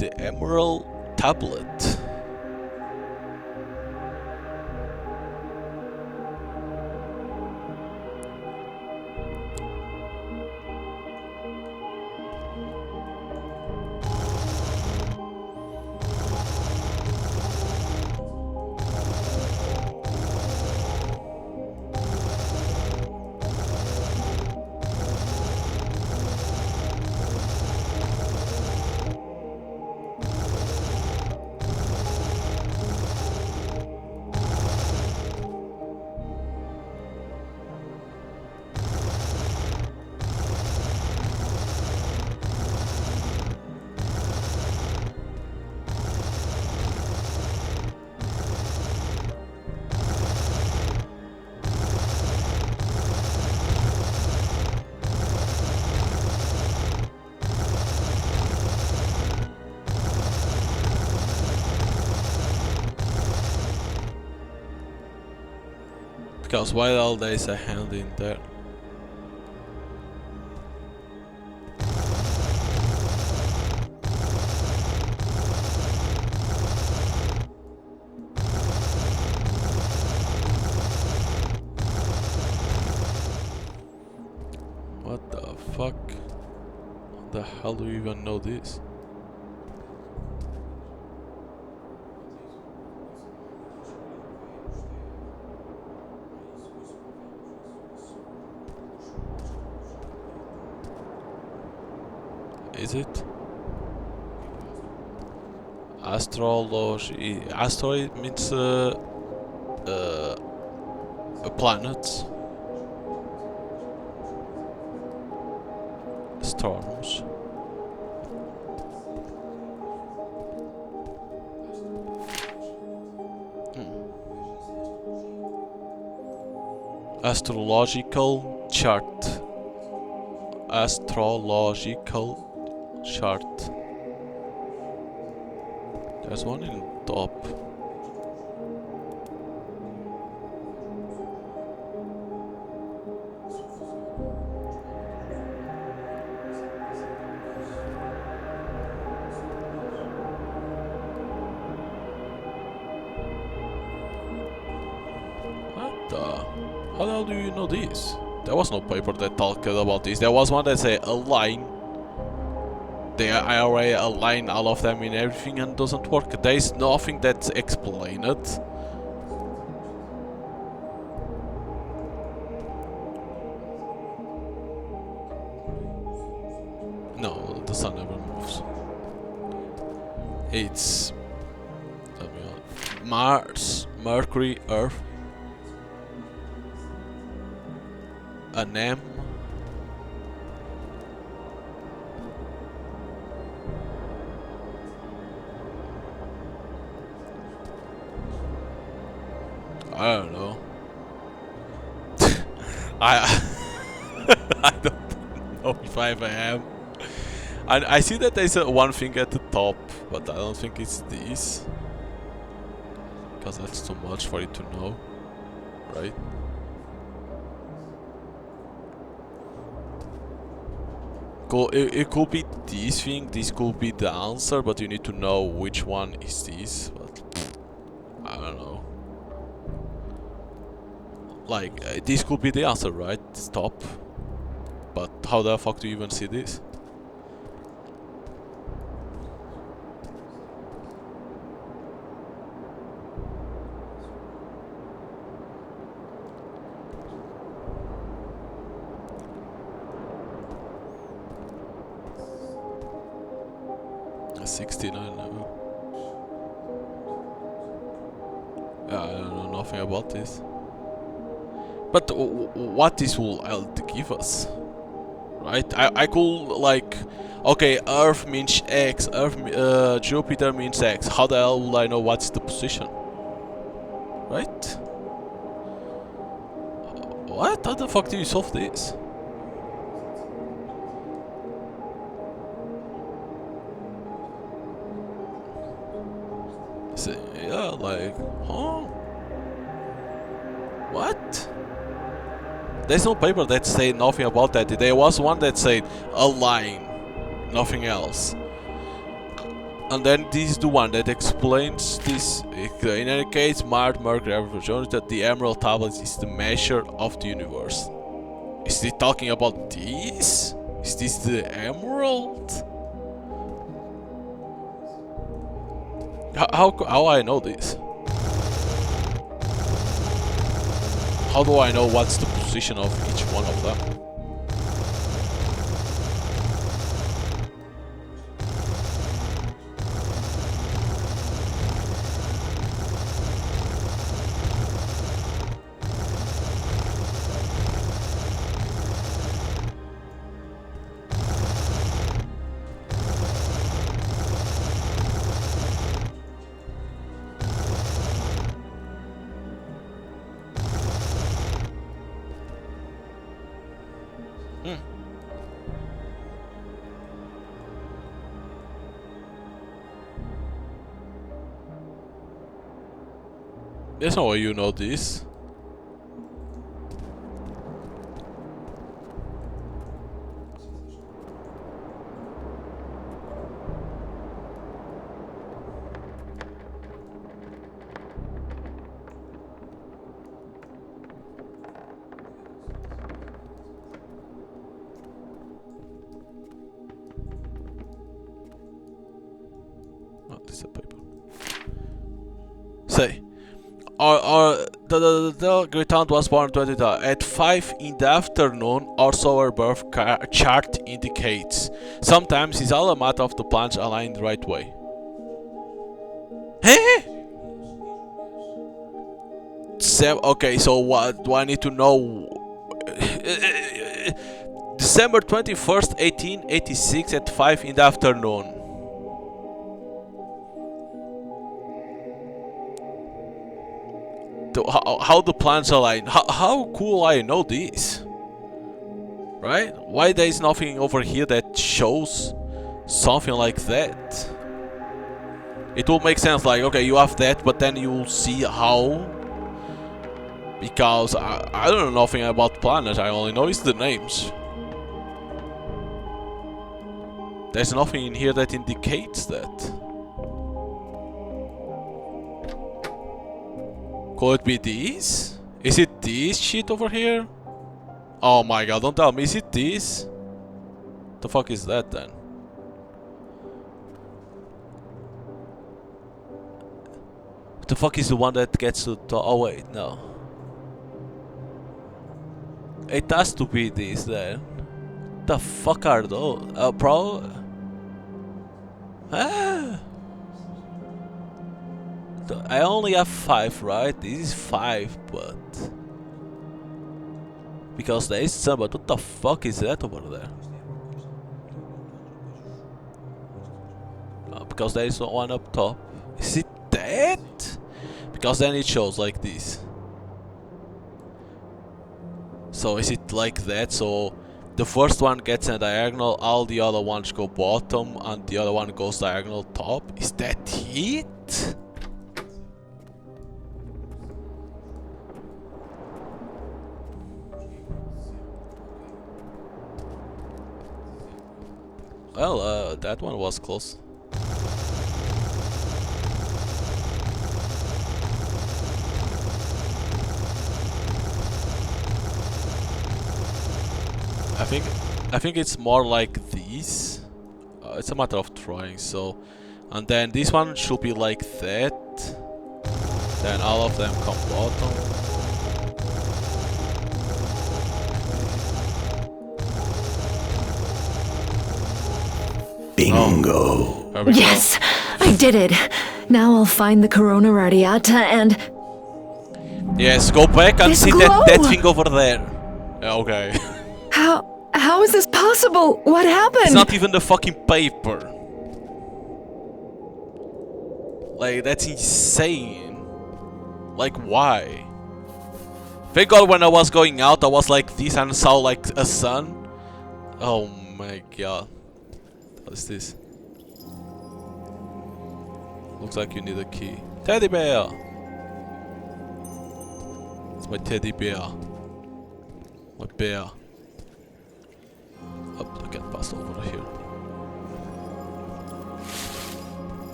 The Emerald Tablet. Because why all there is a hand in there? What the fuck? How the hell do you even know this? Is it? Astrology. Asteroid means planets. Storms. Astrological chart. Astrological chart. There's one in top. What the? How the hell do you know this? There was no paper that talked about this. There was one that said a line. they I already align all of them in everything and doesn't work. There is nothing that's explained. No, the sun never moves. It's Mars, Mercury, Earth, an M. I don't know. I I don't know if I ever am. I see that there's one thing at the top, but I don't think it's this. Because that's too much for you to know, right? It could be this thing, this could be the answer, but you need to know which one is this. But I don't know. Like, this could be the answer, right? Stop. But how the fuck do you even see this? A 69 now. Yeah, I don't know nothing about this. But what this will give us, right? I could like, okay, Earth means X, Jupiter means X. How the hell will I know what's the position, right? What? How the fuck do you solve this? So, yeah, like, huh? What? There's no paper that said nothing about that. There was one that said a line, nothing else. And then this is the one that explains this. In any case, Mars, Mercury, Earth, that the Emerald Tablet is the measure of the universe. Is he talking about this? Is this the Emerald? How I know this? How do I know what's the position of each one of them? There's no way you know this. Oh, this is a paper. Say. The Great was born 20 at 5 in the afternoon, or so our birth chart indicates. Sometimes it's all a matter of the planets aligned the right way. Hey! Okay, so what do I need to know? December 21st, 1886 at 5 in the afternoon. How the planets align. How cool I know this? Right? Why there is nothing over here that shows something like that? It will make sense, like, okay, you have that, but then you will see how. Because I don't know nothing about planets, I only know it's the names. There's nothing in here that indicates that. Could it be this? Is it this shit over here? Oh my god, don't tell me, is it this? The fuck is that then? The fuck is the one that gets to the... Oh wait, no. It has to be these then. The fuck are those? Bro? Ah. I only have 5, right? This is 5, but... Because there is some, but what the fuck is that over there? Because there is one up top. Is it that? Because then it shows like this. So is it like that? So the first one gets a diagonal, all the other ones go bottom, and the other one goes diagonal top? Is that it? Well, that one was close. I think it's more like these. It's a matter of trying. So, and then this one should be like that. Then all of them come bottom. Bingo. There we Yes, I did it. Now I'll find the Corona Radiata and... go. Yes, go back and This see glow! that thing over there. Yeah, okay. How is this possible? What happened? It's not even the fucking paper. Like, that's insane. Like, why? Thank God when I was going out, I was like this and saw like a sun. Oh my god. What is this? Looks like you need a key. Teddy bear! It's my teddy bear. My bear. Up, I get past over here.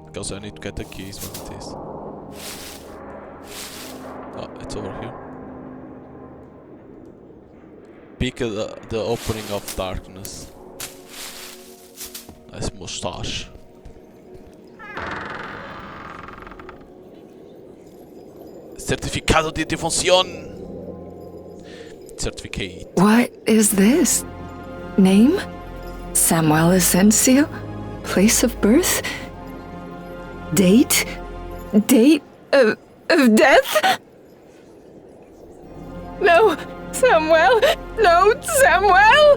Because I need to get the keys when it is. Oh, it's over here. Peek at the opening of darkness. Nice mustache. Certificado de defunción. Certificate. What is this? Name? Samuel Asensio? Place of birth? Date? Date of death? No, Samuel! No, Samuel!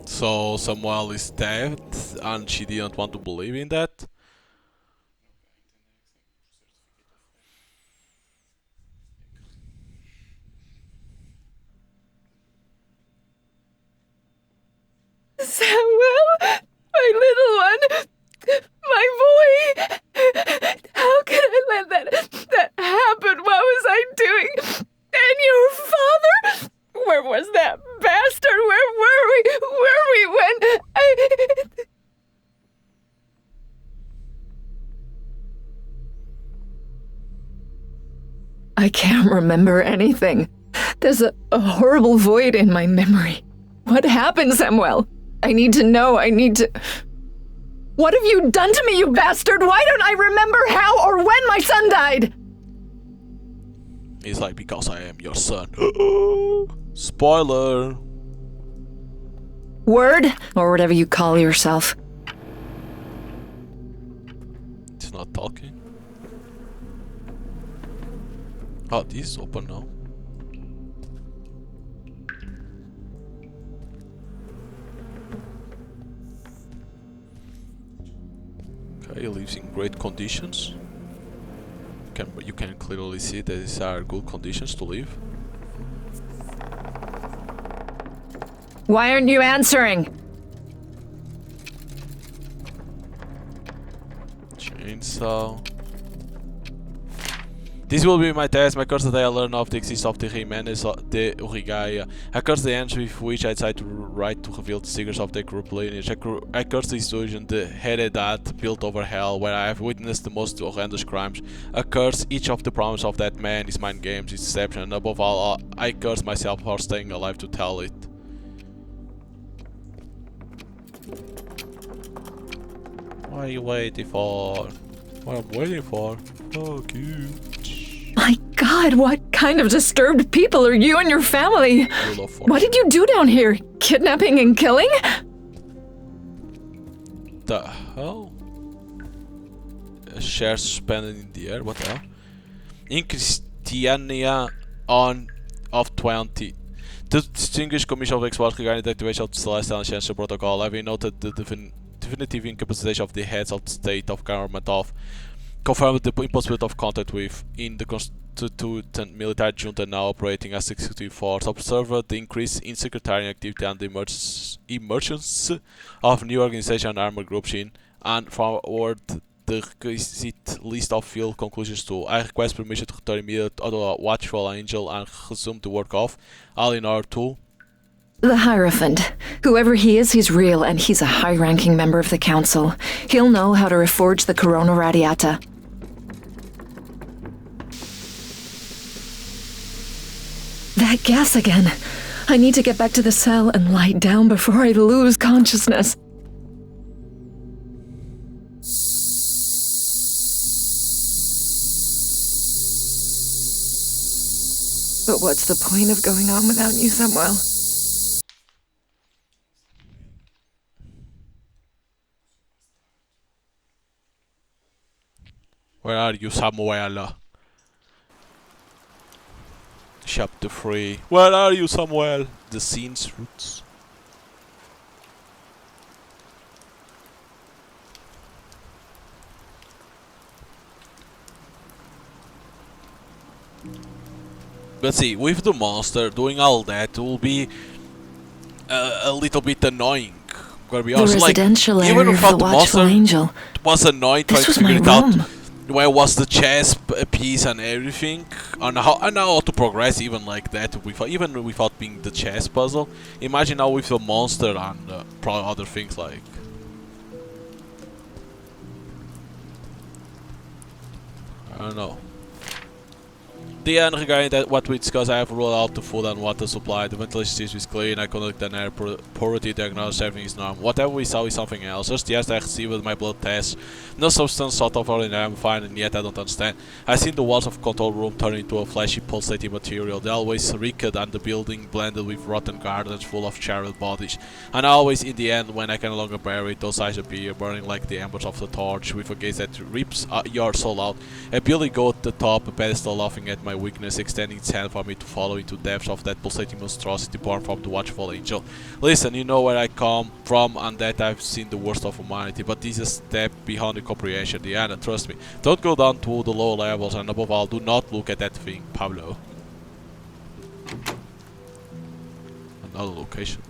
So Samuel is dead and she didn't want to believe in that? Samuel, my little one, my boy. How can I let that happen? What was I doing? And your father? Where was that bastard? Where were we when I can't remember anything. There's a horrible void in my memory. What happened, Samuel? I need to know. What have you done to me, you bastard? Why don't I remember how or when my son died? He's like, because I am your son. Spoiler. Word? Or whatever you call yourself. It's not talking. Oh, this is open now. Okay, he lives in great conditions. You can clearly see that these are good conditions to live. Why aren't you answering? Chainsaw. This will be my test. My curse that I learned of the existence of the Jimenez de Urigaia. I curse the ends with which I decide to write to reveal the secrets of the group lineage. I curse the institution, the Heredat built over hell, where I have witnessed the most horrendous crimes. I curse each of the promise of that man, his mind games, his deception, and above all, I curse myself for staying alive to tell it. What are you waiting for? What I'm waiting for? Fuck you. My God, what kind of disturbed people are you and your family? What did you do down here? Kidnapping and killing? The hell? Shares suspended in the air, what the hell? In Christiania on of 20. The Distinguished Commission of Export regarding the activation of the Celestial and Ancestral Protocol, having noted the definitive incapacitation of the heads of the state of government of confirmed the impossibility of contact with in the constituent military junta now operating as executive force, observed the increase in sectarian activity and the emergence of new organization and armored groups in, and forward the requisite list of field conclusions to. I request permission to return immediately to the Watchful Angel and resume the work of Alinar 2. The Hierophant. Whoever he is, he's real, and he's a high-ranking member of the Council. He'll know how to reforge the Corona Radiata. That gas again. I need to get back to the cell and lie down before I lose consciousness. But what's the point of going on without you, Samuel? Where are you, Samuel? Chapter 3. Where are you, Samuel? The scene's roots. But see, with the monster doing all that will be a little bit annoying. Gotta be honest. The residential like, area even of the Watchful Angel. It was annoying trying to figure it out where was the chess piece and everything, and how to progress even like that, even without being the chess puzzle. Imagine now with the monster and probably other things like. I don't know. The end regarding that what we discussed, I have ruled out the food and water supply, the ventilation system is clean, I conduct an air purity diagnosis, everything is normal. Whatever we saw is something else. Just yesterday I received my blood test, no substance sort of ordinary, I'm fine, and yet I don't understand. I seen the walls of control room turn into a flashy pulsating material, they always reeked and the building blended with rotten gardens full of charred bodies. And always in the end, when I can no longer bear it, those eyes appear, burning like the embers of the torch, with a gaze that rips your soul out. A building go at the top, a pedestal laughing at my weakness, extending its hand for me to follow into the depths of that pulsating monstrosity born from the Watchful Angel. Listen, you know where I come from and that I've seen the worst of humanity, but this is a step beyond the comprehension, Diana, trust me. Don't go down to the low levels, and above all, do not look at that thing, Pablo. Another location.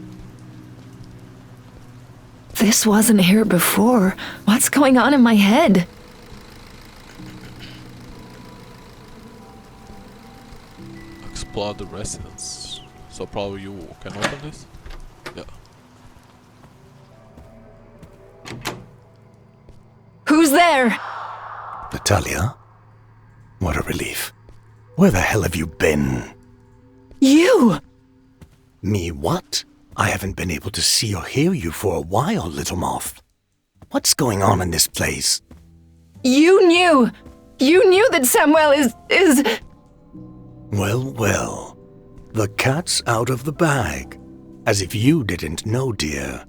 This wasn't here before. What's going on in my head? Explore the residence. So probably you can open this? Yeah. Who's there? Natalia? What a relief. Where the hell have you been? You! Me what? I haven't been able to see or hear you for a while, little moth. What's going on in this place? You knew! You knew that Samuel is... Well. The cat's out of the bag. As if you didn't know, dear.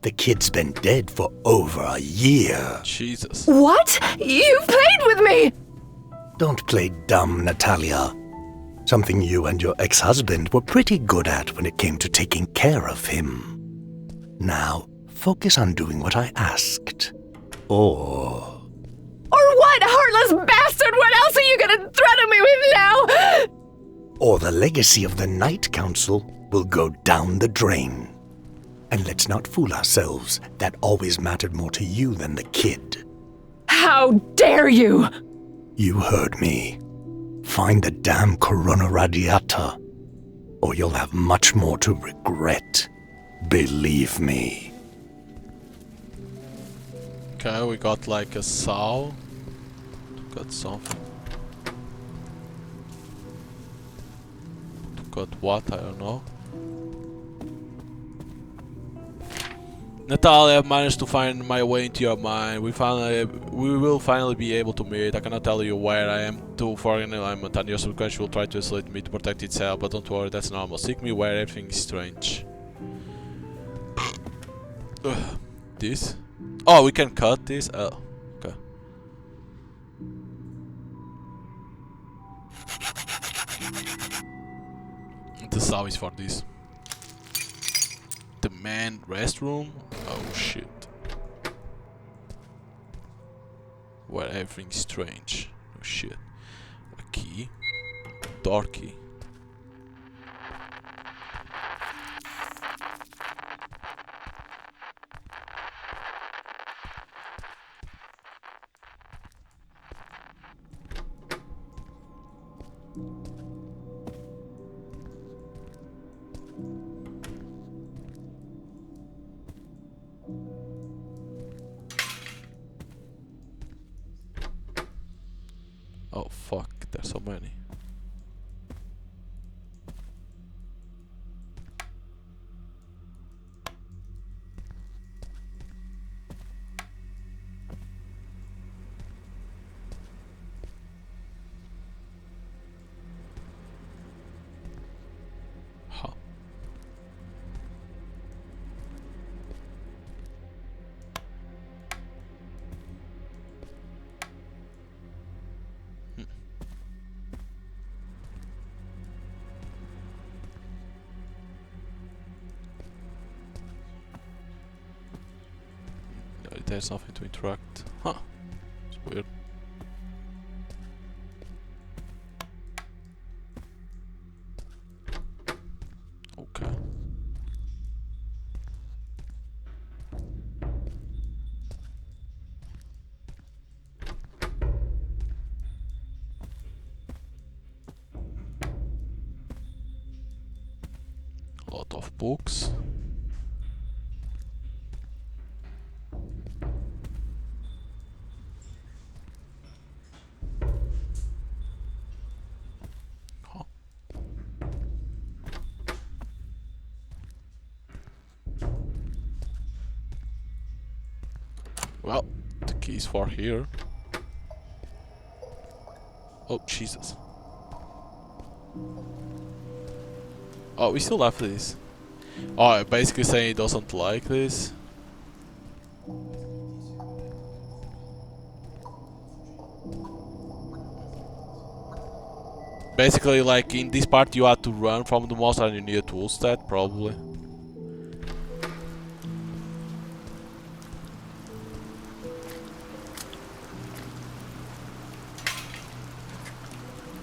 The kid's been dead for over a year. Jesus. What? You played with me! Don't play dumb, Natalia. Something you and your ex-husband were pretty good at when it came to taking care of him. Now, focus on doing what I asked. Or what, heartless bastard? What else are you gonna threaten me with now? Or the legacy of the Night Council will go down the drain. And let's not fool ourselves, that always mattered more to you than the kid. How dare you! You heard me. Find the damn Corona Radiata, or you'll have much more to regret. Believe me. Okay, we got like a saw. Got something. Got what? I don't know. Natalia, I've managed to find my way into your mind. We will finally be able to meet. I cannot tell you where I am too far in alignment, and your subconscious will try to isolate me to protect itself, but don't worry, that's normal. Seek me where everything is strange. This? Oh, we can cut this? Oh, okay. The saw is for this. The man restroom? Oh shit. Where everything's strange. Oh shit. A key. Door key. Oh fuck, there's so many. Huh. There's nothing to interact. Huh. It's weird. Okay. A lot of books. Well, the key's for here. Oh, Jesus. Oh, we still have this. Oh, basically saying he doesn't like this. Basically, like in this part you have to run from the monster and you need a tool set, probably.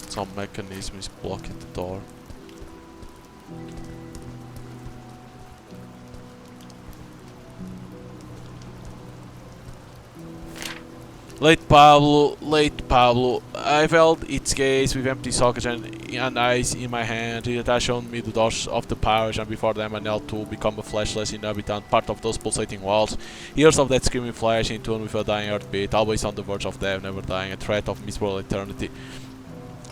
Some mechanism is blocking the door. Late Pablo. I felt its gaze with empty sockets and eyes in my hand. It had shown me the doors of the parish, and before them I knelt to become a fleshless inhabitant, part of those pulsating walls. Years of that screaming flesh in tune with a dying heartbeat, always on the verge of death, never dying, a threat of miserable eternity.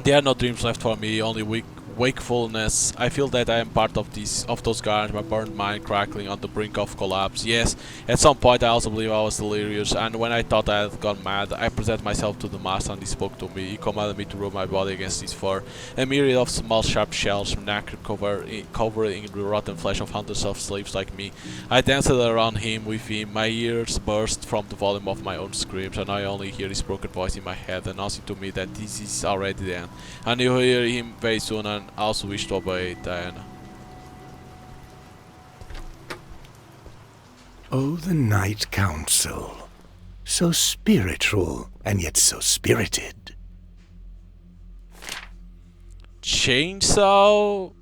There are no dreams left for me, only wakefulness. I feel that I am part of those gardens, my burned mind crackling on the brink of collapse. Yes, at some point I also believe I was delirious, and when I thought I had gone mad, I presented myself to the master and he spoke to me. He commanded me to rub my body against his fur. A myriad of small sharp shells, nacre covering the rotten flesh of hundreds of slaves like me. I danced around him with him, my ears burst from the volume of my own screams, and I only hear his broken voice in my head announcing to me that this is already the end. And you'll hear him very soon, and also wish to obey Diana. Oh, the Night Council. So spiritual, and yet so spirited. Chainsaw,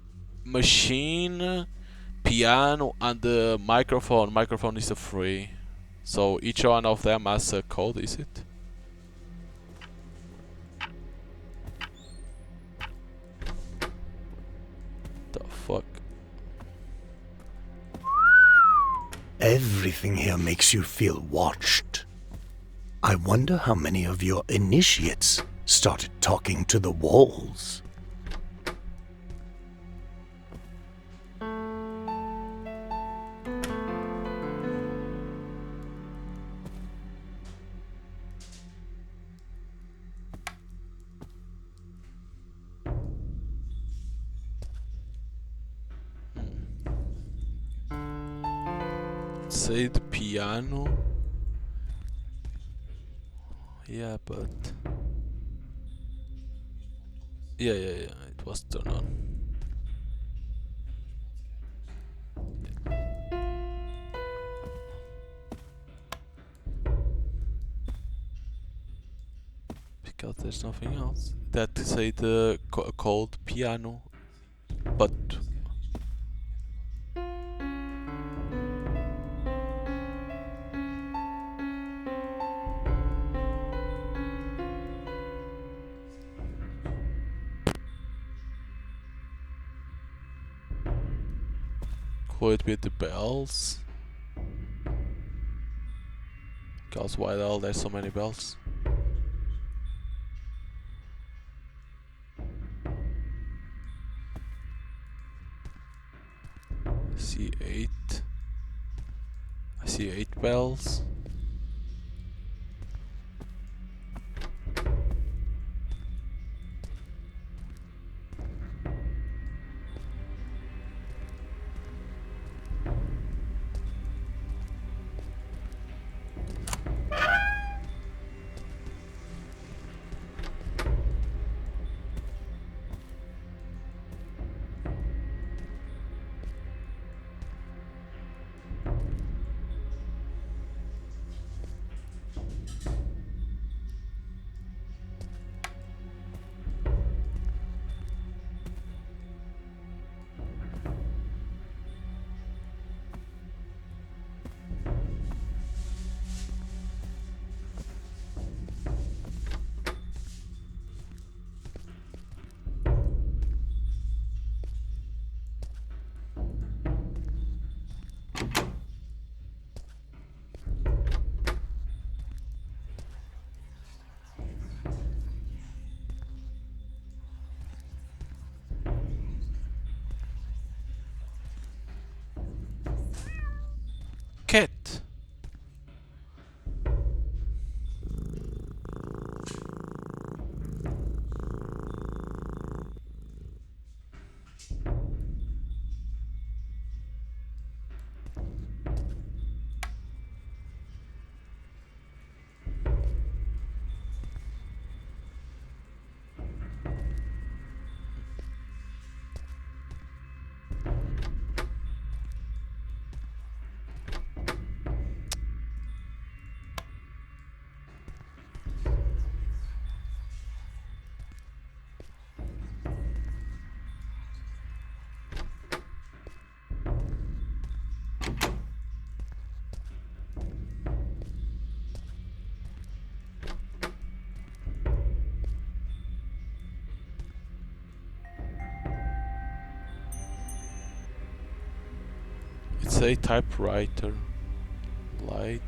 machine, piano, and the microphone. Microphone is a free. So each one of them has a code, is it? Everything here makes you feel watched. I wonder how many of your initiates started talking to the walls. Say the piano. Yeah, but yeah, it was turned on. Because there's nothing else. That say the cold piano, but could it be the bells? Because why the hell there's so many bells? I see 8. I see 8 bells. Cat. It's a typewriter. Light.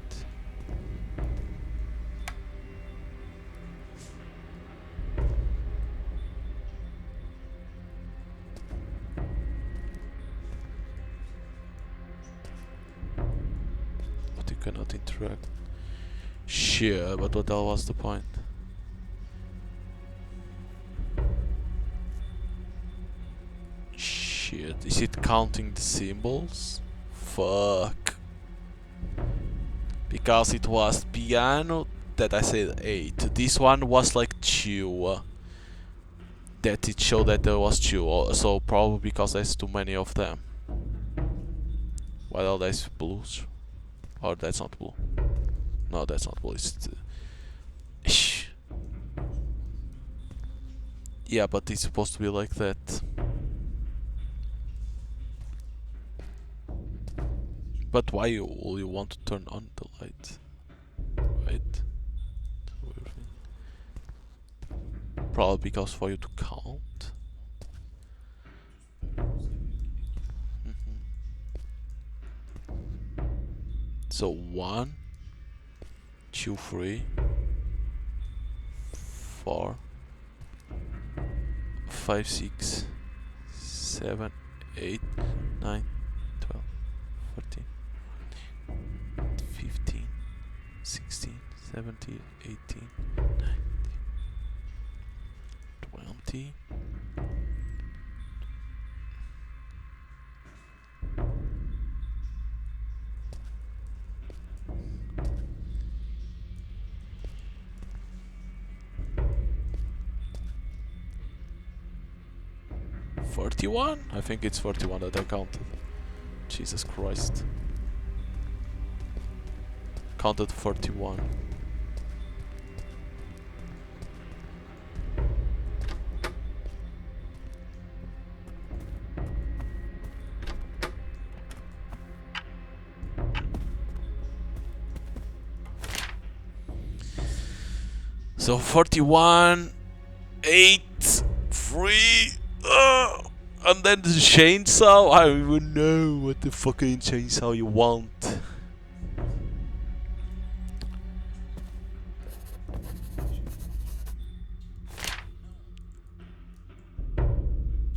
But you cannot interact. Sure, but what the hell was the point? Shit, is it counting the symbols? Fuck. Because it was piano that I said 8. This one was like 2. That it showed that there was 2. So probably because there's too many of them. Well, there's blues. Or that's not blue. No, that's not blue. It's yeah, but it's supposed to be like that. But why will you want to turn on the light? Right? Probably because for you to count. So 1, 2, 3, 4, 5, 6, 7, 8, 9, 12, 14, 15, 16, 17, 18, 19, 20. $41? I think it's 41 that I counted. Jesus Christ. Counted 41. So 41, 8, 3, and then the chainsaw. I don't even know what the fucking chainsaw you want.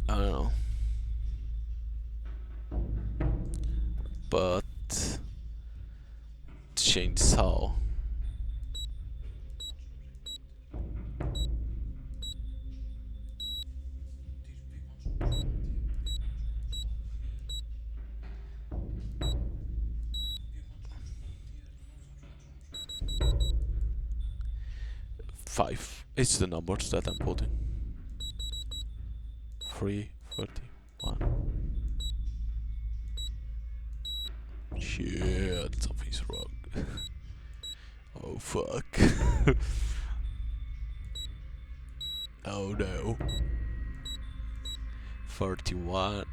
I don't know. But chainsaw. Five. It's the numbers that I'm putting. 3, 31. Shit, something's wrong. Oh fuck. Oh no. 31.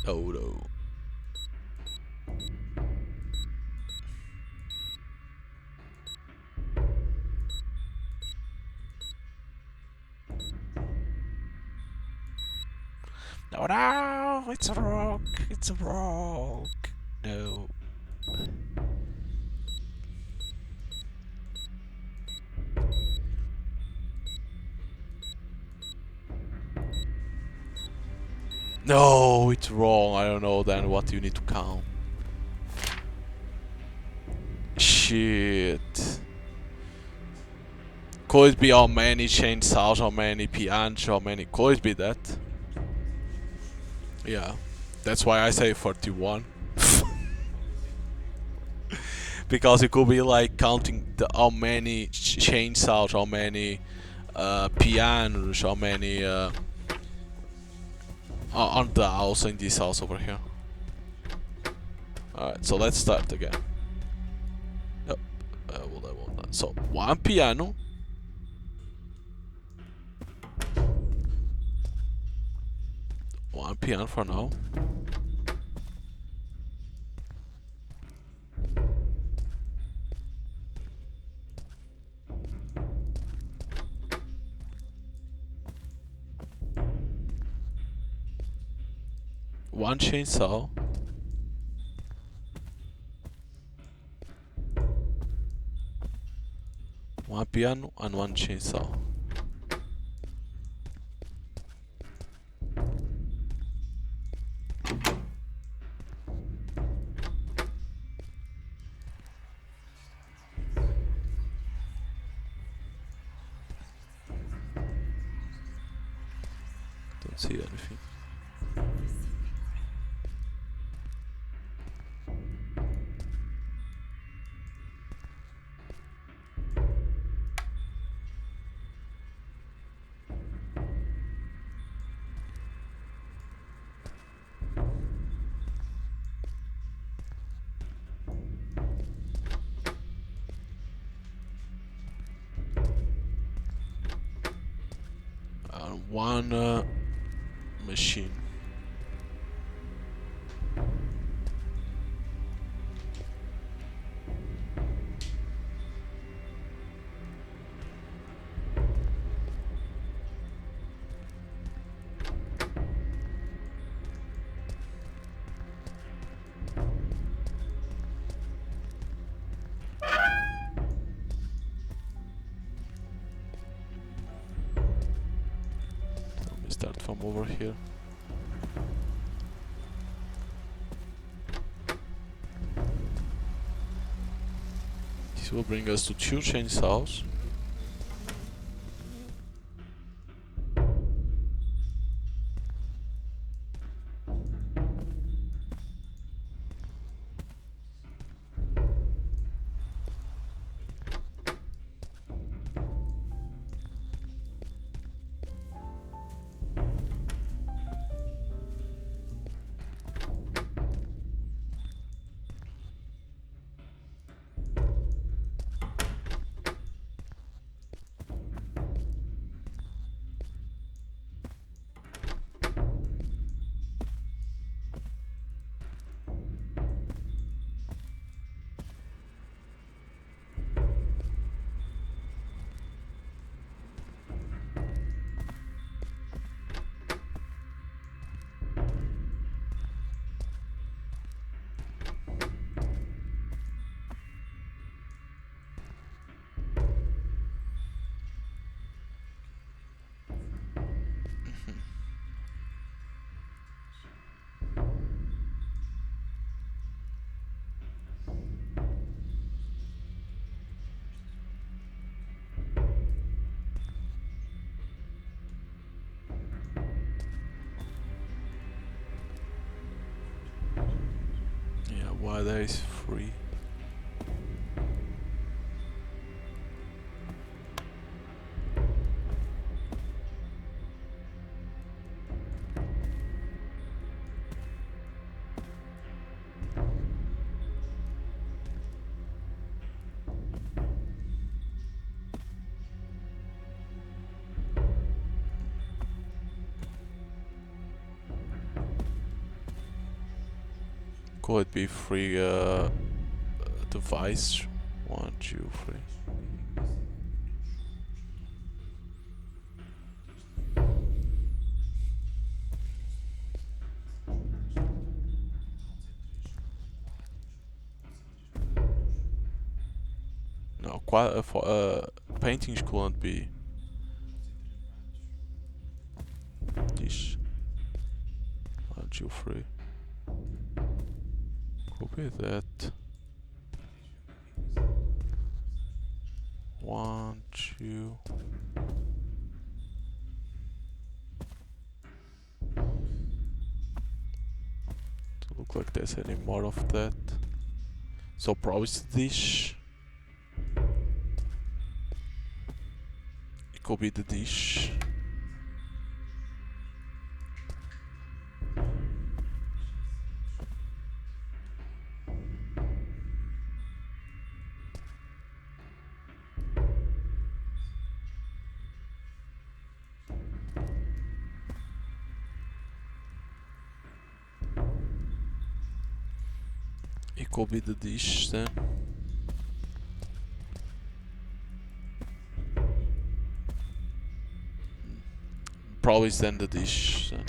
Oh no. No, no, it's wrong. It's wrong. No. No, it's wrong. I don't know then what you need to count. Shit. Could it be how many chainsaws, how many pianch, how many? Could it be that? Yeah. That's why I say 41. Because it could be like counting how many chainsaws, how many pianos, how many on the house, in this house over here. Alright, so let's start again. Yep. Well, I want that. So, 1 piano. One piano for now. One chainsaw. One piano and one chainsaw. Don't see anything. One machine. Start from over here. This will bring us to 2 chainsaws. Why there is free? Could it be free device? 1, 2, 3. No, paintings couldn't be this. 1, 2, 3. Could be that. 1, 2. Doesn't look like there's any more of that. So probably it's this. It could be the dish. It could be the dish then. Probably then the dish then.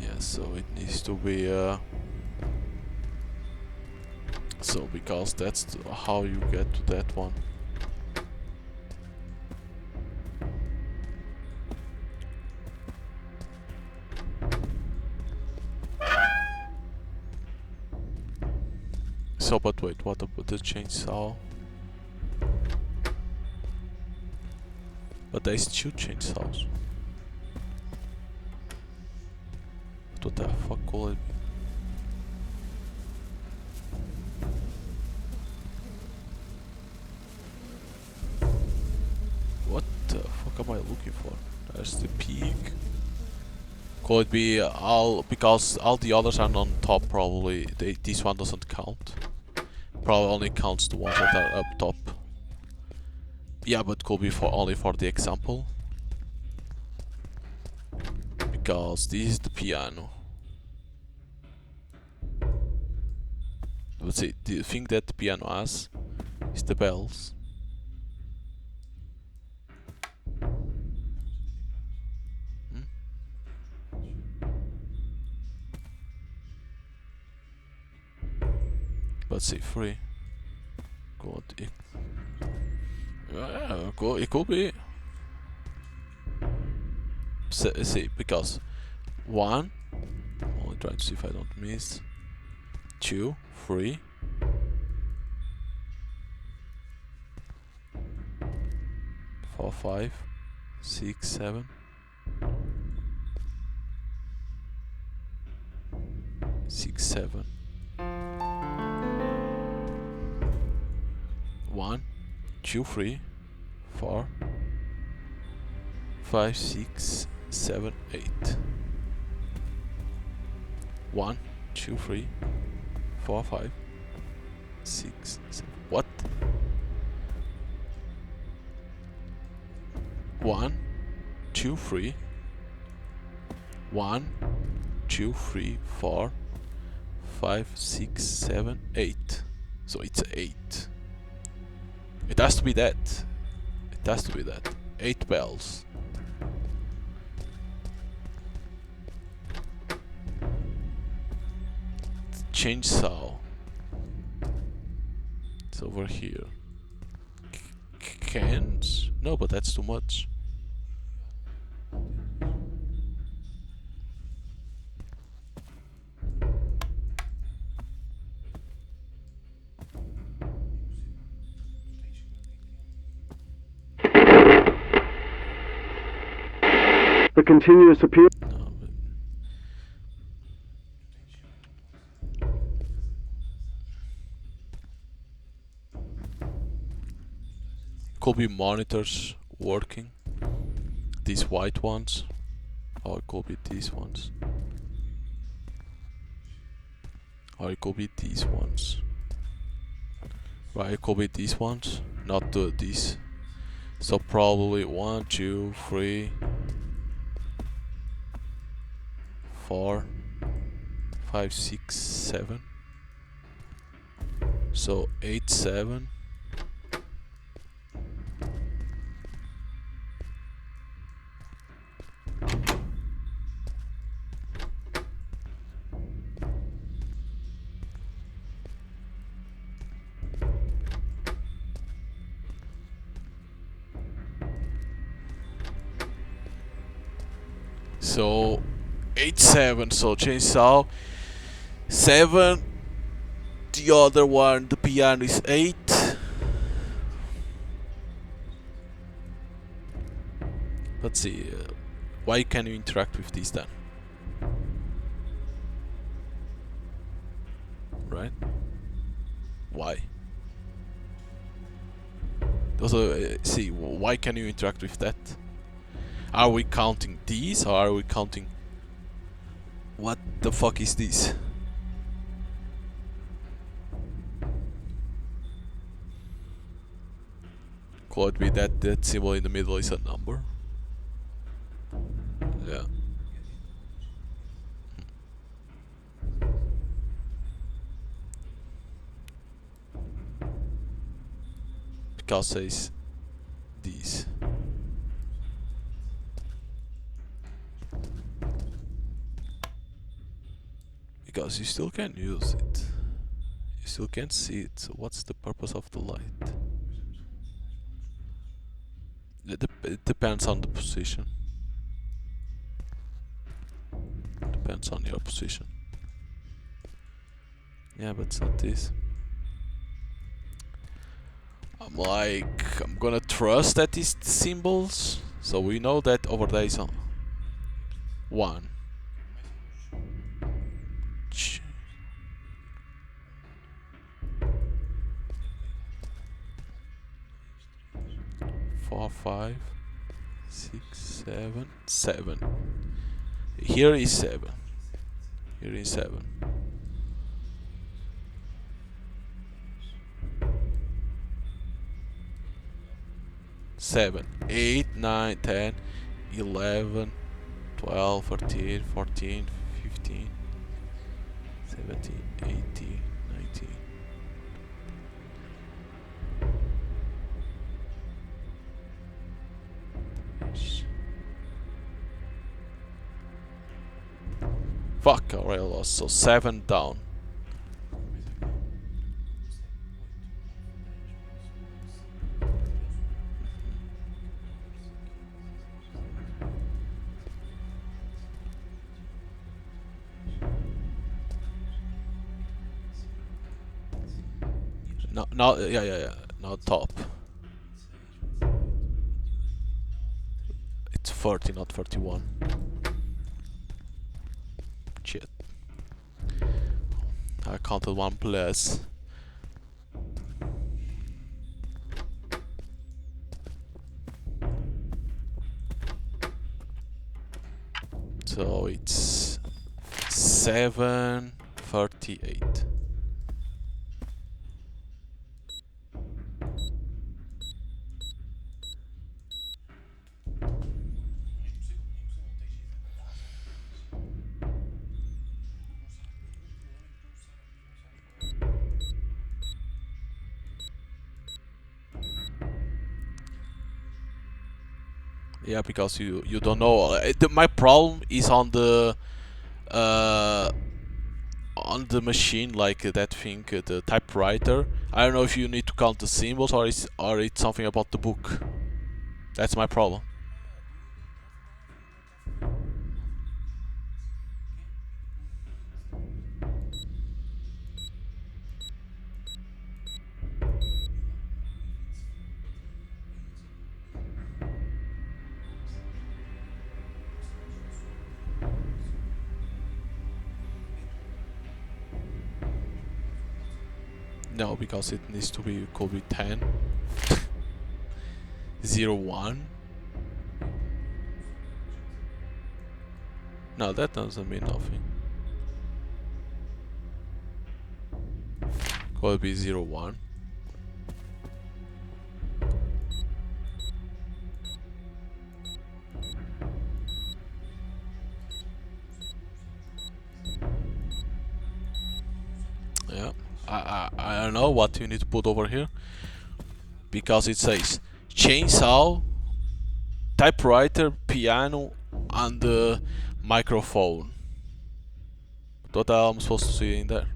Yeah, so it needs to be so because that's how you get to that one. So, but wait, what about the chainsaw? But there's 2 chainsaws. What the fuck could it be? What the fuck am I looking for? There's the peak. Could it be because all the others are on top probably. This one doesn't count. Probably only counts the ones that are up top. Yeah, but could be only for the example. Because this is the piano. Let's see, the thing that the piano has is the bells. Let's see, 3. God. Yeah, cool. It could be. See, because 1. I'll try to see if I don't miss. 2, 3. 4, 5, 6, 7. 6, 7. 1, 2, 3, 4, 5, 6, 7, 8. 1, 2, 3, 4, 5, 6, 7. What? 1, 2, 3. 1, 2, 3, 4, 5, 6, 7, 8. So it's 8. It has to be that. It has to be that. 8 bells. Chainsaw. It's over here. Cans? No, but that's too much. The continuous appeal. No, but could be monitors working. These white ones. Or it could be these ones. Or it could be these ones. Right, it could be these ones. Not these. So probably 1, 2, 3, 4, 5, 6, 7. So 8, 7. So 8, 7. So chainsaw 7. The other one, the piano, is 8. Let's see. Why can you interact with these then? Right? Why? Also, see, why can you interact with that? Are we counting these or are we counting... What the fuck is this? Could be that that symbol in the middle is a number? Yeah. Because says these. Because you still can use it. You still can't see it, so what's the purpose of the light? It depends on the position. Depends on your position. Yeah, but it's not this. I'm gonna trust that these symbols. So we know that over there is 1. 4, 5, 6, 7, 7. Here is 7. Here is 7. 7, 8, 9, 10, 11, 12, 13, 14, 15, 17, 18, 19. Fuck, I already lost. So 7 down. No, no, yeah. Not top. It's 30, not 31. Shit. I counted one plus. So it's 738. Yeah, because you don't know. My problem is on the machine, like that thing, the typewriter. I don't know if you need to count the symbols or it's something about the book. That's my problem. No, because it needs to be, could be 10. 0, 1. No, that doesn't mean nothing. Could be 0, 1. Yeah, I don't know what you need to put over here, because it says chainsaw, typewriter, piano, and the microphone. What am I supposed to see in there?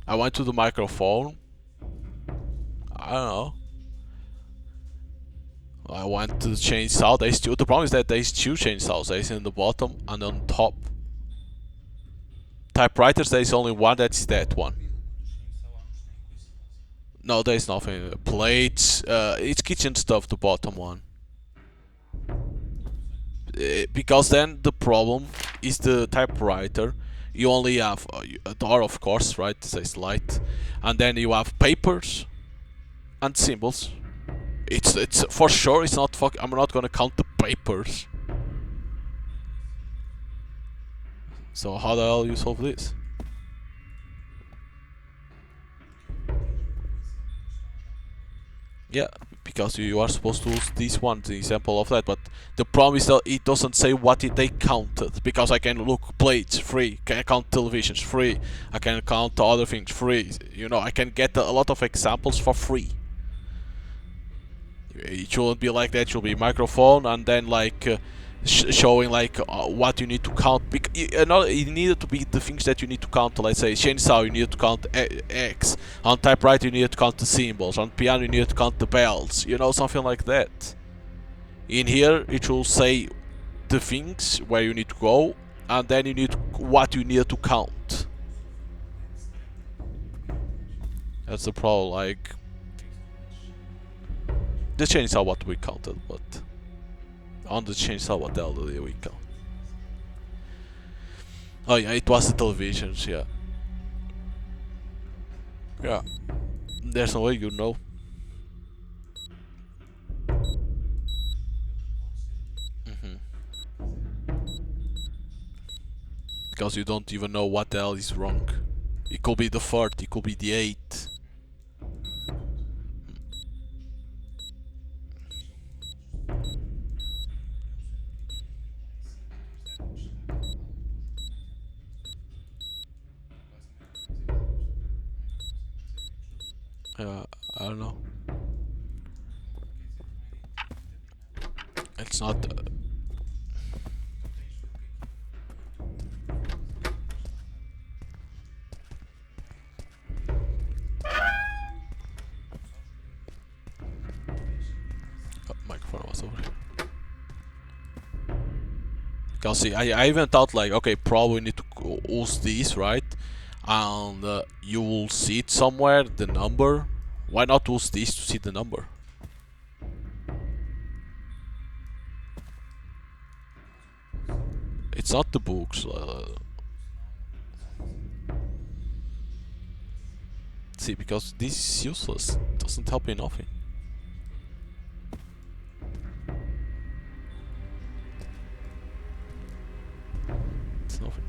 I went to the microphone. I don't know. I went to the chainsaw. The problem is that there's two chainsaws. There's in the bottom and on top. Typewriters, there's only one. That's that one. No, there's nothing. Plates. It's kitchen stuff. The bottom one. Because then the problem is the typewriter. You only have a door, of course, right? It says light, and then you have papers and symbols. It's for sure. It's not I'm not gonna count the papers. So how the hell you solve this? Yeah, because you are supposed to use this one, the example of that, but the problem is that it doesn't say what they counted, because I can look plates, free, can count televisions, free, I can count other things, free, you know, I can get a lot of examples for free. It shouldn't be like that. It should be microphone and then like showing like what you need to count. It needed to be the things that you need to count. Let's say chainsaw, you need to count X. On typewriter, you need to count the symbols. On piano, you need to count the bells. You know, something like that. In here, it will say the things where you need to go, and then you need what you need to count. That's the problem. Like, the chainsaw what we counted, but on the chainsaw what the hell did we count? Oh yeah, it was the televisions, yeah. Yeah. There's no way you know. Because you don't even know what the hell is wrong. It could be the 4th, it could be the 8th. I don't know. It's not. Oh, microphone was over here. Because see, I even thought like, okay, probably need to use these, right? and you will see it somewhere, the number. Why not use this to see the number? It's not the books. See, because this is useless. Doesn't help me nothing. It's nothing.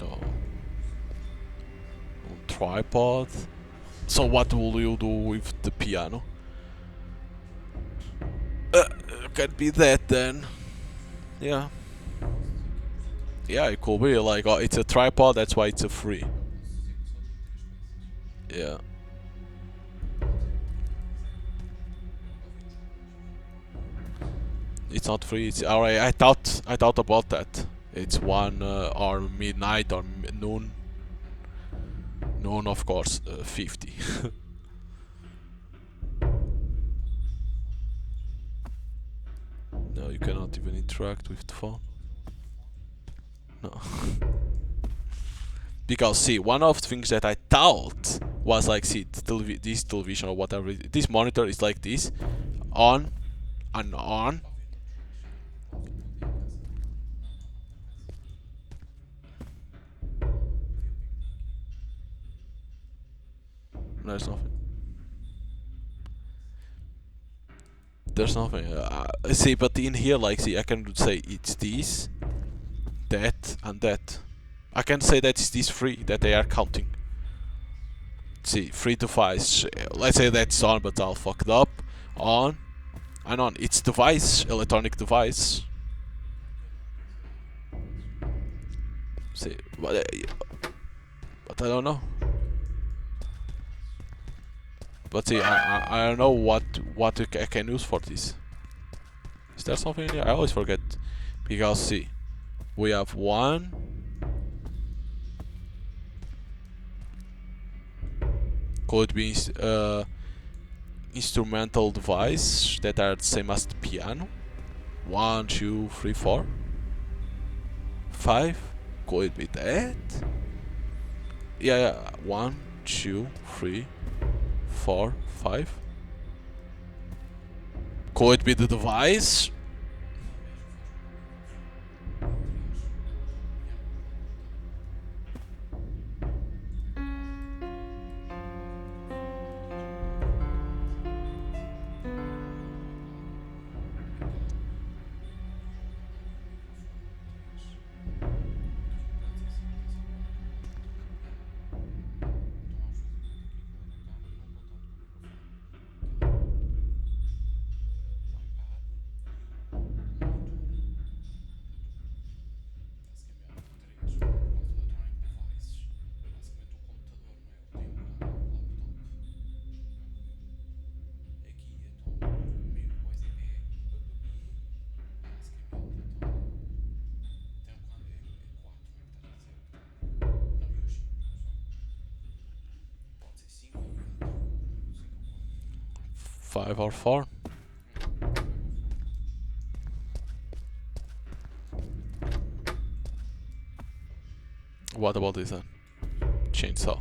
No. On tripod. So what will you do with the piano? Can be that then. Yeah. Yeah, it could be like it's a tripod. That's why it's a free. Yeah. It's not free. It's alright. I thought about that. It's 1 or midnight or noon. Noon, of course, 50. No, you cannot even interact with the phone. No. Because see, one of the things that I thought was like, see, this television or whatever, this monitor is like this, on and on. There's nothing. There's nothing. See, but in here, like, see, I can say it's this, that, and that. I can say that it's these three that they are counting. See, 3 to 5. Let's say that's on, but all fucked up. On and on. It's device, electronic device. See, but I don't know. But see, I don't know what I can use for this. Is there something in here? I always forget. Because see, we have 1. Could be instrumental device that are the same as the piano. 1, 2, 3, 4, 5. Could be that. Yeah. 1, 2, 3, 4, 5. Could be the device. Five or 4. What about this then? Chainsaw.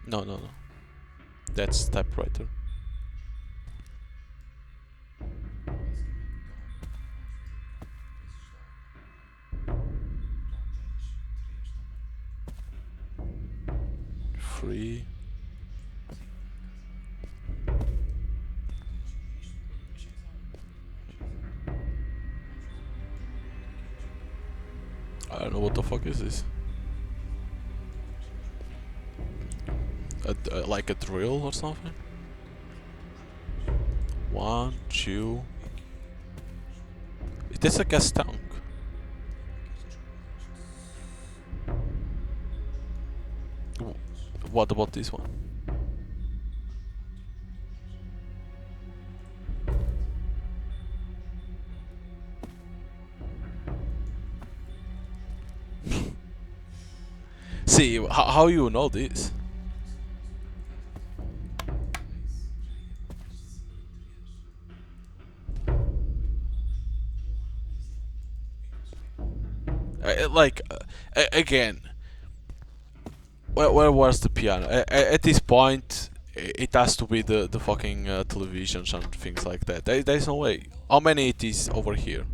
No. That's typewriter. Free. I don't know what the fuck is this. Like a drill or something? 1, 2. Is this a gas tank? What about this one? See, how you know this? Again, where was the piano? At this point, it has to be the fucking televisions and things like that. There's no way. How many it is over here?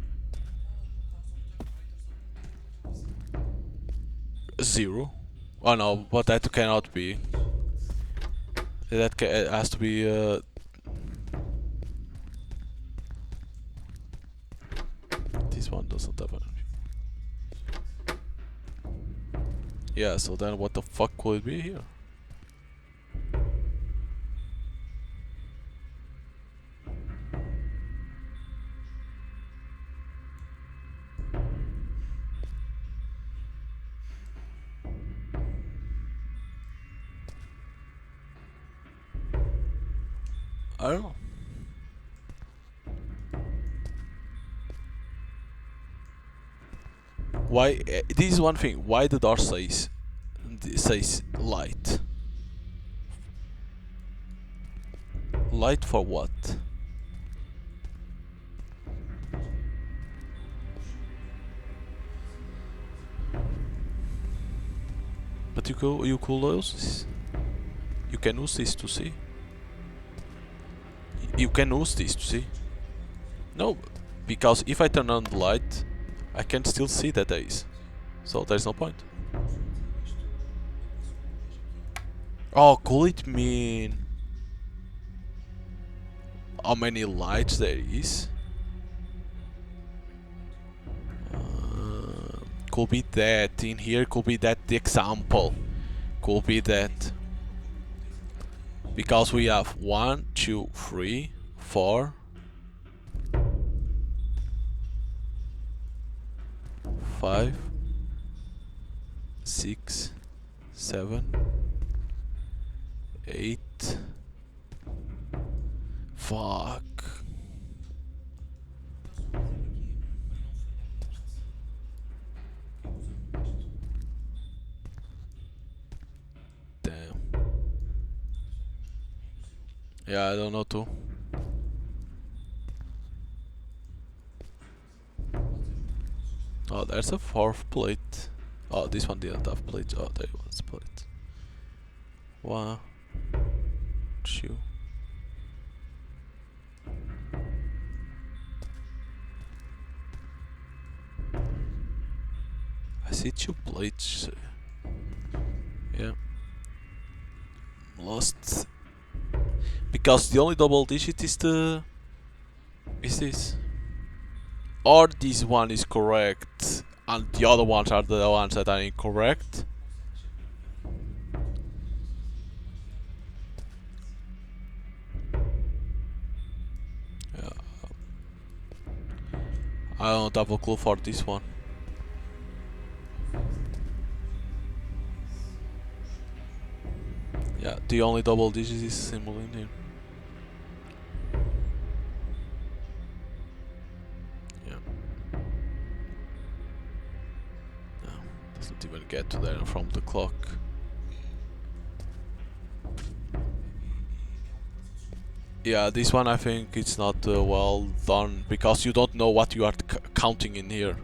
0. Oh no, but that cannot be. That it has to be. This one doesn't have energy. Yeah, so then what the fuck could it be here? I don't know. Why? This is one thing. Why the door says light? Light for what? But you could use this. You can use this to see. You can use this to see. No, because if I turn on the light, I can still see that there is. So there's no point. Oh, could it mean how many lights there is? Could be that. In here could be that the example. Could be that. Because we have 1, 2, 3, 4, 5, 6, 7, 8. Fuck. Damn. Yeah, I don't know too. Oh, there's a 4th plate. Oh, this one didn't have plates. Oh, there was plate. 1, 2. I see 2 plates. Yeah. Lost. Because the only double digit is this. Or this one is correct and the other ones are the ones that are incorrect. Yeah. I don't have a clue for this one. Yeah, the only double digit is symbol in here. Yeah. No, doesn't even get to there from the clock. Yeah, this one I think it's not well done because you don't know what you are counting in here.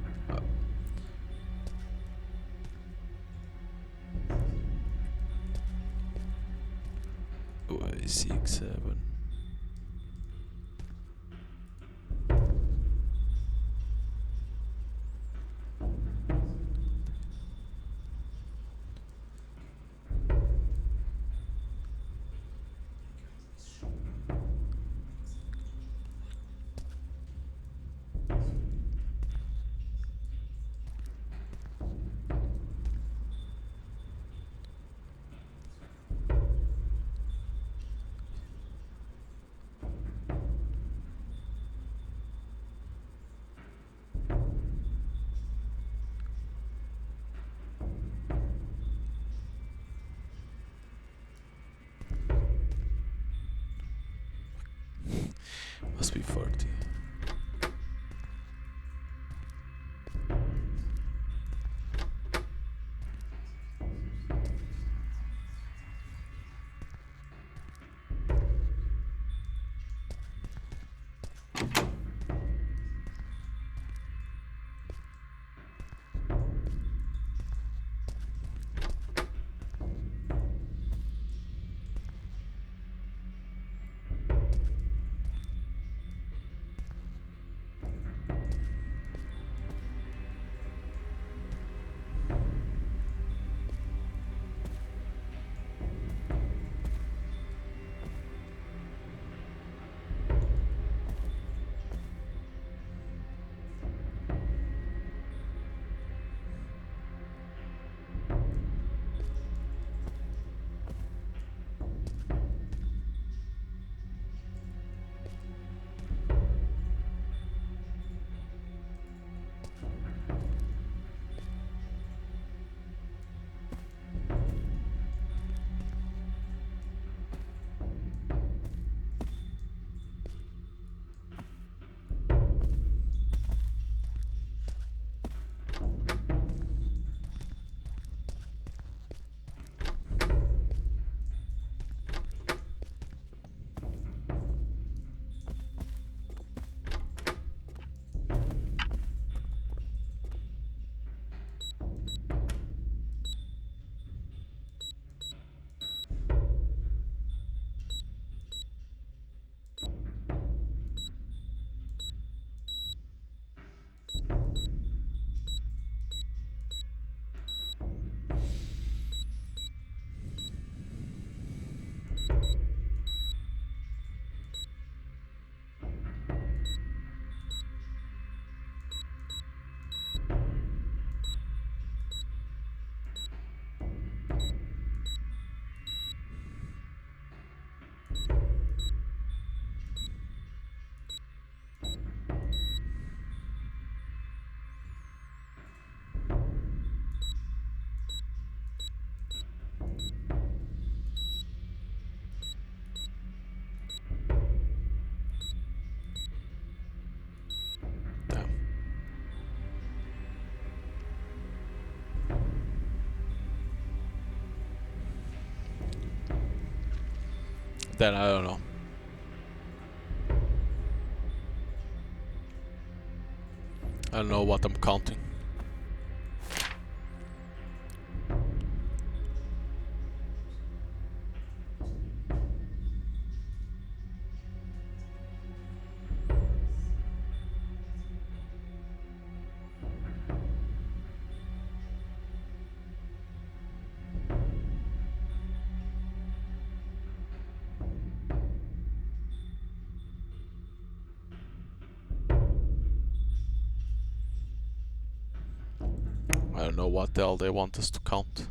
6, 7. Then I don't know. I don't know what I'm counting. I don't know what the hell they want us to count.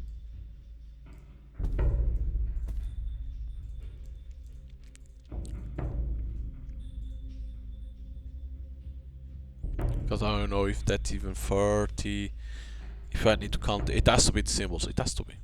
Because I don't know if that's even 30. If I need to count, it has to be the symbols, it has to be.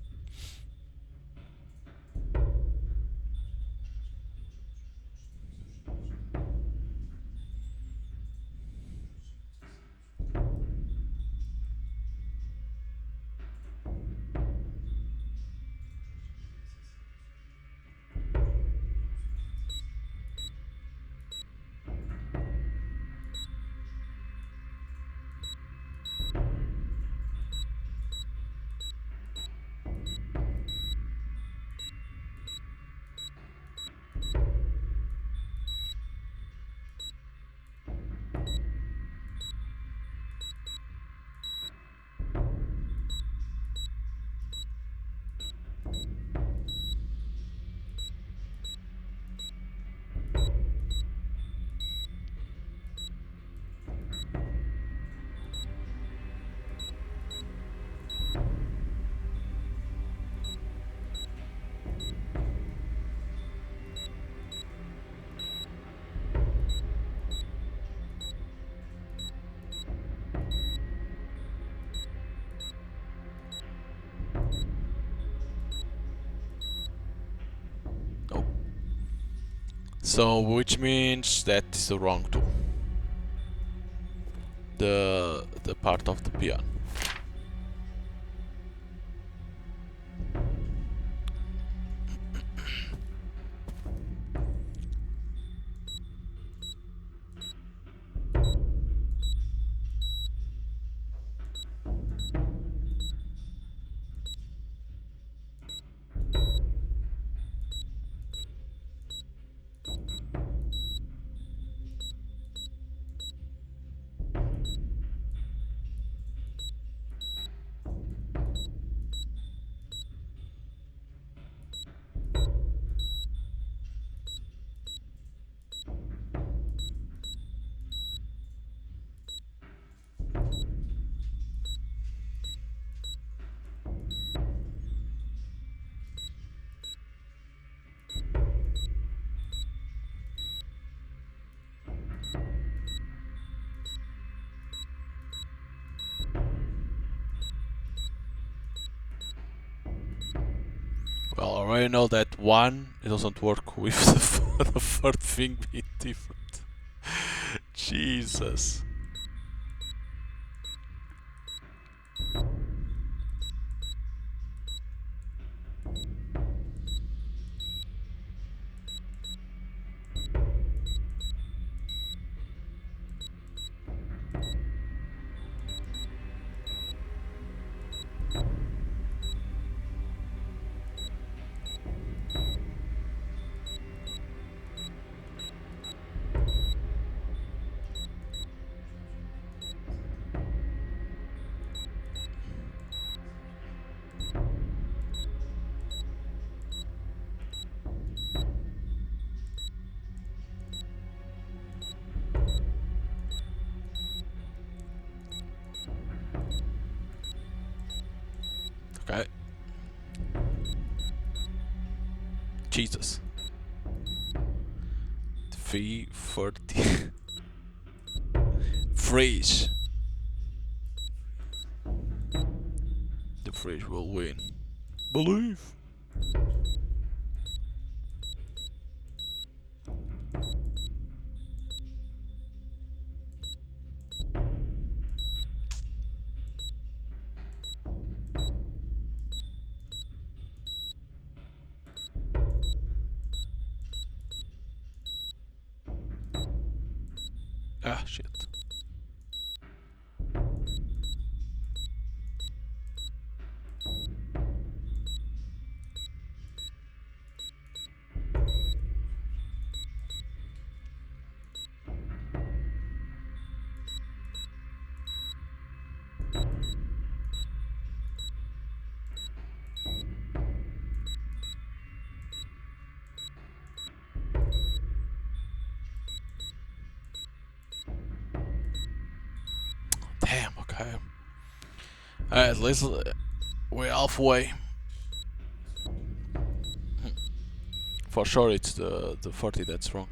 Nope. So, which means that is the wrong tool. The part of the piano. Well, I already know that one, it doesn't work with the third thing being different. Jesus. Jesus. 340. Freeze. The freeze will win. Believe. Ah, shit. Damn, okay. At least we're halfway. For sure it's the 40 that's wrong.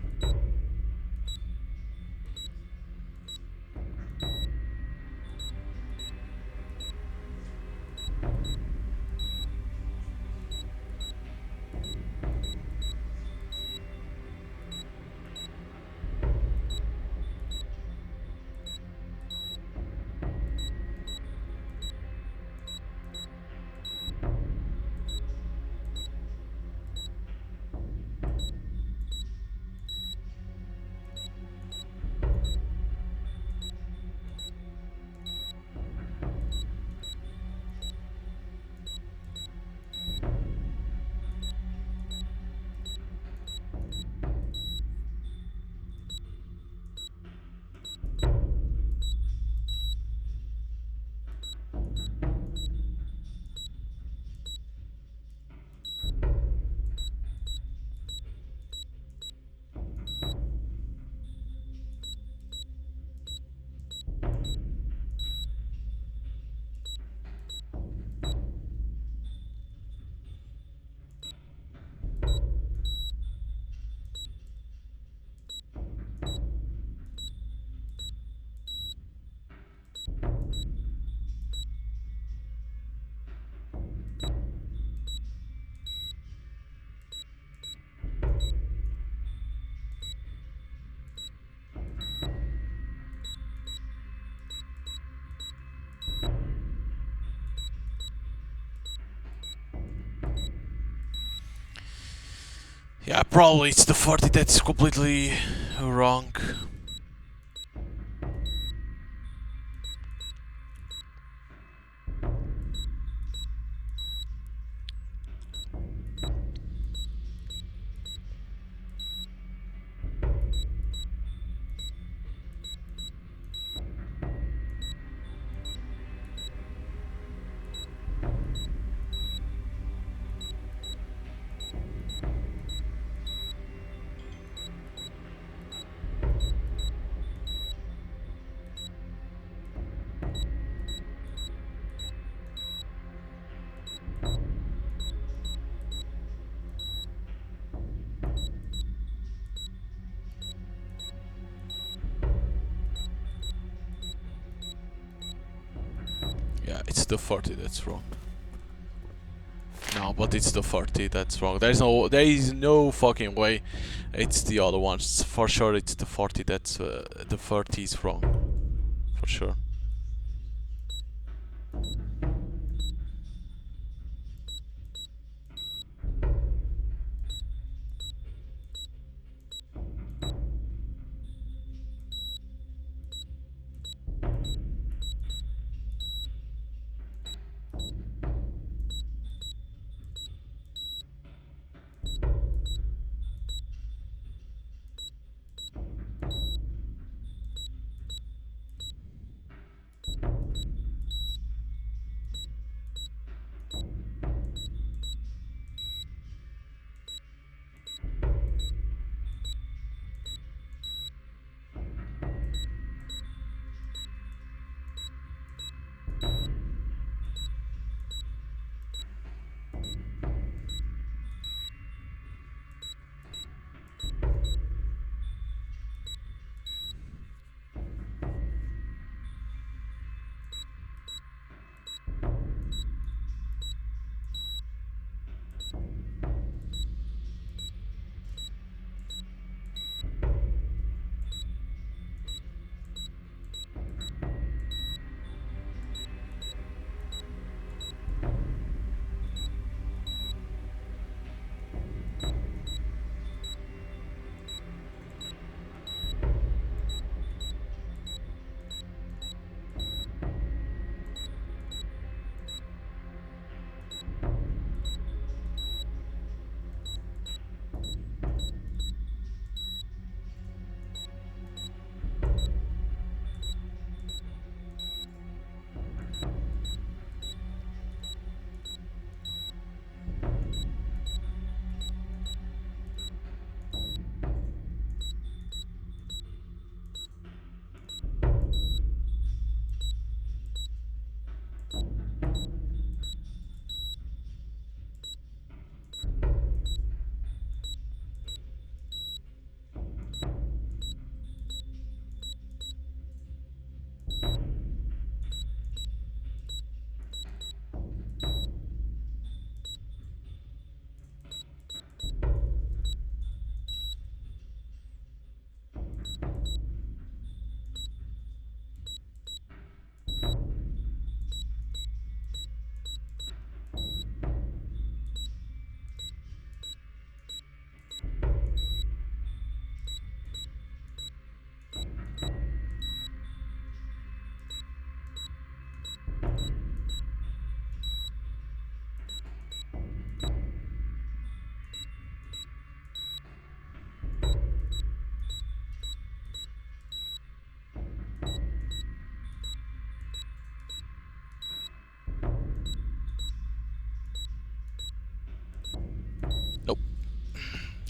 Yeah, probably it's the 40 that's completely wrong. Yeah, it's the 40 that's wrong. No, but it's the 40 that's wrong. There is no fucking way. It's the other ones. For sure, it's the 40 that's the 30 is wrong. For sure.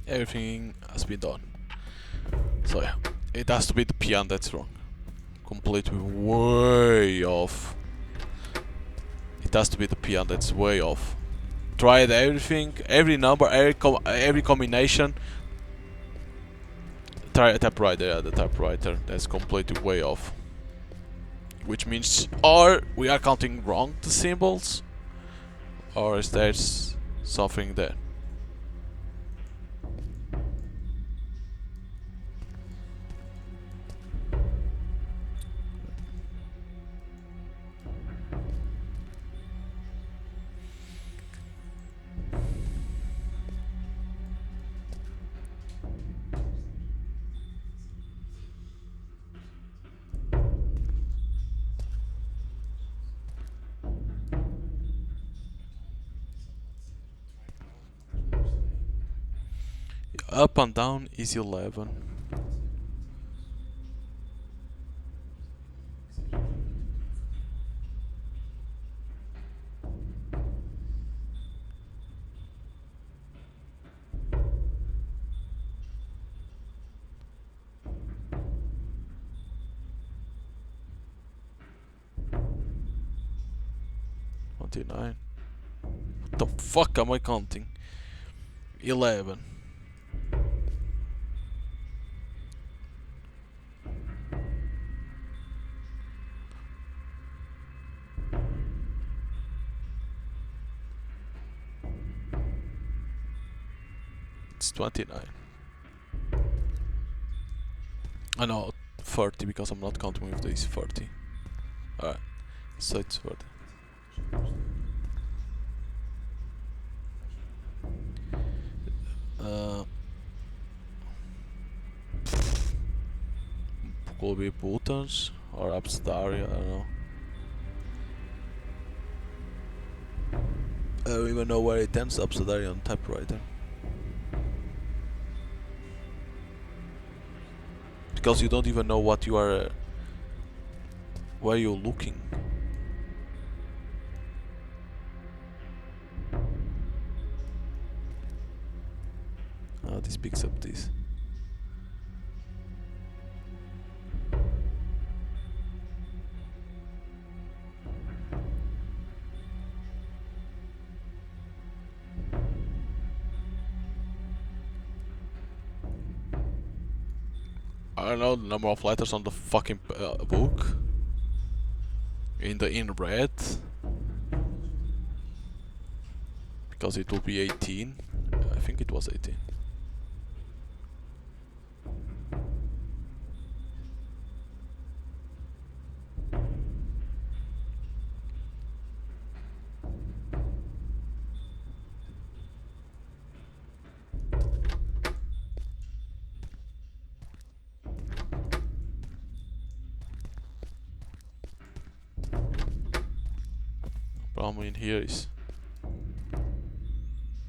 Everything has been done. So yeah, it has to be the piano that's wrong. Completely way off. It has to be the piano that's way off. Tried everything, every number, every combination. Try a typewriter, yeah, the typewriter. That's completely way off. Which means, or we are counting wrong the symbols, or is there something there? Up and down is 11. Nine. What the fuck am I counting? 11. It's 29. I know 30 because I'm not counting with this 30. Alright, so it's 30. Could be buttons or Abstari, I don't know. I don't even know where it ends Abstari on typewriter. Because you don't even know what you are, where you're looking. Oh, this picks up this. I don't know the number of letters on the fucking book. In red. Because it will be 18. I think it was 18. Problem in here is,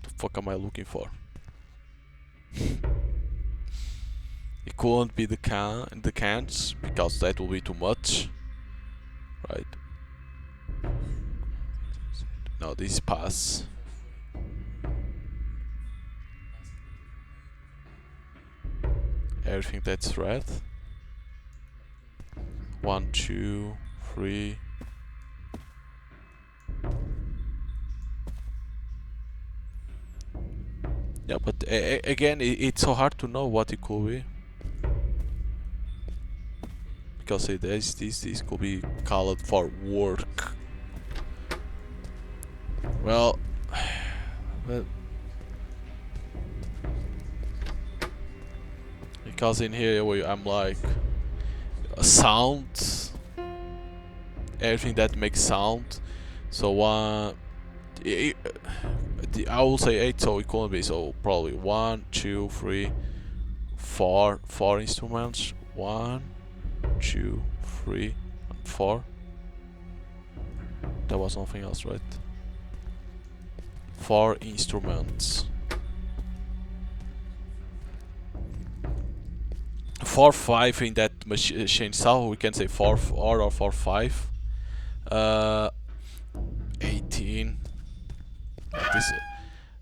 the fuck am I looking for? It couldn't be the cans because that will be too much, right? No, this pass. Everything that's red. 1, 2, 3. Yeah, but again, it's so hard to know what it could be. Because this could be called for work. Well, because in here I'm like a sound, everything that makes sound. So I will say 8, so it couldn't be. So probably 1, 2, 3, 4 instruments. 1, 2, 3, and 4. There was nothing else, right? 4 instruments. 4, 5 in that machine. So we can say 4, 4 or 4, 5. 18.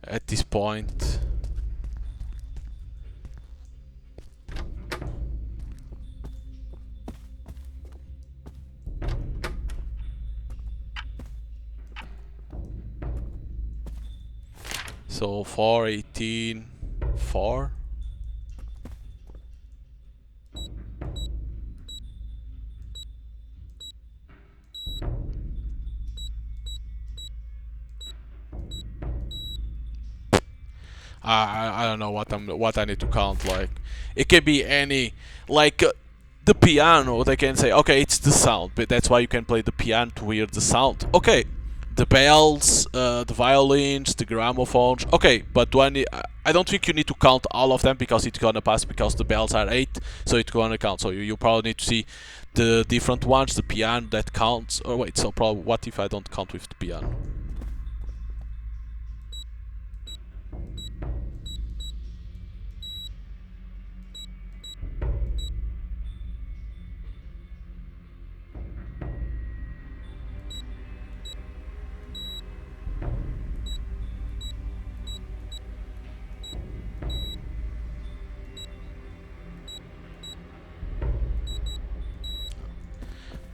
At this point. So 4, 18, 4. I don't know what I need to count. Like it can be any, like the piano. They can say, okay, it's the sound, but that's why you can play the piano to hear the sound. Okay, the bells, the violins, the gramophones. Okay, but do I don't think you need to count all of them because it's gonna pass because the bells are 8, so it's gonna count. So you probably need to see the different ones. The piano that counts. Oh wait, so probably what if I don't count with the piano?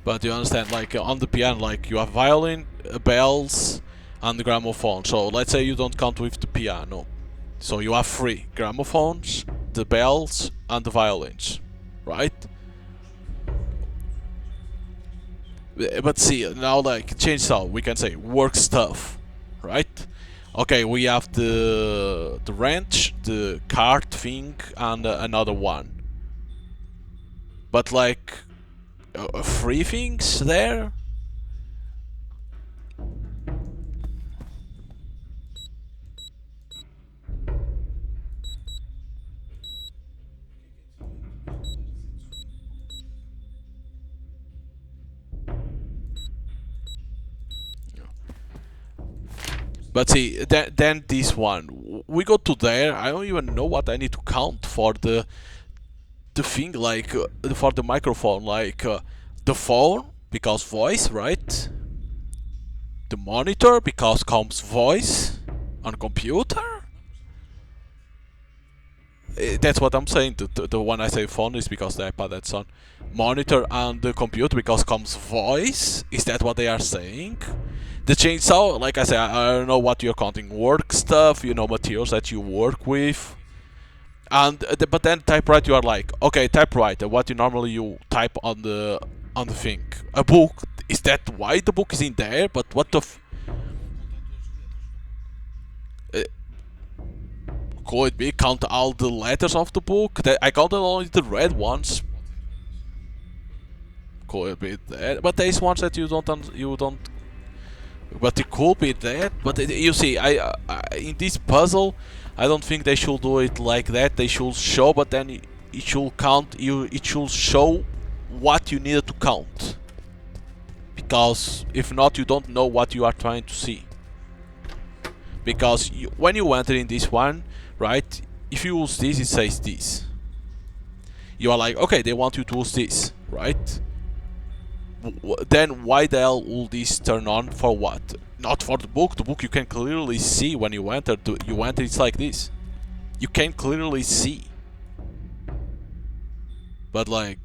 But you understand, like on the piano, like you have violin, bells, and the gramophone. So let's say you don't count with the piano. So you have 3 gramophones, the bells, and the violins, right? But see, now like chainsaw, we can say work stuff, right? Okay, we have the wrench, the cart thing, and another one. But like 3 things there. But see, then this one, we go to there. I don't even know what I need to count for the thing, like for the microphone, like the phone because voice, right? The monitor because comes voice on computer. That's what I'm saying. The one I say phone is because the iPad that's on monitor and the computer because comes voice. Is that what they are saying? The chainsaw, like I said, I don't know what you're counting. Work stuff, you know, materials that you work with. And but then typewriter, you are like, okay, typewriter. What you normally you type on the thing. A book. Is that why the book is in there? But what the? Could it be count all the letters of the book? I counted only the red ones. Could it be that? But there's ones that you don't. But it could be that. But you see, I in this puzzle, I don't think they should do it like that. They should show, but then it should count. It should show what you needed to count. Because if not, you don't know what you are trying to see. Because when you enter in this one, right? If you use this, it says this. You are like, okay, they want you to use this, right? Then why the hell will this turn on for what? Not for the book. The book you can clearly see when you enter. You enter, it's like this. You can clearly see. But like...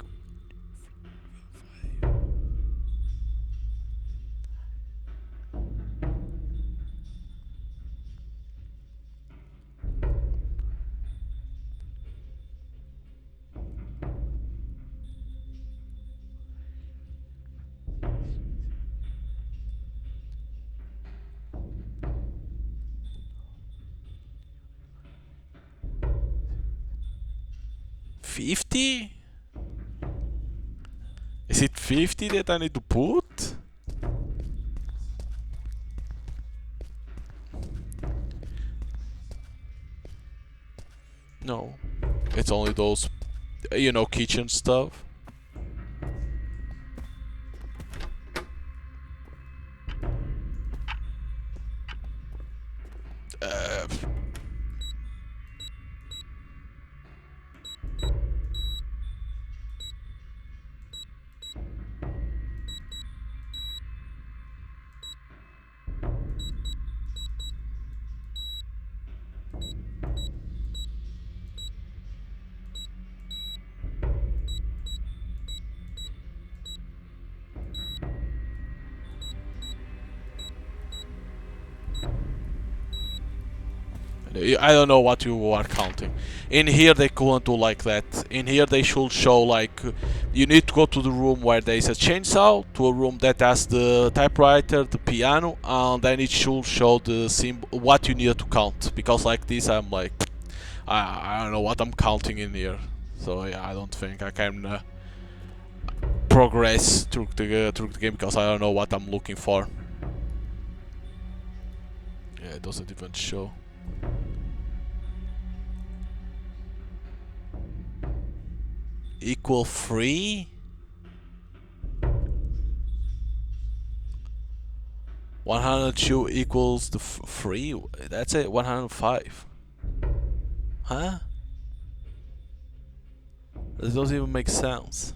$50? Is it 50 that I need to put? No. It's only those, you know, kitchen stuff. I don't know what you are counting. In here they couldn't do like that. In here they should show like you need to go to the room where there is a chainsaw, to a room that has the typewriter, the piano, and then it should show the symbol what you need to count. Because like this I'm like I don't know what I'm counting in here. So yeah, I don't think I can progress through the game because I don't know what I'm looking for. Yeah, it doesn't even show. Equal 3? 102 equals the 3? That's it, 105. Huh? This doesn't even make sense.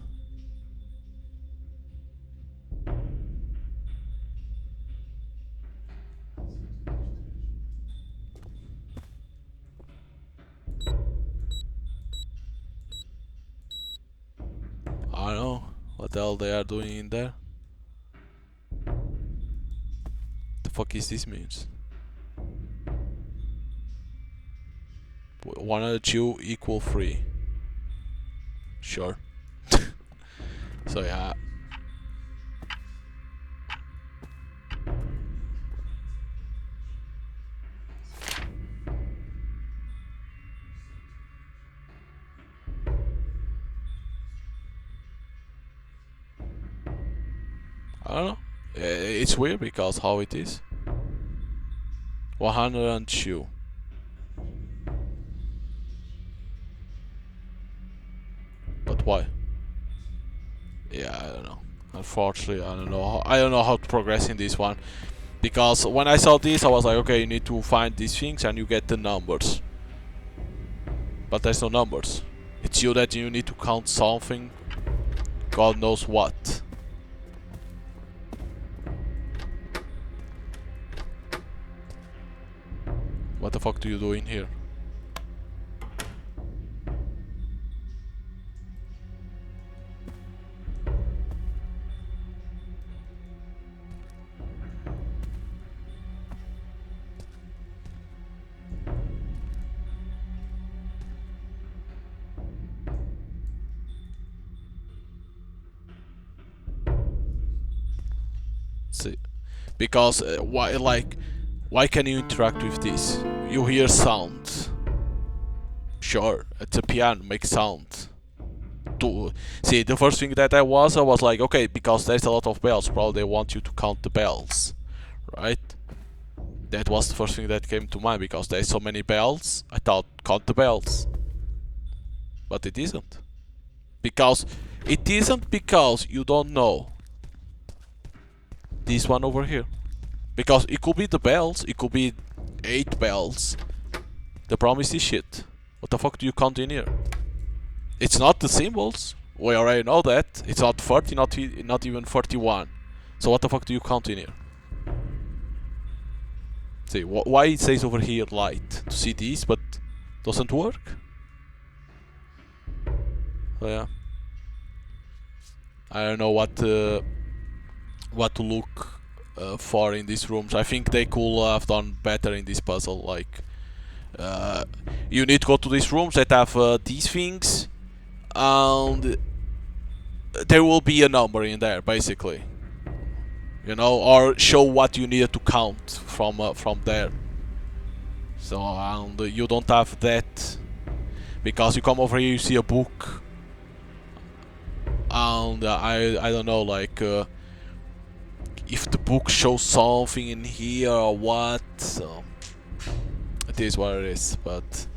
I don't know what the hell they are doing in there. The fuck is this means? 102 equal 3. Sure. So yeah. I don't know. It's weird because how it is. 102. But why? Yeah, I don't know. Unfortunately, I don't know. I don't know how to progress in this one, because when I saw this, I was like, okay, you need to find these things and you get the numbers. But there's no numbers. It's you that you need to count something. God knows what. What the fuck do you do in here? See, because why can you interact with this? You hear sound. Sure, it's a piano, makes sound. See, the first thing that I was like, okay, because there's a lot of bells, probably they want you to count the bells, right? That was the first thing that came to mind, because there's so many bells, I thought, count the bells. But it isn't. Because you don't know this one over here. Because it could be the bells, it could be 8 bells. The problem is this shit. What the fuck do you count in here? It's not the symbols. We already know that. It's not 30, not even 41. So what the fuck do you count in here? See, why it says over here light? To see this, but doesn't work? So yeah. I don't know what to look for in these rooms. I think they could have done better in this puzzle. Like, you need to go to these rooms that have these things, and there will be a number in there, basically. You know, or show what you need to count from there. So, and you don't have that, because you come over here, you see a book, and I don't know, like, if the book shows something in here or what. So it is what it is. But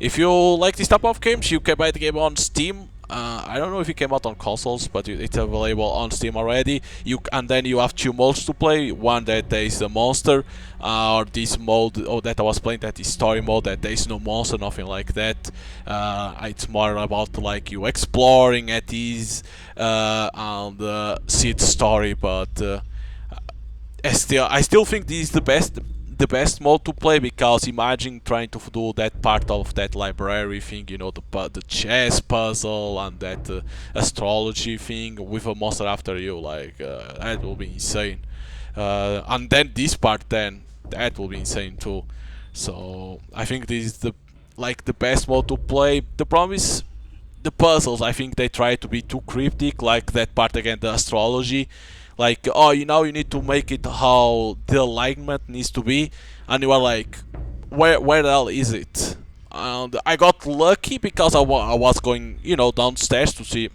if you like this type of games, you can buy the game on Steam. I don't know if it came out on consoles, but it's available on Steam already. And then you have 2 modes to play. One that there is a monster, or this mode that I was playing, that is story mode, that there is no monster, nothing like that. It's more about like you exploring at ease and see its story. But I still think this is the best mode to play, because imagine trying to do that part of that library thing, you know, the chess puzzle and that astrology thing with a monster after you, like that will be insane. And then this part, then that will be insane too. So I think this is the best mode to play. The problem is the puzzles. I think they try to be too cryptic, like that part again, the astrology. Like, oh, you need to make it how the alignment needs to be, and you are like, where the hell is it? And I got lucky because I was going, downstairs to see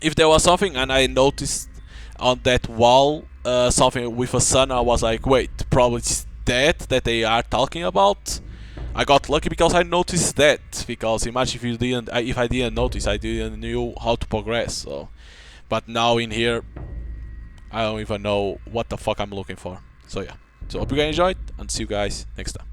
if there was something, and I noticed on that wall something with a sun. I was like, wait, probably it's that they are talking about. I got lucky because I noticed that. Because imagine if I didn't notice, I didn't knew how to progress. So, but now in here, I don't even know what the fuck I'm looking for. So yeah. So hope you guys enjoyed, and see you guys next time.